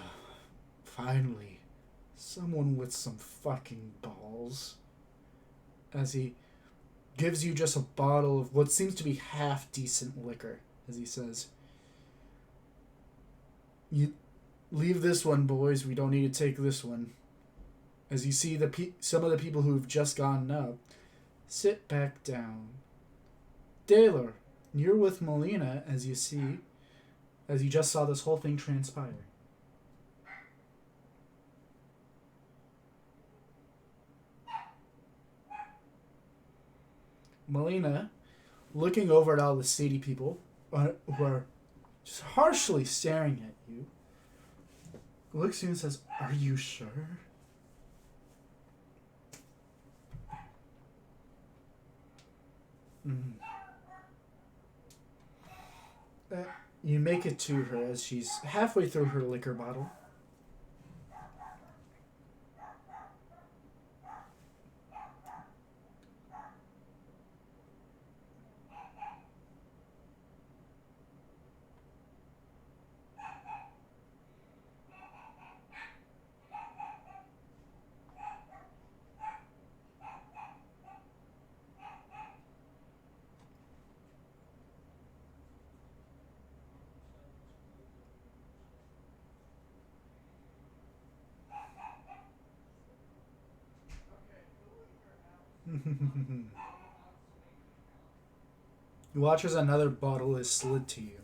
finally, someone with some fucking balls." As he gives you just a bottle of what seems to be half decent liquor, as he says, "You leave this one, boys. We don't need to take this one." As you see some of the people who've just gone up, sit back down. Daylor, you're with Melina as you just saw this whole thing transpire. Melina, looking over at all the seedy people who are just harshly staring at you, looks at you and says, "Are you sure?" Mm. Uh, you make it to her as she's halfway through her liquor bottle. You watch as another bottle is slid to you.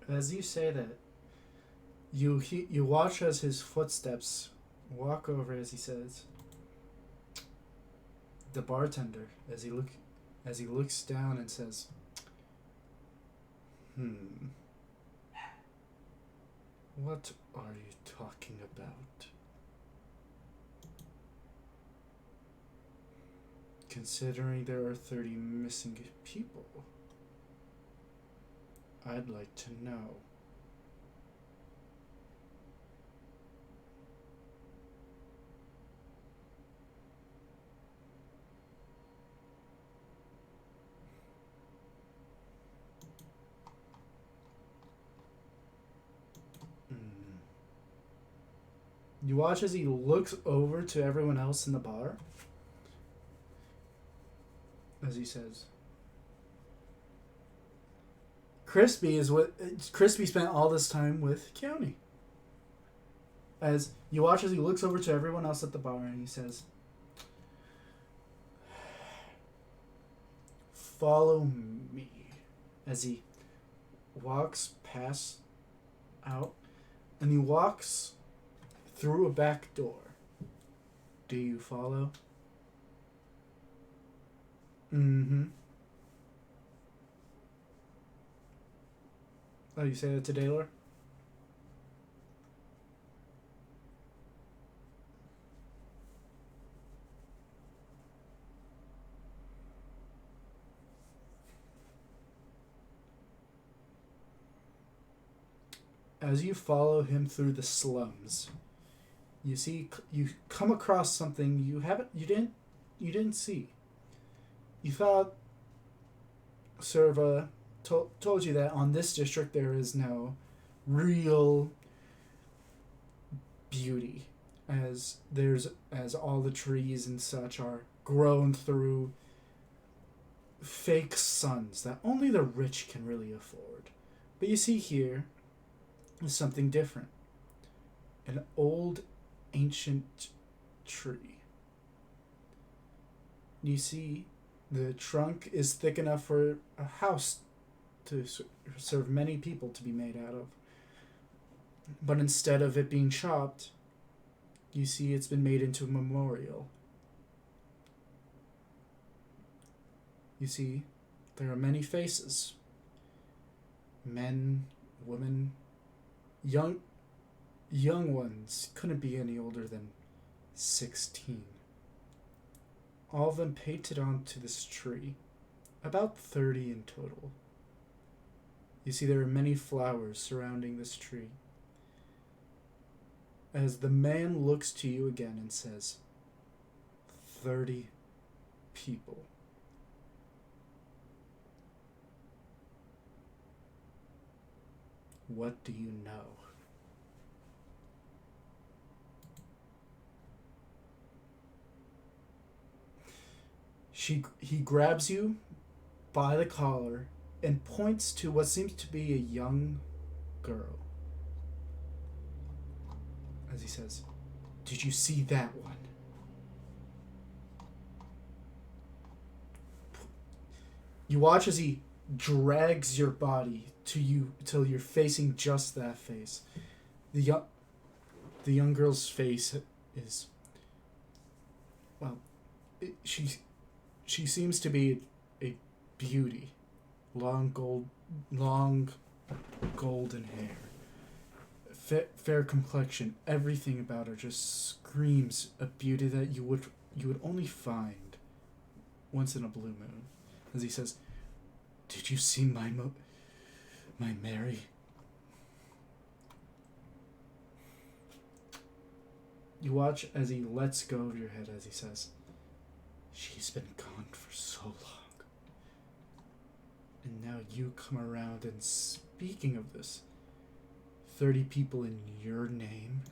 As you say that, you watch as his footsteps walk over as he says, the bartender, as he looks down and says, what are you talking about? Considering there are 30 missing people, I'd like to know. You watch as he looks over to everyone else in the bar. As he says, Crispy spent all this time with Keone. As you watch as he looks over to everyone else at the bar and he says, follow me. As he walks past out and he walks through a back door. Do you follow? Mm-hmm. Oh, you say that to Daylor? As you follow him through the slums, you come across something you didn't see. You thought Serva told you that on this district there is no real beauty, as all the trees and such are grown through fake suns that only the rich can really afford. But you see here is something different. An old ancient tree. You see the trunk is thick enough for a house to serve many people to be made out of. But instead of it being chopped, you see it's been made into a memorial. You see, there are many faces. Men, women, young ones couldn't be any older than 16. All of them painted onto this tree, about 30 in total. You see there are many flowers surrounding this tree. As the man looks to you again and says, 30 people. What do you know? He grabs you by the collar and points to what seems to be a young girl. As he says, "Did you see that one?" You watch as he drags your body to you till you're facing just that face. The young girl's face is, well, she seems to be a beauty. Long golden hair. Fair complexion. Everything about her just screams a beauty that you would only find once in a blue moon. As he says, "Did you see my Mary?" You watch as he lets go of your head as he says, "She's been gone for so long. And now you come around and speaking of this, 30 people in your name?"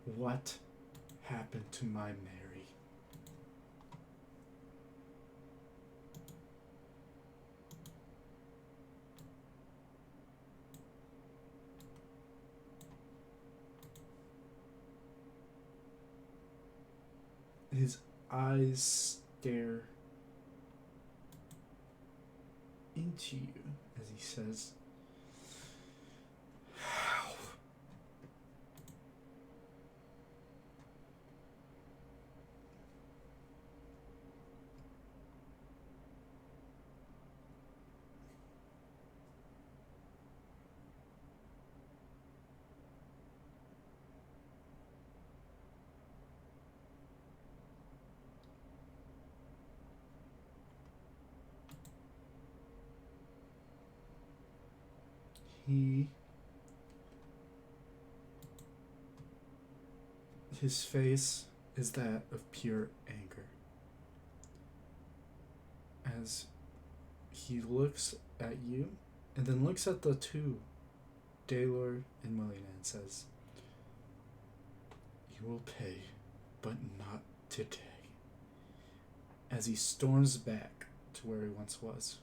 What happened to my Mary? His eyes stare into you as he says, "How?" His face is that of pure anger. As he looks at you and then looks at the two, Daylor and Melina, and says, "You will pay, but not today." As he storms back to where he once was.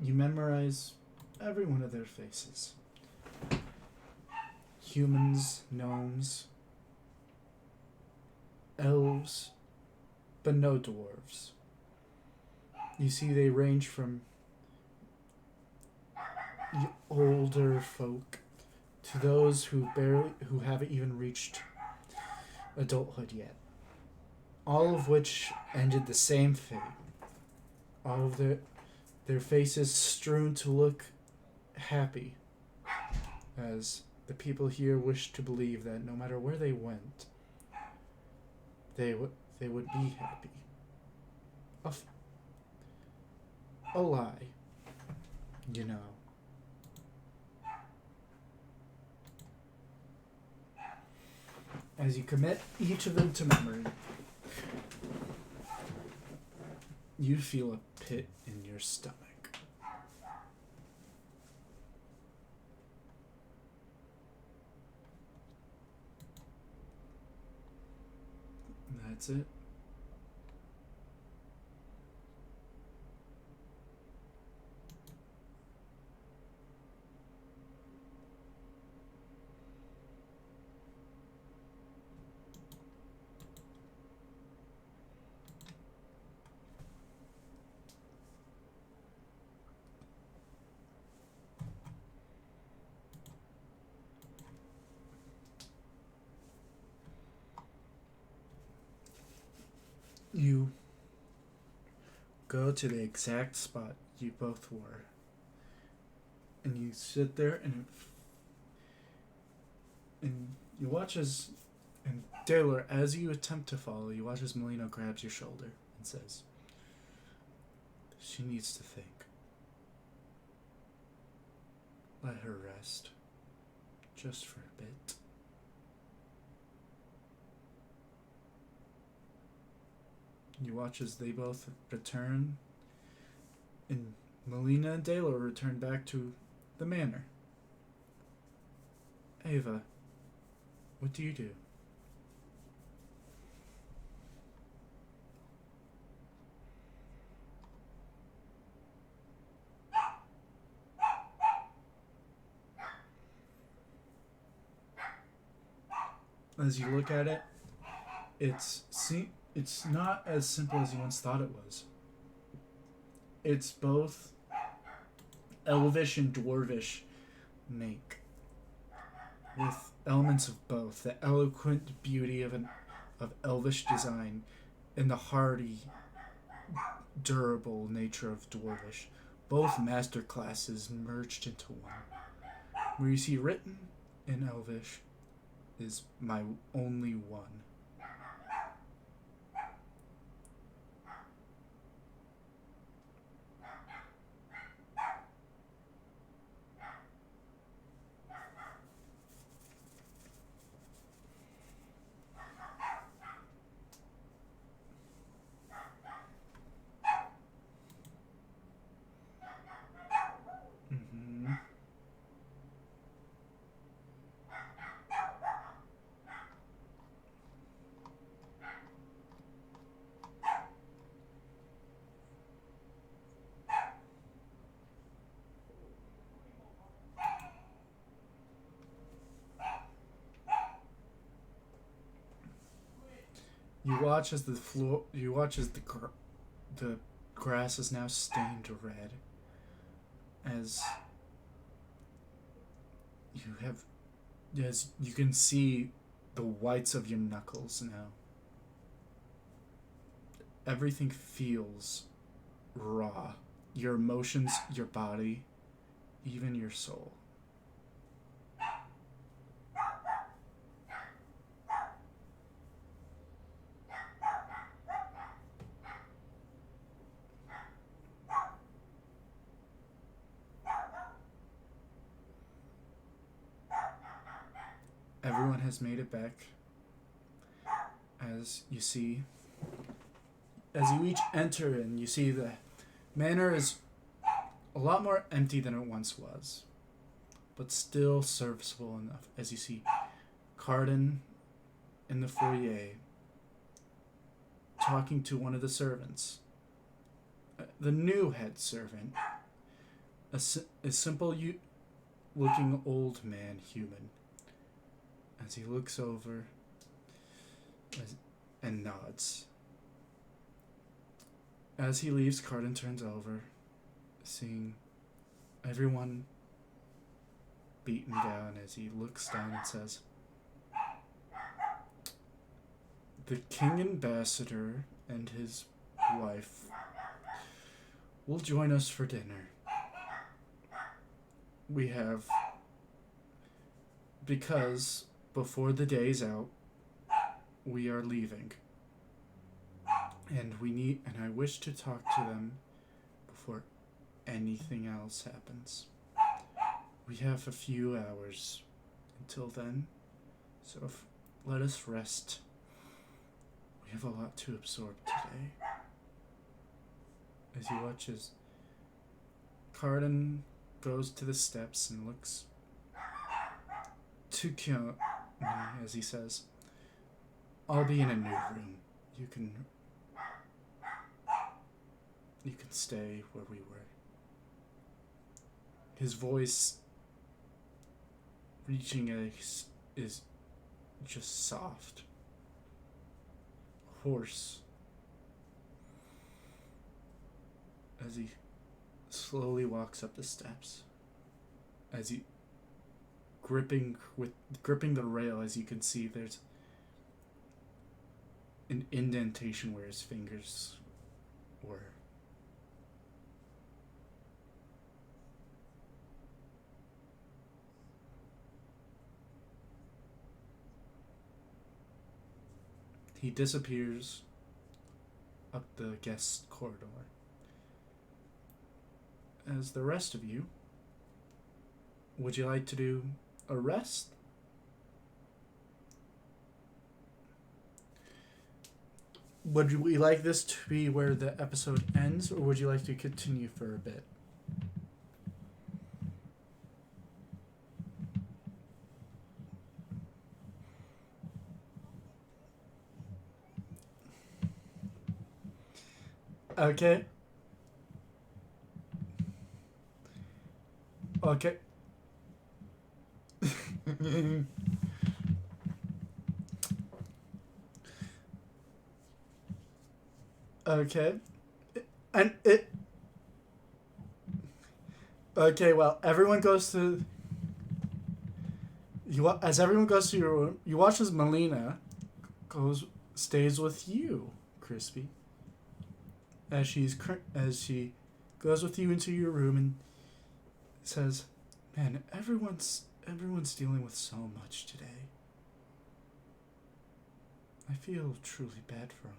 You memorize every one of their faces. Humans, gnomes, elves, but no dwarves. You see they range from the older folk to those who haven't even reached adulthood yet. all of which ended the same fate. All of their faces strewn to look happy, as the people here wished to believe that no matter where they went, they would be happy. A lie, you know. As you commit each of them to memory, you feel a pit in your stomach. That's it. You go to the exact spot you both were, and you sit there and you watch as and Taylor, as you attempt to follow, you watch as Melina grabs your shoulder and says, "She needs to think. Let her rest, just for a bit." You watch as they both return, and Melina and Taylor return back to the manor. Ava, what do you do? As you look at it, it's not as simple as you once thought it was. It's both elvish and dwarvish make, with elements of both. The eloquent beauty of elvish design and the hardy, durable nature of dwarvish. Both master classes merged into one. Where you see written in elvish is my only one. Mm-hmm. You watch as the grass is now stained red, as you can see the whites of your knuckles now. Everything feels raw. Your emotions, your body, even your soul. Everyone has made it back. As you see, as you each enter and you see the manor is a lot more empty than it once was, but still serviceable enough. As you see Cardin in the foyer talking to one of the servants, the new head servant, a simple looking old man human. As he looks over and nods. As he leaves, Cardin turns over, seeing everyone beaten down, as he looks down and says, The King Ambassador and his wife will join us for dinner. We have, because before the day's out, we are leaving. And I wish to talk to them before anything else happens. We have a few hours until then, so let us rest. We have a lot to absorb today. As he watches, Carden goes to the steps and looks to Kyo as he says, I'll be in a new room. You can stay where we were. His voice reaching is just soft, hoarse, as he slowly walks up the steps, as he gripping the rail. As you can see, there's an indentation where his fingers were. He disappears up the guest corridor. As the rest of you, would you like to do a rest? Would we like this to be where the episode ends, or would you like to continue for a bit? Okay. Okay. Okay. And it... Okay, well, everyone goes to... As everyone goes to your room, you watch as Melina stays with you, Crispy. As she goes with you into your room and says, "Man, everyone's dealing with so much today. I feel truly bad for them.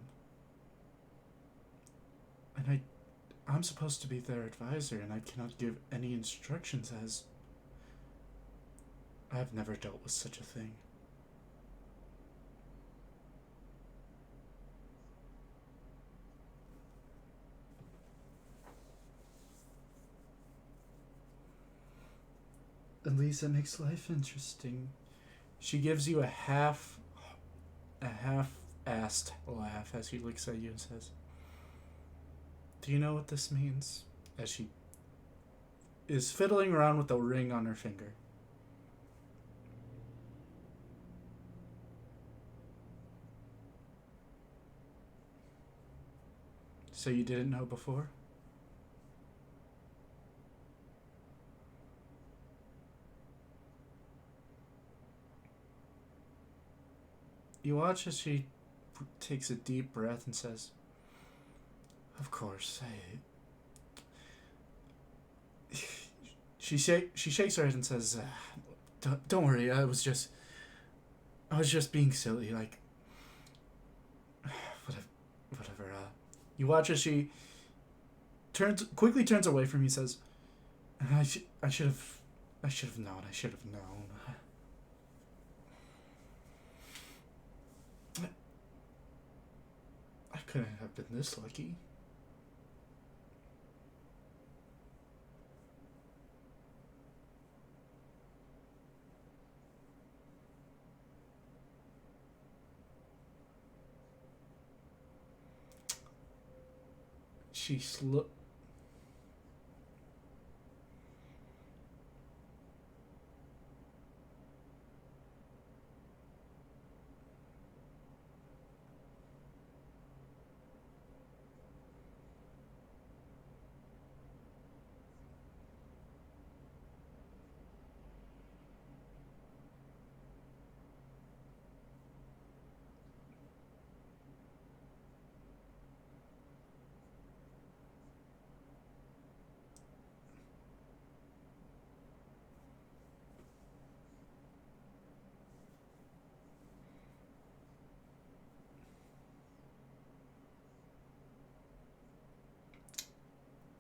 And I'm supposed to be their advisor, and I cannot give any instructions as I've never dealt with such a thing." At least it makes life interesting. She gives you a half-assed laugh as she looks at you and says, "Do you know what this means?" As she is fiddling around with the ring on her finger. So you didn't know before? You watch as she takes a deep breath and says, "Of course, She shakes her head and says, "Don't worry. I was just being silly. Like, whatever. You watch as she quickly turns away from you. Says, "I should have known. I should have known. I couldn't have been this lucky." She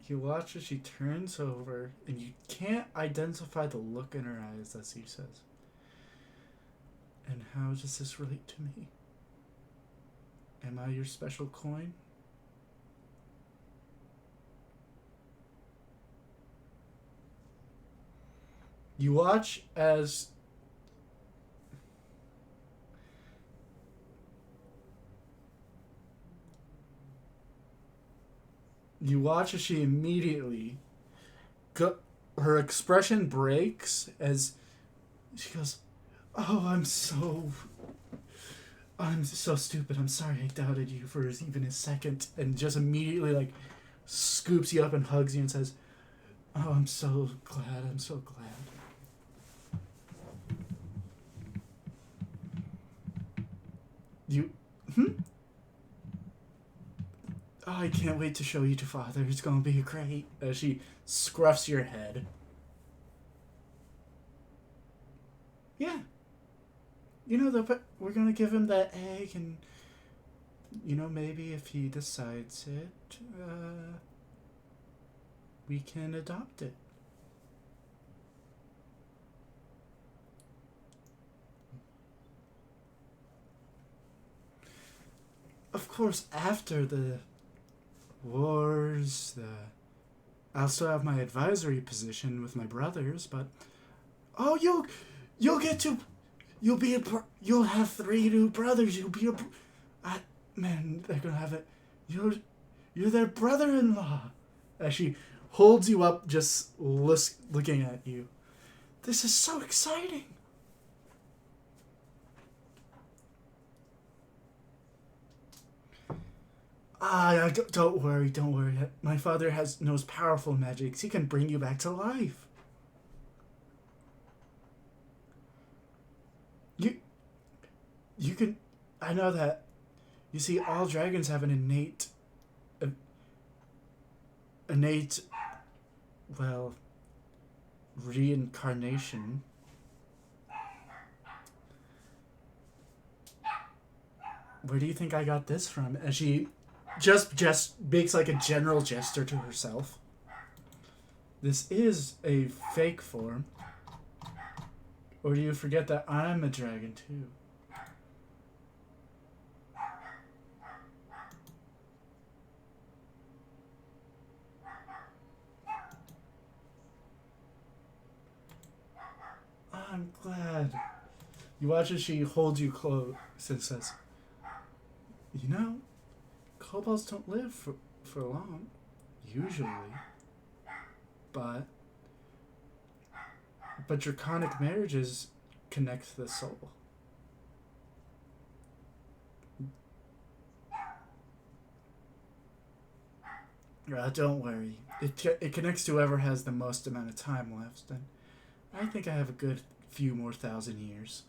You watch as she turns over, and you can't identify the look in her eyes as he says, "And how does this relate to me? Am I your special coin?" You watch as she immediately her expression breaks as she goes, "Oh, I'm so stupid. I'm sorry I doubted you for even a second," and just immediately like scoops you up and hugs you and says, "Oh, I'm so glad. I'm so glad." You, oh, I can't wait to show you to Father. It's gonna be great. As she scruffs your head. Yeah. You know, we're gonna give him that egg, and maybe if he decides it, we can adopt it. Of course, after the wars, I'll still have my advisory position with my brothers, but oh, you'll get to you'll have 3 new brothers. You'll be man, they're gonna have it. You're their brother-in-law. As she holds you up, just looking at you. This is so exciting. Don't worry. My father knows powerful magics. He can bring you back to life. You can. I know that. You see, all dragons have an innate, well, reincarnation. Where do you think I got this from? And she just makes like a general gesture to herself. This is a fake form. Or do you forget that I'm a dragon too? I'm glad. You watch as she holds you close and says, kobolds don't live for long, usually. But draconic marriages connect the soul. Don't worry. It connects to whoever has the most amount of time left, and I think I have a good few more 1,000 years.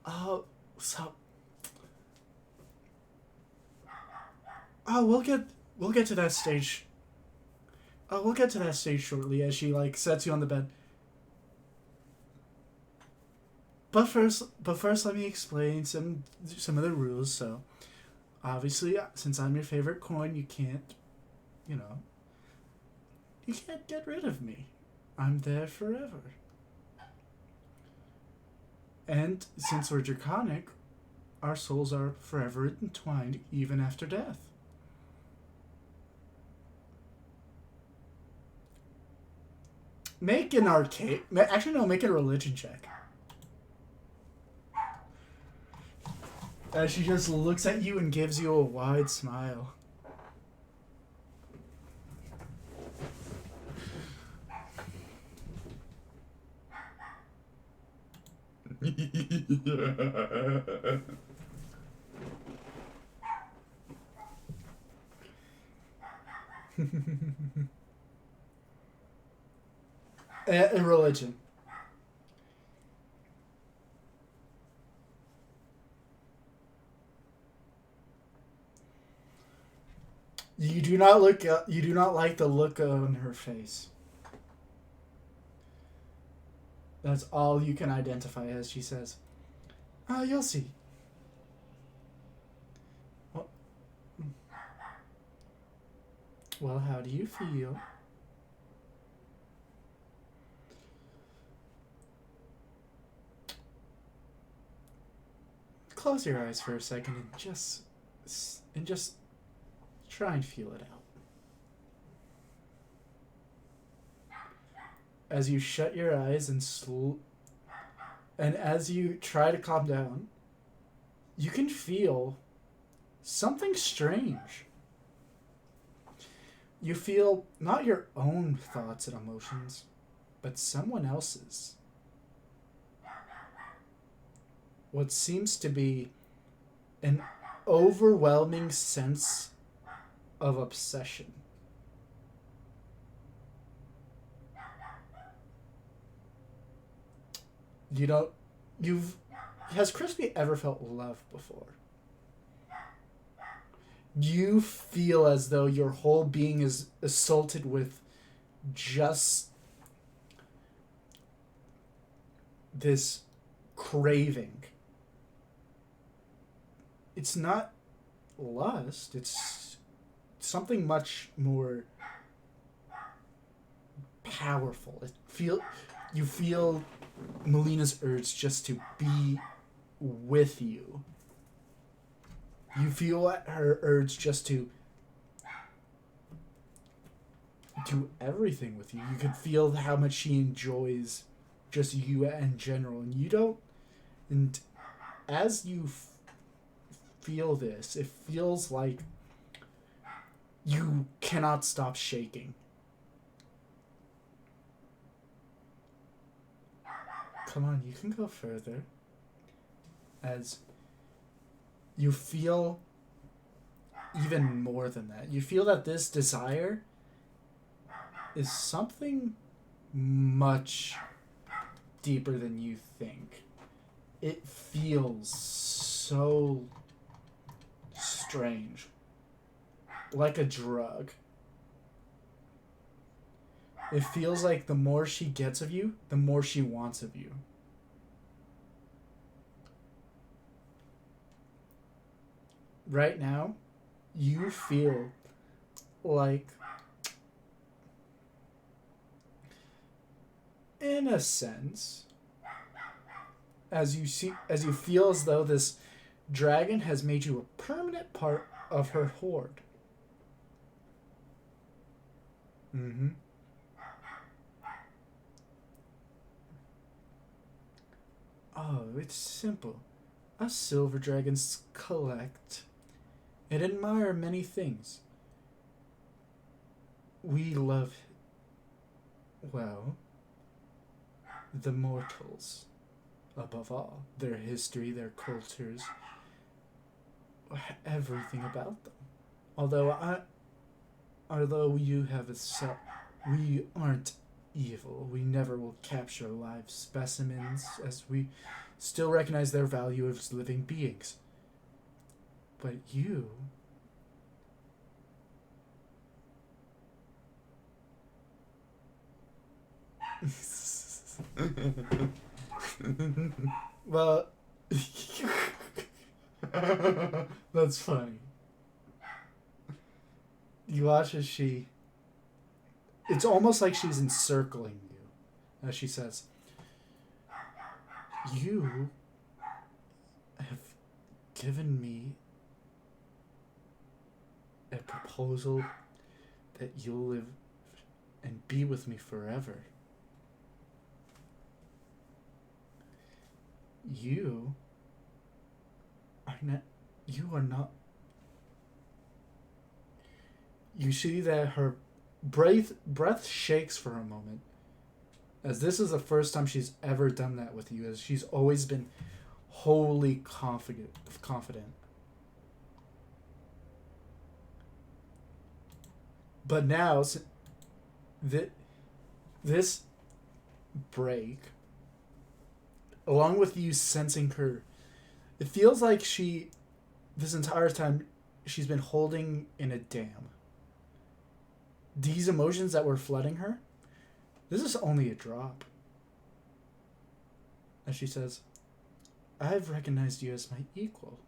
Oh, so. Oh, we'll get to that stage. Oh, we'll get to that stage shortly as she like sets you on the bed. But first, let me explain some of the rules. So, obviously, since I'm your favorite coin, you can't get rid of me. I'm there forever. And since we're draconic, our souls are forever entwined even after death. Make an arcade. Actually, no, make a religion check. As she just looks at you and gives you a wide smile. A religion. You do not look. You do not like the look on her face. That's all you can identify as she says. Ah, you'll see. Well, how do you feel? Close your eyes for a second and just try and feel it out. As you shut your eyes and as you try to calm down, you can feel something strange. You feel not your own thoughts and emotions, but someone else's. What seems to be an overwhelming sense of obsession. Has Crispy ever felt love before? You feel as though your whole being is assaulted with just this craving. It's not lust, it's something much more powerful. You feel Melina's urge just to be with you. You feel her urge just to do everything with you. You can feel how much she enjoys just you in general. And you don't... And as you feel this, it feels like you cannot stop shaking. Come on, you can go further. As you feel even more than that. You feel that this desire is something much deeper than you think. It feels so strange. Like a drug. It feels like the more she gets of you, the more she wants of you. Right now, you feel like, in a sense, as you feel as though this dragon has made you a permanent part of her horde. Mm-hmm. Oh, it's simple. Us silver dragons collect and admire many things. We love, well, the mortals, above all. Their history, their cultures, everything about them. Although you have we aren't evil. We never will capture live specimens, as we still recognize their value as living beings. But you... well... That's funny. You watch as she... It's almost like she's encircling you, as she says, you have given me a proposal that you'll live and be with me forever. You are not. You see that her breath shakes for a moment, as this is the first time she's ever done that with you, as she's always been wholly confident. But now, this break, along with you sensing her, it feels like this entire time, she's been holding in a dam. These emotions that were flooding her, this is only a drop. And she says, I've recognized you as my equal.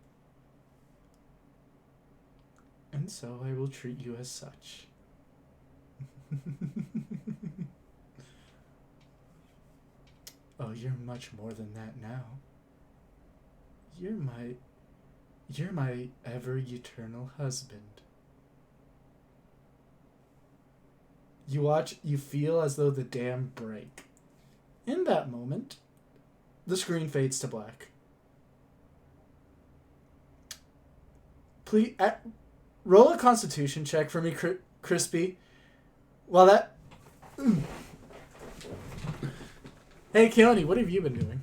And so I will treat you as such. Oh, you're much more than that now. You're my ever-eternal husband. You feel as though the dam break. In that moment, the screen fades to black. Please, roll a constitution check for me, Crispy. While that... Hey, Keone, what have you been doing?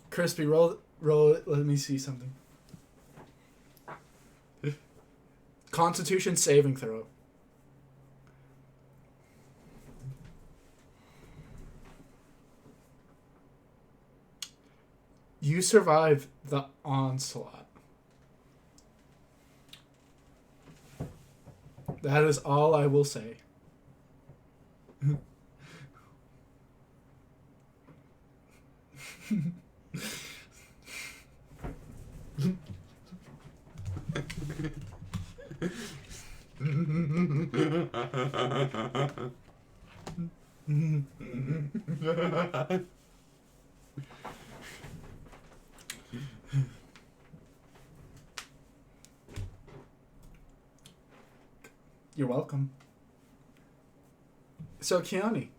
Crispy, roll it. Let me see something. Constitution saving throw. You survive the onslaught. That is all I will say. You're welcome. So, Keone.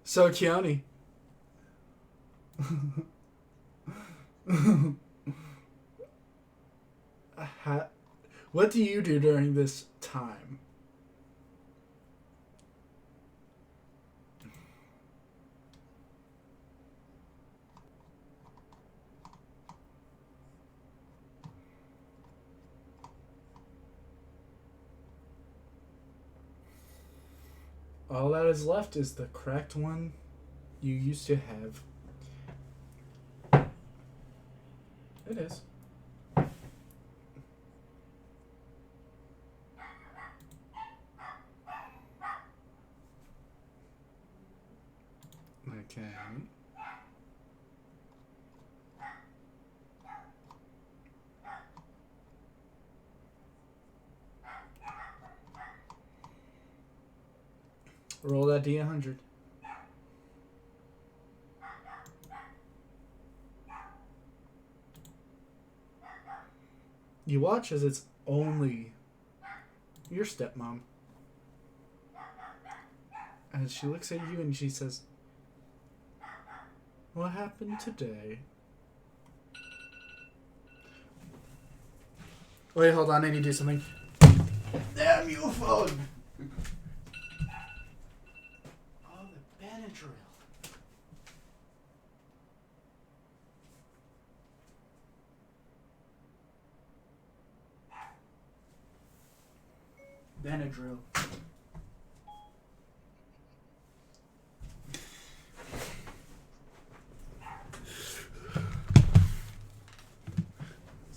So, Keone. What do you do during this time? All that is left is the correct one you used to have. It is. Okay. Roll that D100. You watch as it's only your stepmom. And she looks at you and she says, what happened today? Wait, hold on, I need to do something. Damn you, phone! Oh, the Benadryl. Benadryl.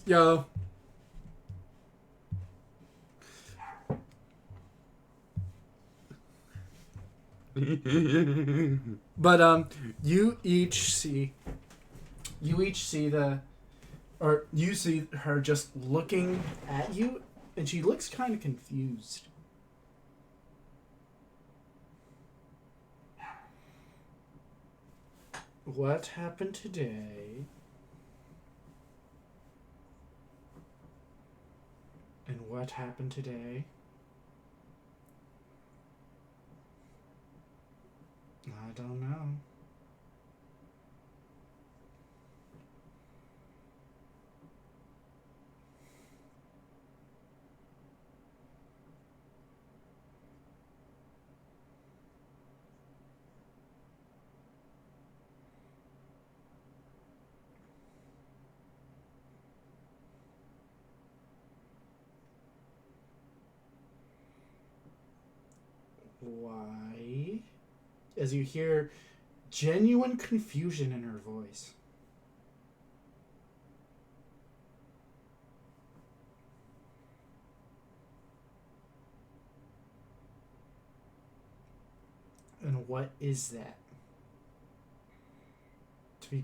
Yo. But you each see you see her just looking at you, and she looks kind of confused. What happened today? And what happened today? I don't know. Why? As you hear genuine confusion in her voice. And what is that? To be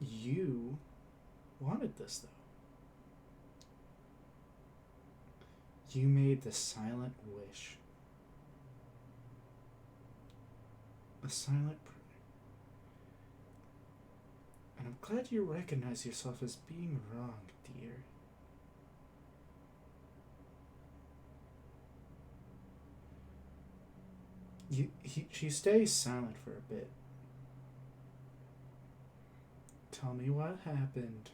You wanted this, though. You made the silent wish. A silent prayer. And I'm glad you recognize yourself as being wrong, dear. She stays silent for a bit. Tell me what happened.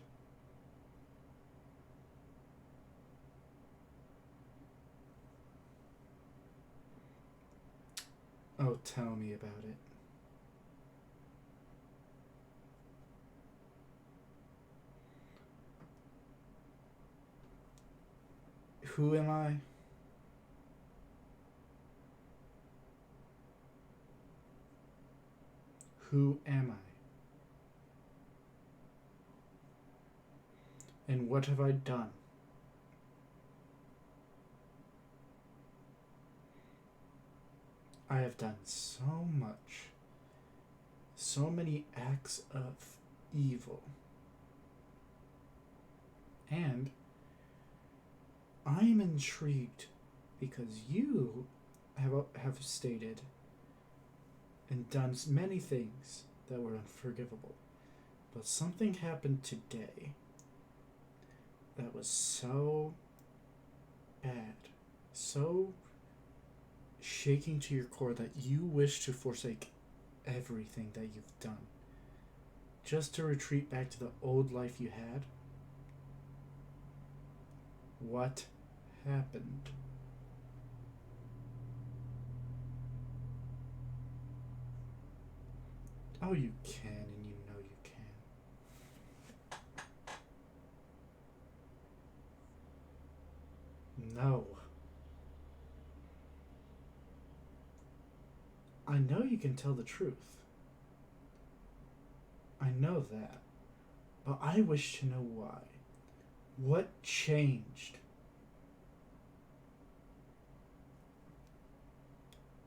Oh, tell me about it. Who am I? Who am I? And what have I done? I have done so much. So many acts of evil. And I am intrigued because you have stated and done many things that were unforgivable. But something happened today that was so bad, so shaking to your core that you wish to forsake everything that you've done just to retreat back to the old life you had. What happened? Oh, you can, and you know you can. No. I know you can tell the truth. I know that. But I wish to know why. What changed?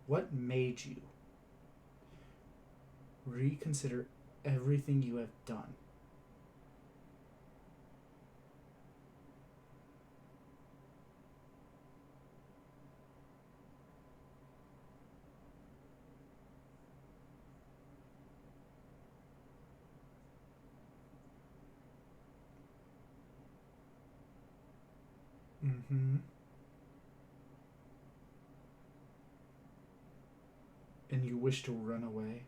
What made you reconsider everything you have done? Mm-hmm. And you wish to run away?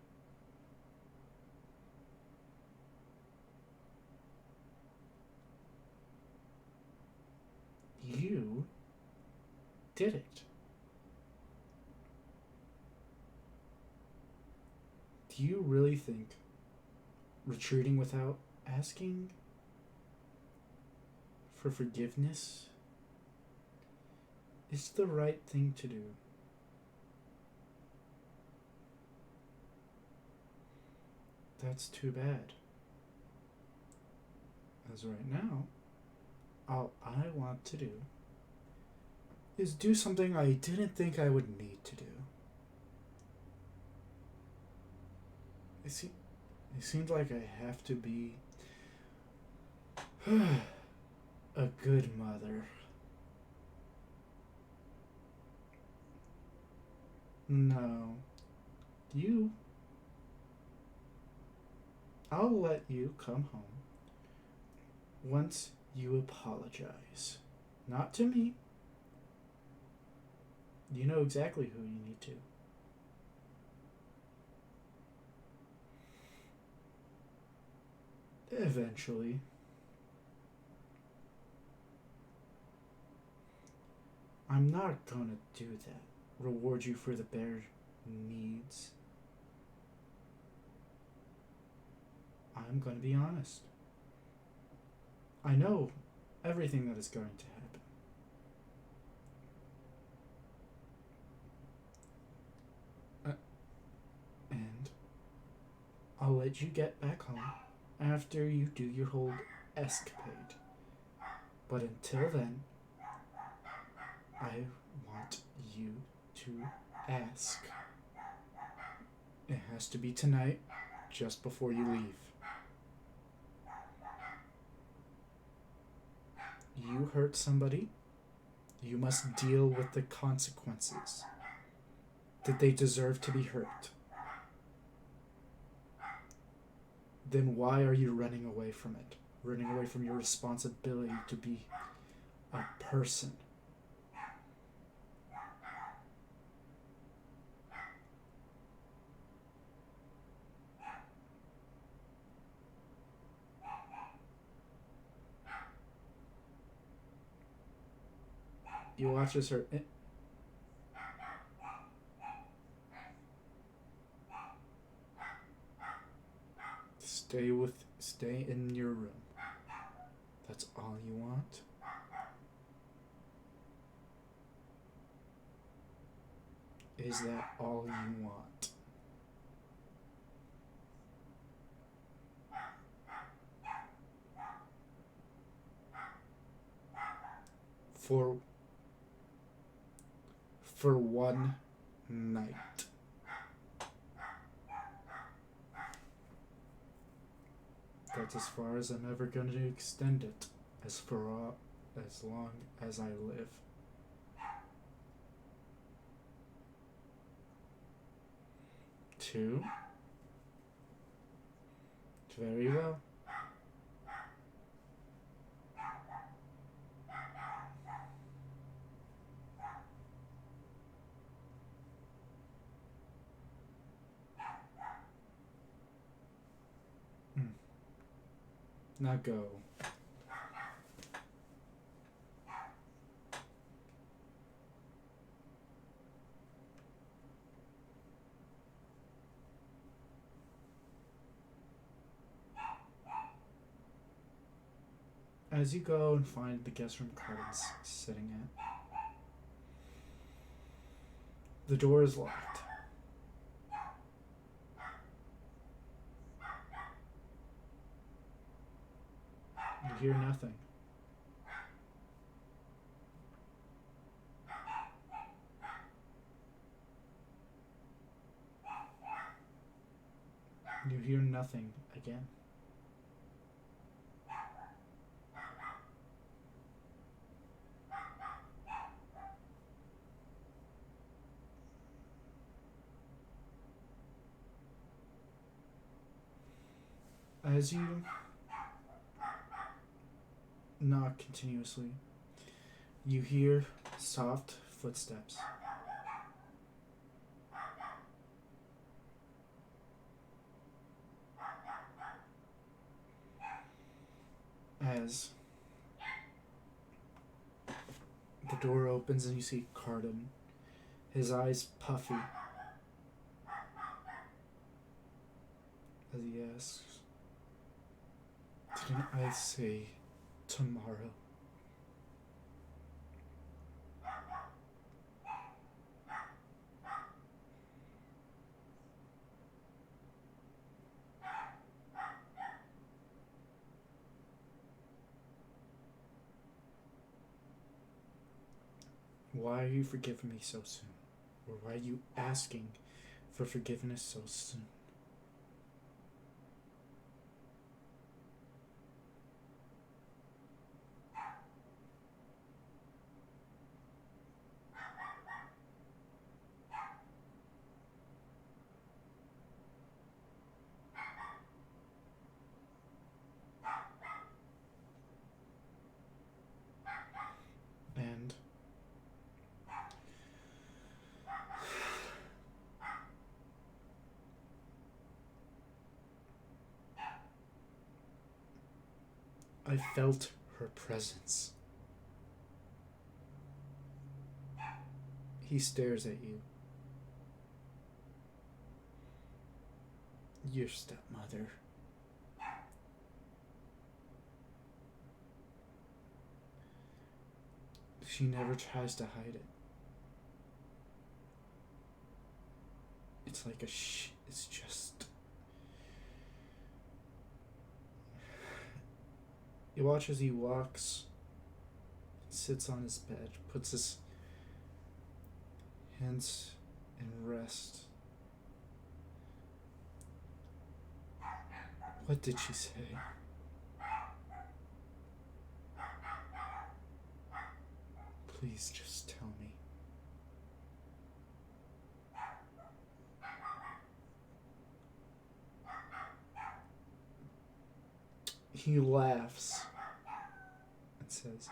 You did it. Do you really think retreating without asking for forgiveness is the right thing to do? That's too bad. As right now, all I want to do is do something I didn't think I would need to do. It seems like I have to be a good mother. No. You. I'll let you come home once you apologize. Not to me. You know exactly who you need to. Eventually. I'm not gonna do that. Reward you for the needs. I'm going to be honest. I know everything that is going to happen. And I'll let you get back home after you do your whole escapade. But until then, I want you to ask. It has to be tonight, just before you leave. You hurt somebody, you must deal with the consequences. Did they deserve to be hurt? Then why are you running away from it? Running away from your responsibility to be a person. You watch as her. Stay in your room. That's all you want? Is that all you want? For one night. That's as far as I'm ever going to extend it, as long as I live. Two. Very well. Now go. As you go and find the guest room Carden's sitting at, the door is locked. You hear nothing. You hear nothing again. As you knock continuously, you hear soft footsteps. As the door opens and you see Carden, his eyes puffy, as he asks, "Didn't I say tomorrow?" Why are you forgiving me so soon? Or why are you asking for forgiveness so soon? And I felt her presence. He stares at you. Your stepmother. She never tries to hide it. It's like it's just. You watch as he walks, sits on his bed, puts his hands in rest. What did she say? Please just tell me. He laughs and says,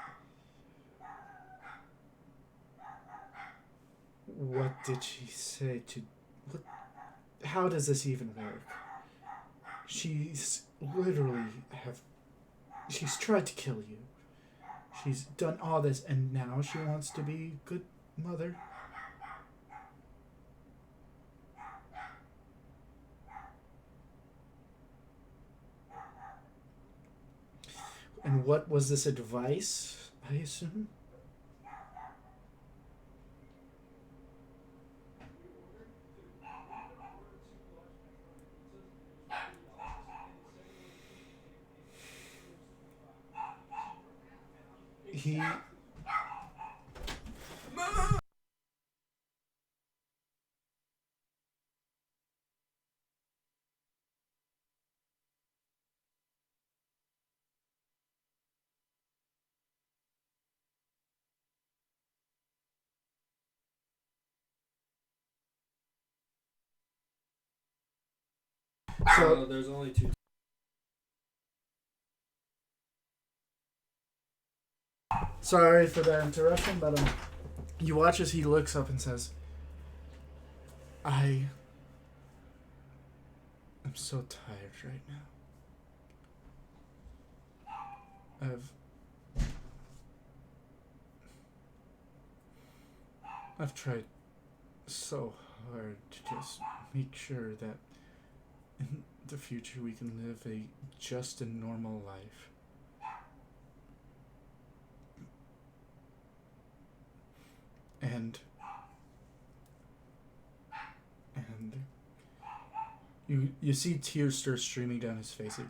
what did she say to... What, how does this even work? She's literally she's tried to kill you. She's done all this, and now she wants to be a good mother. And what was this advice, I assume? He... So there's only two. Sorry for that interruption, but you watch as he looks up and says, I am so tired right now. I've tried so hard to just make sure that in the future we can live a just and normal life. And you see tears start streaming down his face again.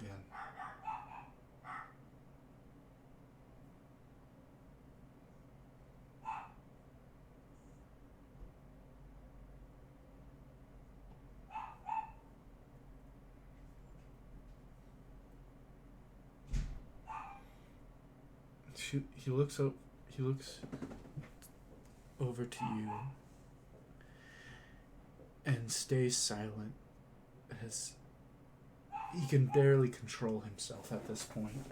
He looks up. He looks over to you and stays silent, as he can barely control himself at this point.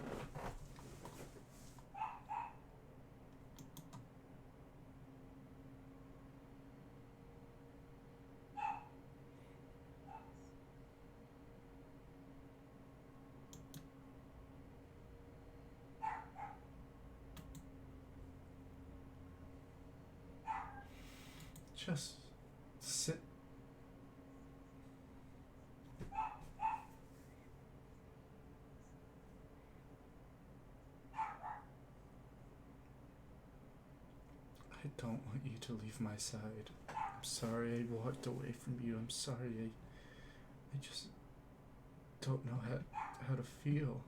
Just sit. I don't want you to leave my side. I'm sorry I walked away from you. I'm sorry I just don't know how to feel.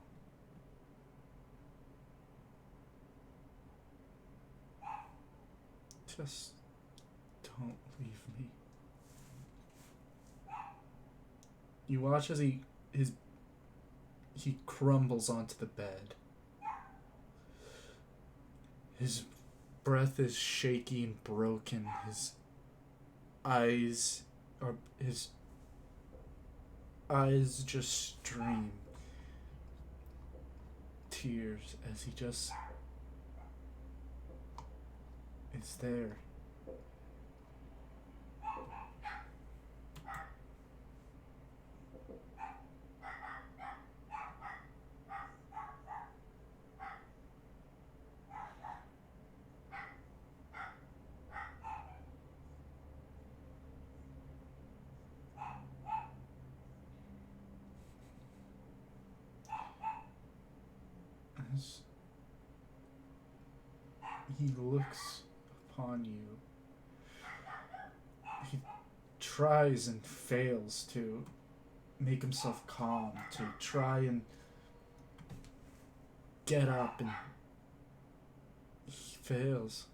Just don't leave me. You watch as he crumbles onto the bed. His breath is shaky and broken. His eyes just stream tears as he just is there. as he looks upon you, he tries and fails to make himself calm, to try and get up, and he fails.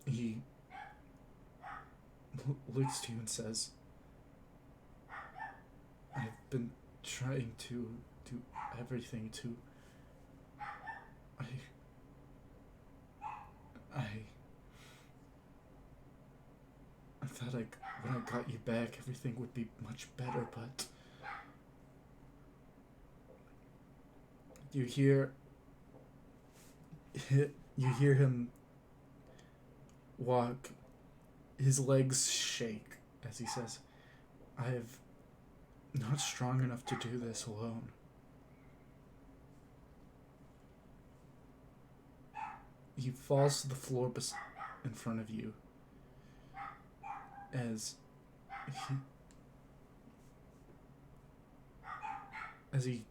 He looks to you and says, I've been trying to do everything to... I thought when I got you back, everything would be much better, but... You hear him walk. His legs shake as he says, I am not strong enough to do this alone. He falls to the floor in front of you as he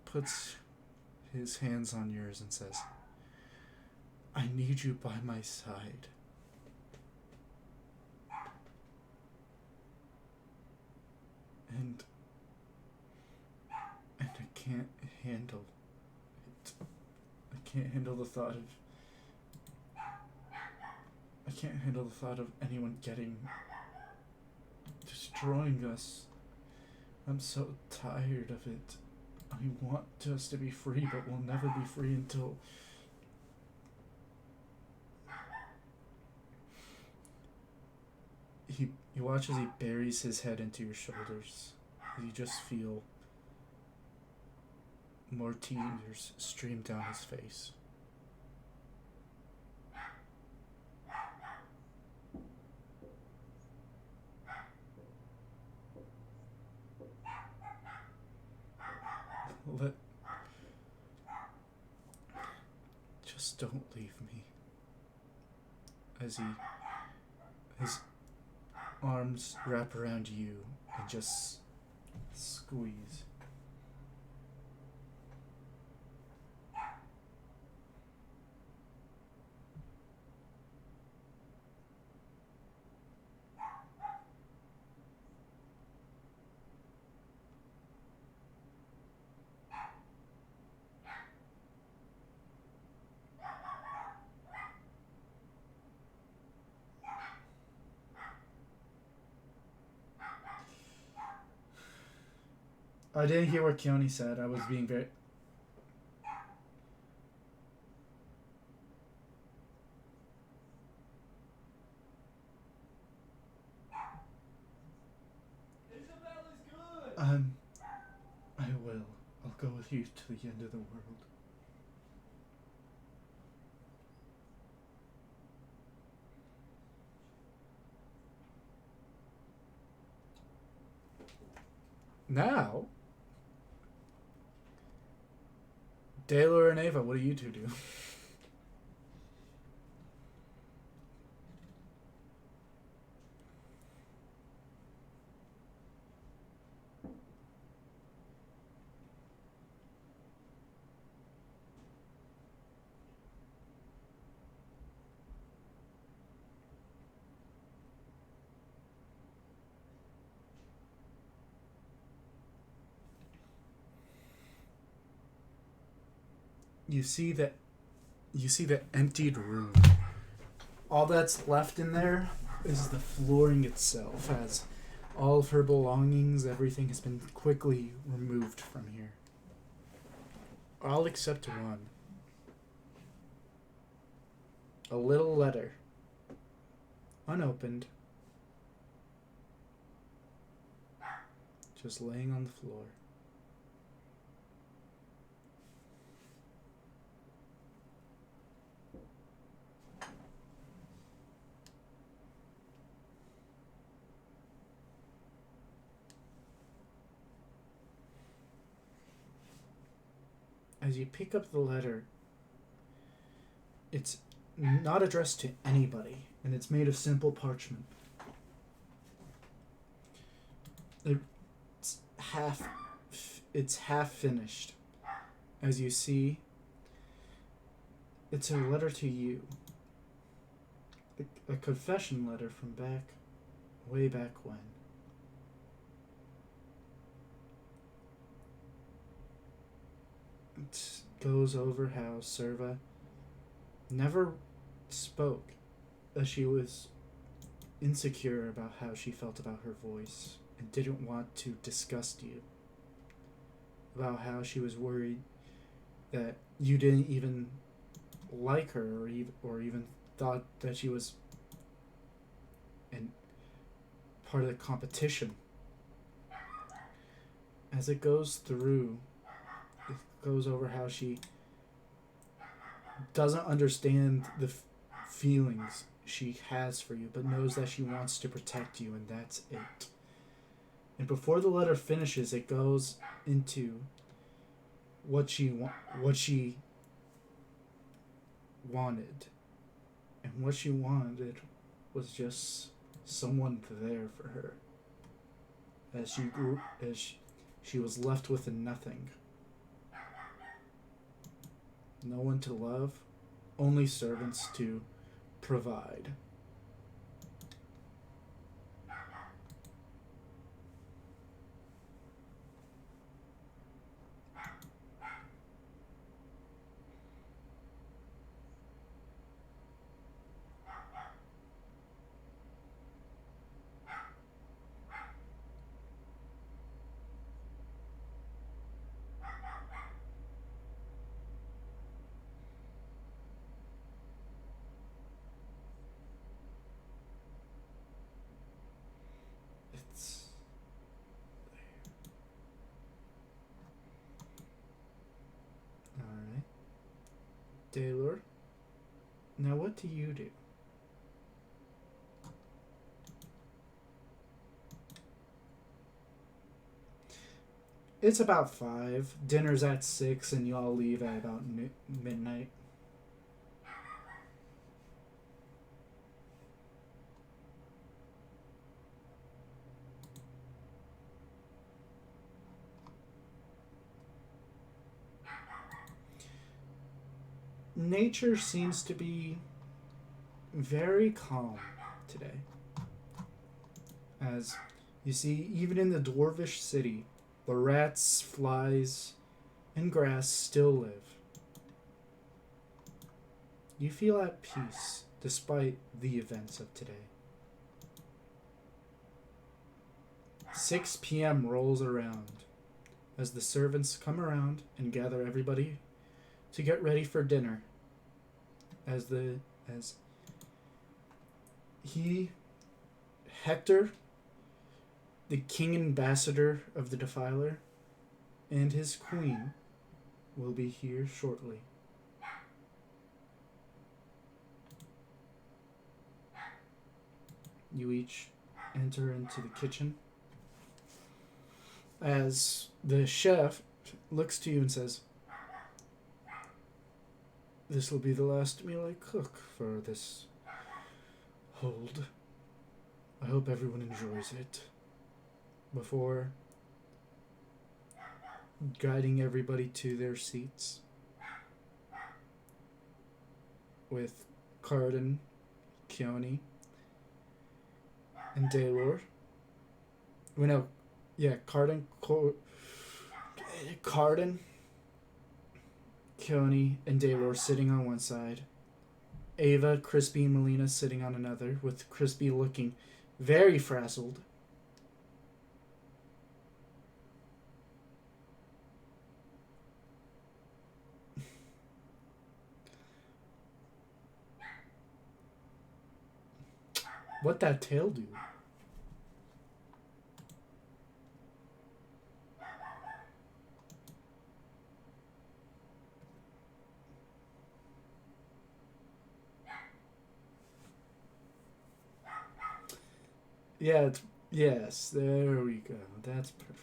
puts his hands on yours and says, I need you by my side. And I can't handle it. I can't handle the thought of anyone destroying us. I'm so tired of it. I want us to be free, but we'll never be free until... You watch as he buries his head into your shoulders. You just feel more tears stream down his face. Just don't leave me. As his arms wrap around you and just squeeze. I didn't hear what Keone said. I was being very... Isabella's good! I will. I'll go with you to the end of the world. Now... Daylor and Ava, what do you two do? You see the emptied room. All that's left in there is the flooring itself, as all of her belongings, everything has been quickly removed from here. All except one. A little letter. Unopened. Just laying on the floor. As you pick up the letter, it's not addressed to anybody, and it's made of simple parchment. It's half it's half finished. As you see, it's a letter to you. A confession letter from way back when. It goes over how Serva never spoke, as she was insecure about how she felt about her voice and didn't want to disgust you. About how she was worried that you didn't even like her or even thought that she was an part of the competition. As it goes through, it goes over how she doesn't understand the feelings she has for you, but knows that she wants to protect you, and that's it. And before the letter finishes, it goes into what she wanted, and what she wanted was just someone there for her. As she grew, she was left with nothing. No one to love, only servants to provide. It's alright. Daylor, now what do you do? It's about 5. Dinner's at 6, and y'all leave at about midnight. Nature seems to be very calm today. As you see, even in the dwarvish city, the rats, flies, and grass still live. You feel at peace despite the events of today. 6 p.m. rolls around as the servants come around and gather everybody to get ready for dinner. As Hector, the king ambassador of the Defiler, and his queen will be here shortly. You each enter into the kitchen as the chef looks to you and says, "This will be the last meal I cook for this hold. I hope everyone enjoys it." Before guiding everybody to their seats, with Carden, Keone, and Daylor. Carden, Keone, and Daylor sitting on one side. Ava, Crispy, and Melina sitting on another, with Crispy looking very frazzled. What that tail do? Yeah, yes, there we go. That's perfect.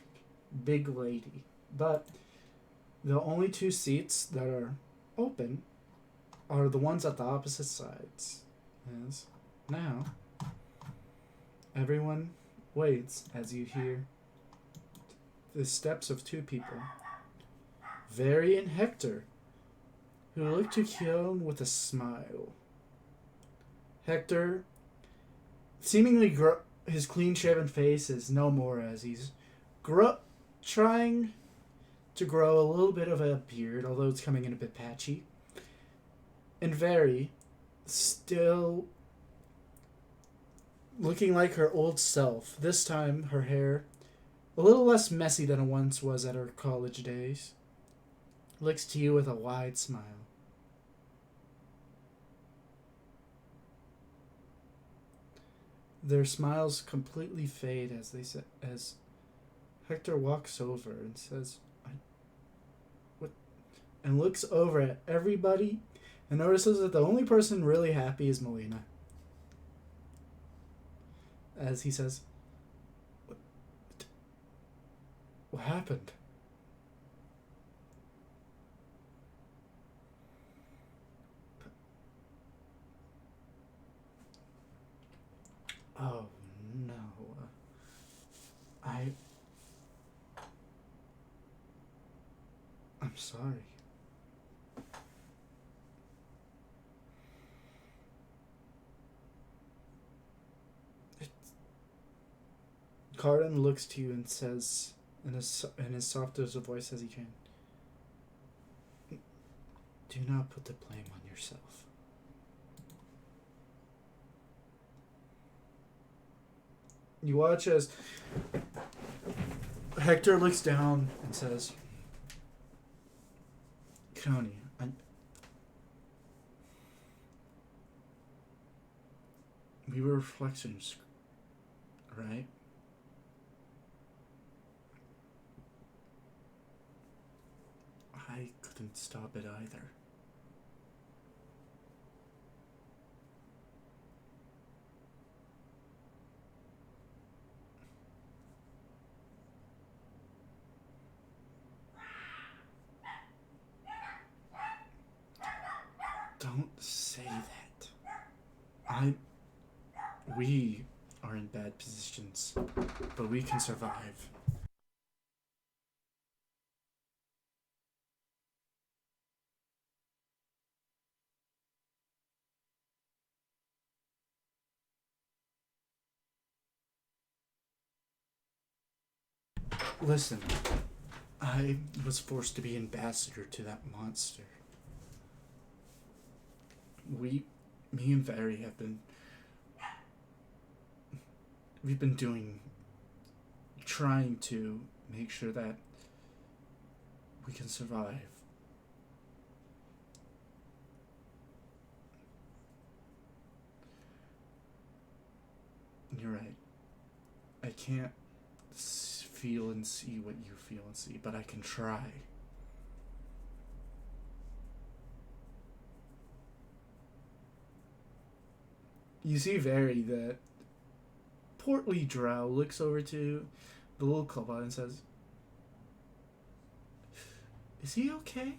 Big lady. But the only 2 seats that are open are the ones at the opposite sides. Yes. Now, everyone waits as you hear the steps of two people, Very and Hector, who look to Keon with a smile. Hector, seemingly his clean-shaven face is no more as he's trying to grow a little bit of a beard, although it's coming in a bit patchy. And Very, still looking like her old self. This time, her hair a little less messy than it once was at her college days. Looks to you with a wide smile. Their smiles completely fade as Hector walks over and says, "What?" and looks over at everybody and notices that the only person really happy is Melina. As he says, "What happened?" Oh no. I. I'm sorry. Carden looks to you and says, in his softest of voice as he can, "Do not put the blame on yourself." You watch as Hector looks down and says, "Coney, we were reflections, right? I couldn't stop it either." Don't say that. We are in bad positions, but we can survive. Listen, I was forced to be ambassador to that monster. Me and Very we've been trying to make sure that we can survive. You're right. I can't feel and see what you feel and see, but I can try. You see Very, the portly drow, looks over to the little kobold and says, "Is he okay?"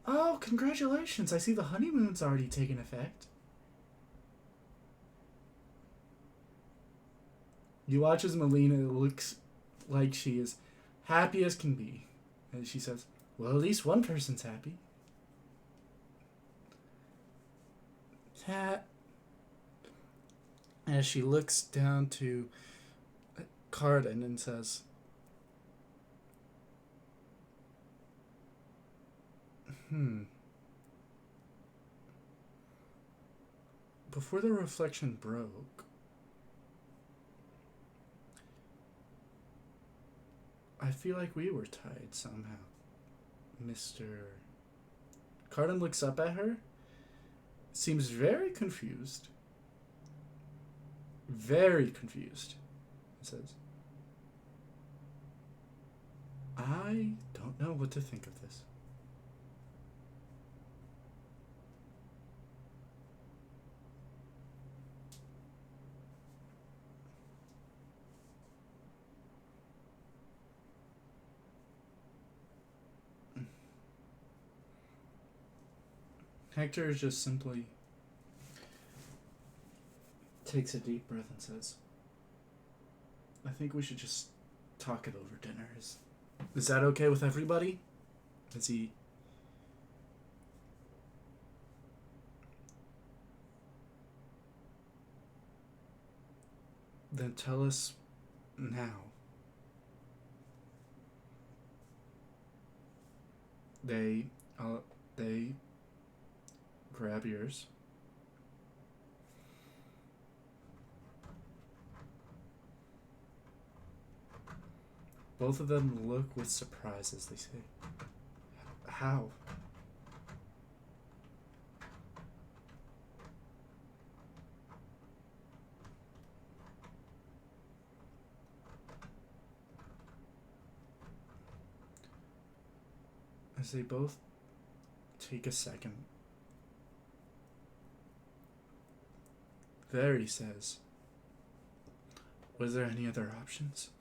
"Oh, congratulations. I see the honeymoon's already taken effect." You watch as Melina looks like she is happy as can be. And she says, "Well, at least one person's happy." As she looks down to Carden and says, "Before the reflection broke, I feel like we were tied somehow, Mr." Carden looks up at her, seems very confused, and says, "I don't know what to think of this." Hector just simply takes a deep breath and says, I think we should just talk it over dinner. Is that okay with everybody? Is he... Then tell us now. They grab yours. Both of them look with surprise as they say, "How?" As they both take a second, there he says, "Was there any other options?"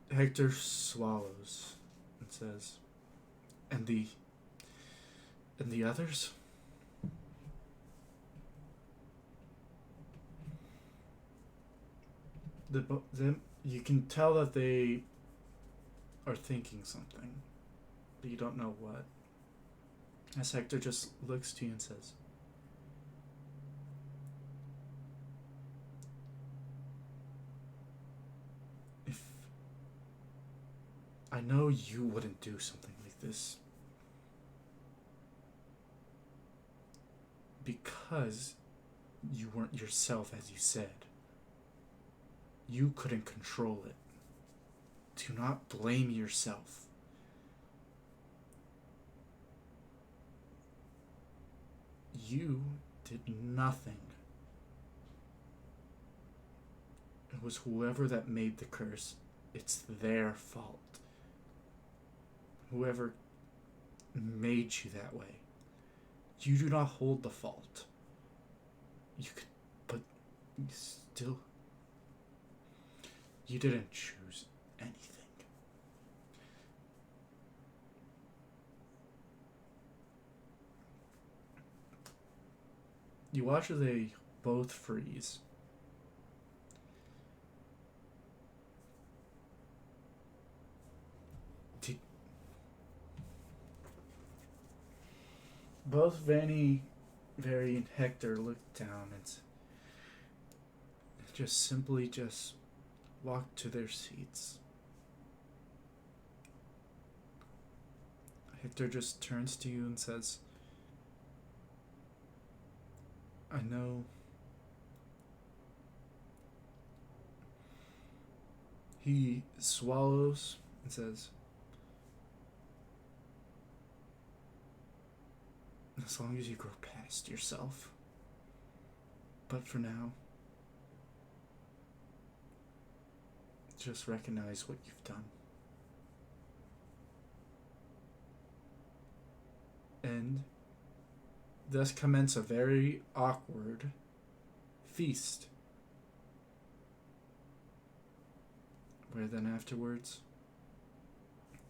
Hector swallows and says, "And the others?" Them, you can tell that they are thinking something, but you don't know what. As Hector just looks to you and says, "If I know you wouldn't do something like this because you weren't yourself, as you said. You couldn't control it. Do not blame yourself. You did nothing. It was whoever that made the curse. It's their fault. Whoever made you that way. You do not hold the fault. You could, but you still... You didn't choose anything." You watch as they both freeze. Both Vanny and Hector look down and just simply walk to their seats. Hector just turns to you and says, "I know." He swallows and says, "As long as you grow past yourself. But for now, just recognize what you've done." And thus commence a very awkward feast. Where then afterwards...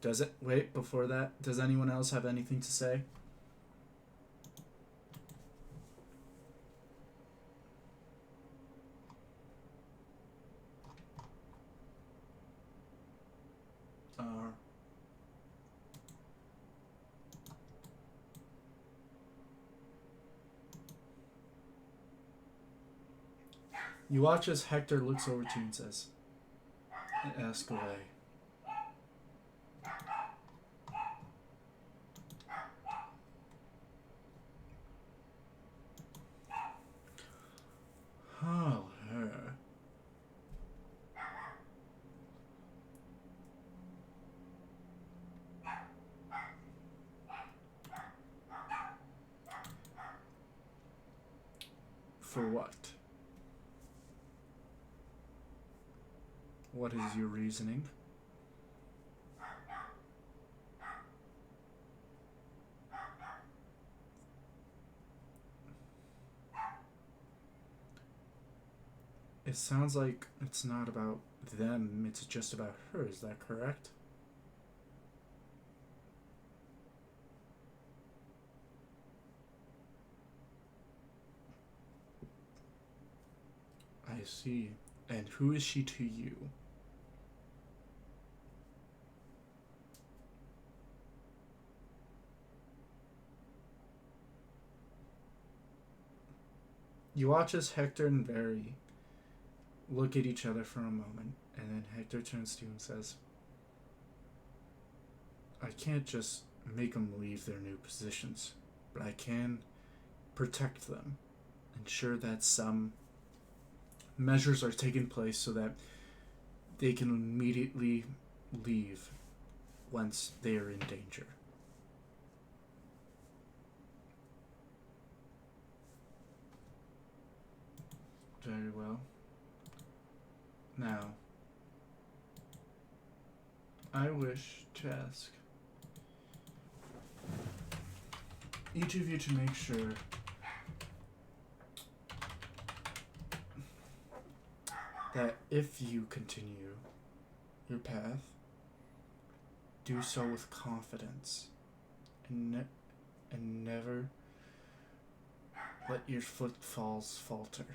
before that, does anyone else have anything to say? You watch as Hector looks over to you and says, "Ask away." Oh, her. For what? What is your reasoning? It sounds like it's not about them, it's just about her, is that correct? I see. And who is she to you? You watch as Hector and Barry look at each other for a moment, and then Hector turns to you and says, I can't just make them leave their new positions, but I can protect them, ensure that some measures are taken place so that they can immediately leave once they are in danger. Very well. Now, I wish to ask each of you to make sure that if you continue your path, do so with confidence and never let your footfalls falter.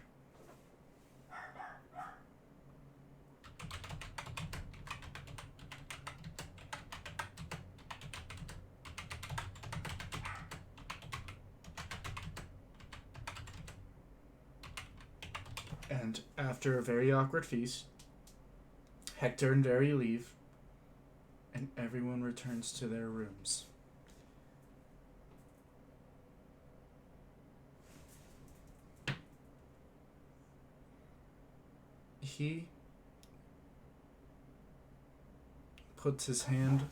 And after a very awkward feast, Hector and Barry leave, and everyone returns to their rooms. He puts his hand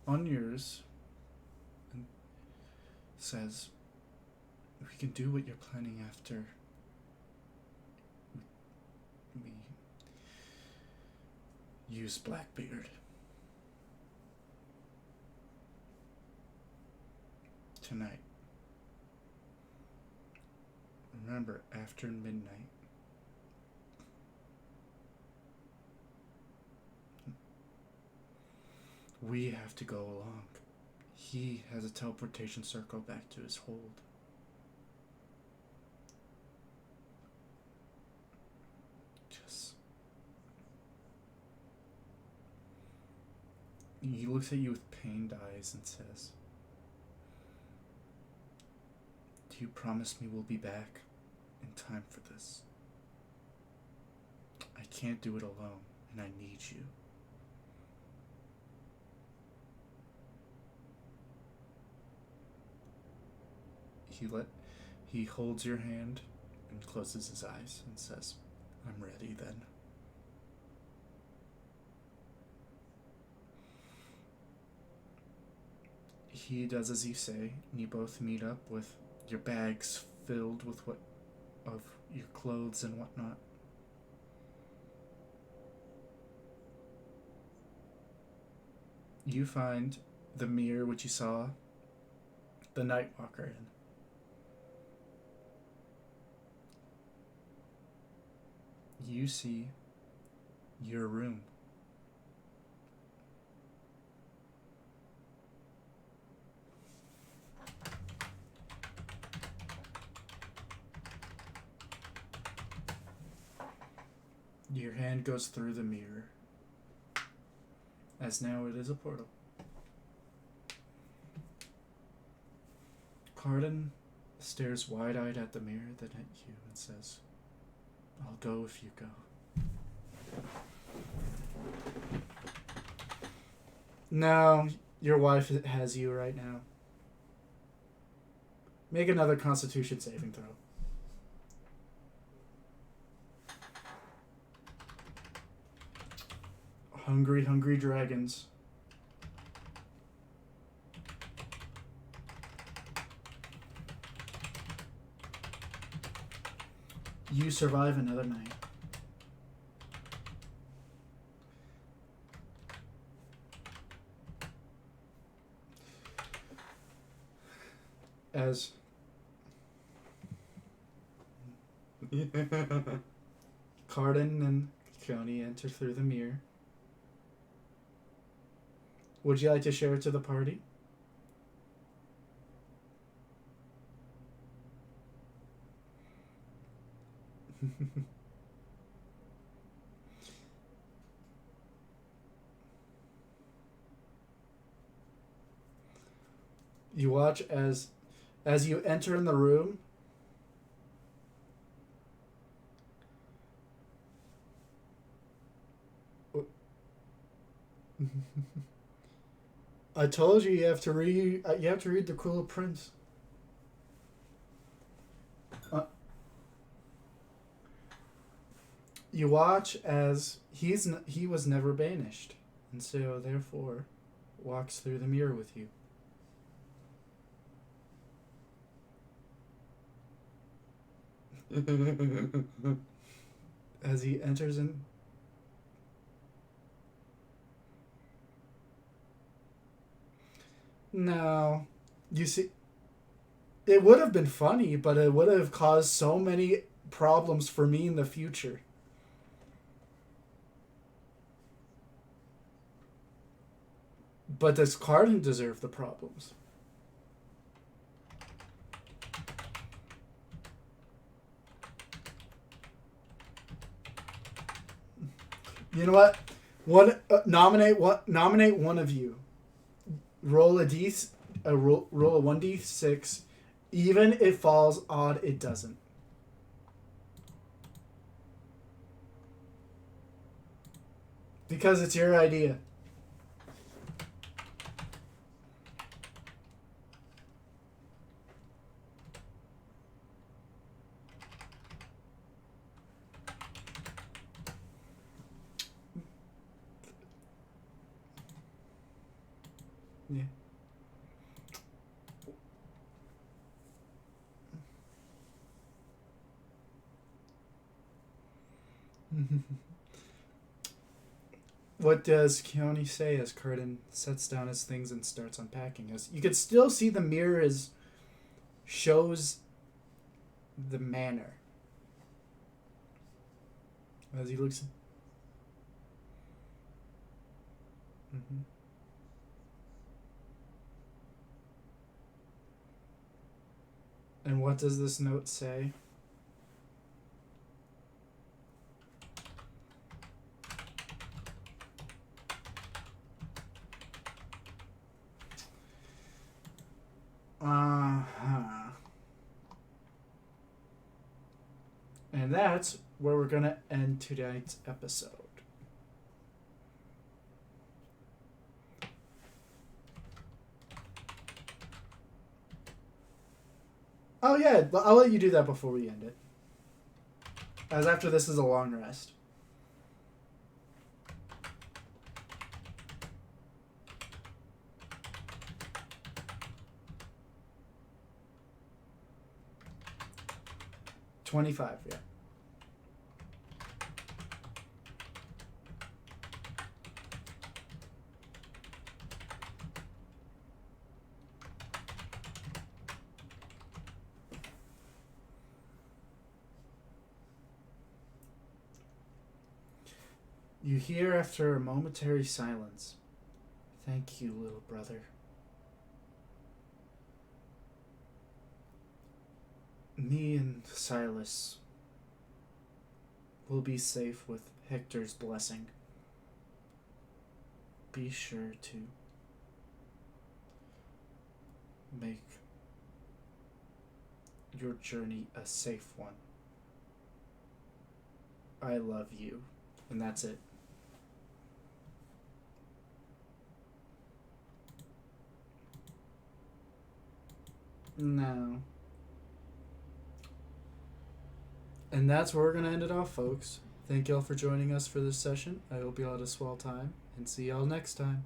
on yours and says, we can do what you're planning after we use Blackbeard. Tonight. Remember, after midnight. We have to go along. He has a teleportation circle back to his hold. He looks at you with pained eyes and says, do you promise me we'll be back in time for this? I can't do it alone, and I need you. He holds your hand and closes his eyes and says, I'm ready then. He does as you say, and you both meet up with your bags filled with of your clothes and whatnot. You find the mirror which you saw the Nightwalker in. You see your room. Your hand goes through the mirror, as now it is a portal. Carden stares wide-eyed at the mirror, then at you, and says, I'll go if you go. No, your wife has you right now. Make another Constitution saving throw. Hungry, hungry dragons. You survive another night. As Carden and Keone enter through the mirror. Would you like to share it to the party? You watch as you enter in the room. I told you have to read. You have to read the Cruel Prince. You watch as he was never banished, and so therefore walks through the mirror with you. As he enters in. No, you see, it would have been funny, but it would have caused so many problems for me in the future. But does Cardin deserve the problems? You know what? Nominate one of you. Roll roll a 1d6. Even if it falls odd, it doesn't. Because it's your idea. Yeah. What does Keone say as Cardin sets down his things and starts unpacking? As you could still see the mirror shows the manner. As he looks. Mm-hmm. And what does this note say? And that's where we're going to end tonight's episode. Oh, yeah, I'll let you do that before we end it. As after this is a long rest. $25, yeah. You hear after a momentary silence, "Thank you, little brother." Me and Silas will be safe with Hector's blessing. Be sure to make your journey a safe one. I love you. And that's it. No. And that's where we're going to end it off, folks. Thank y'all for joining us for this session. I hope y'all had a swell time, and see y'all next time.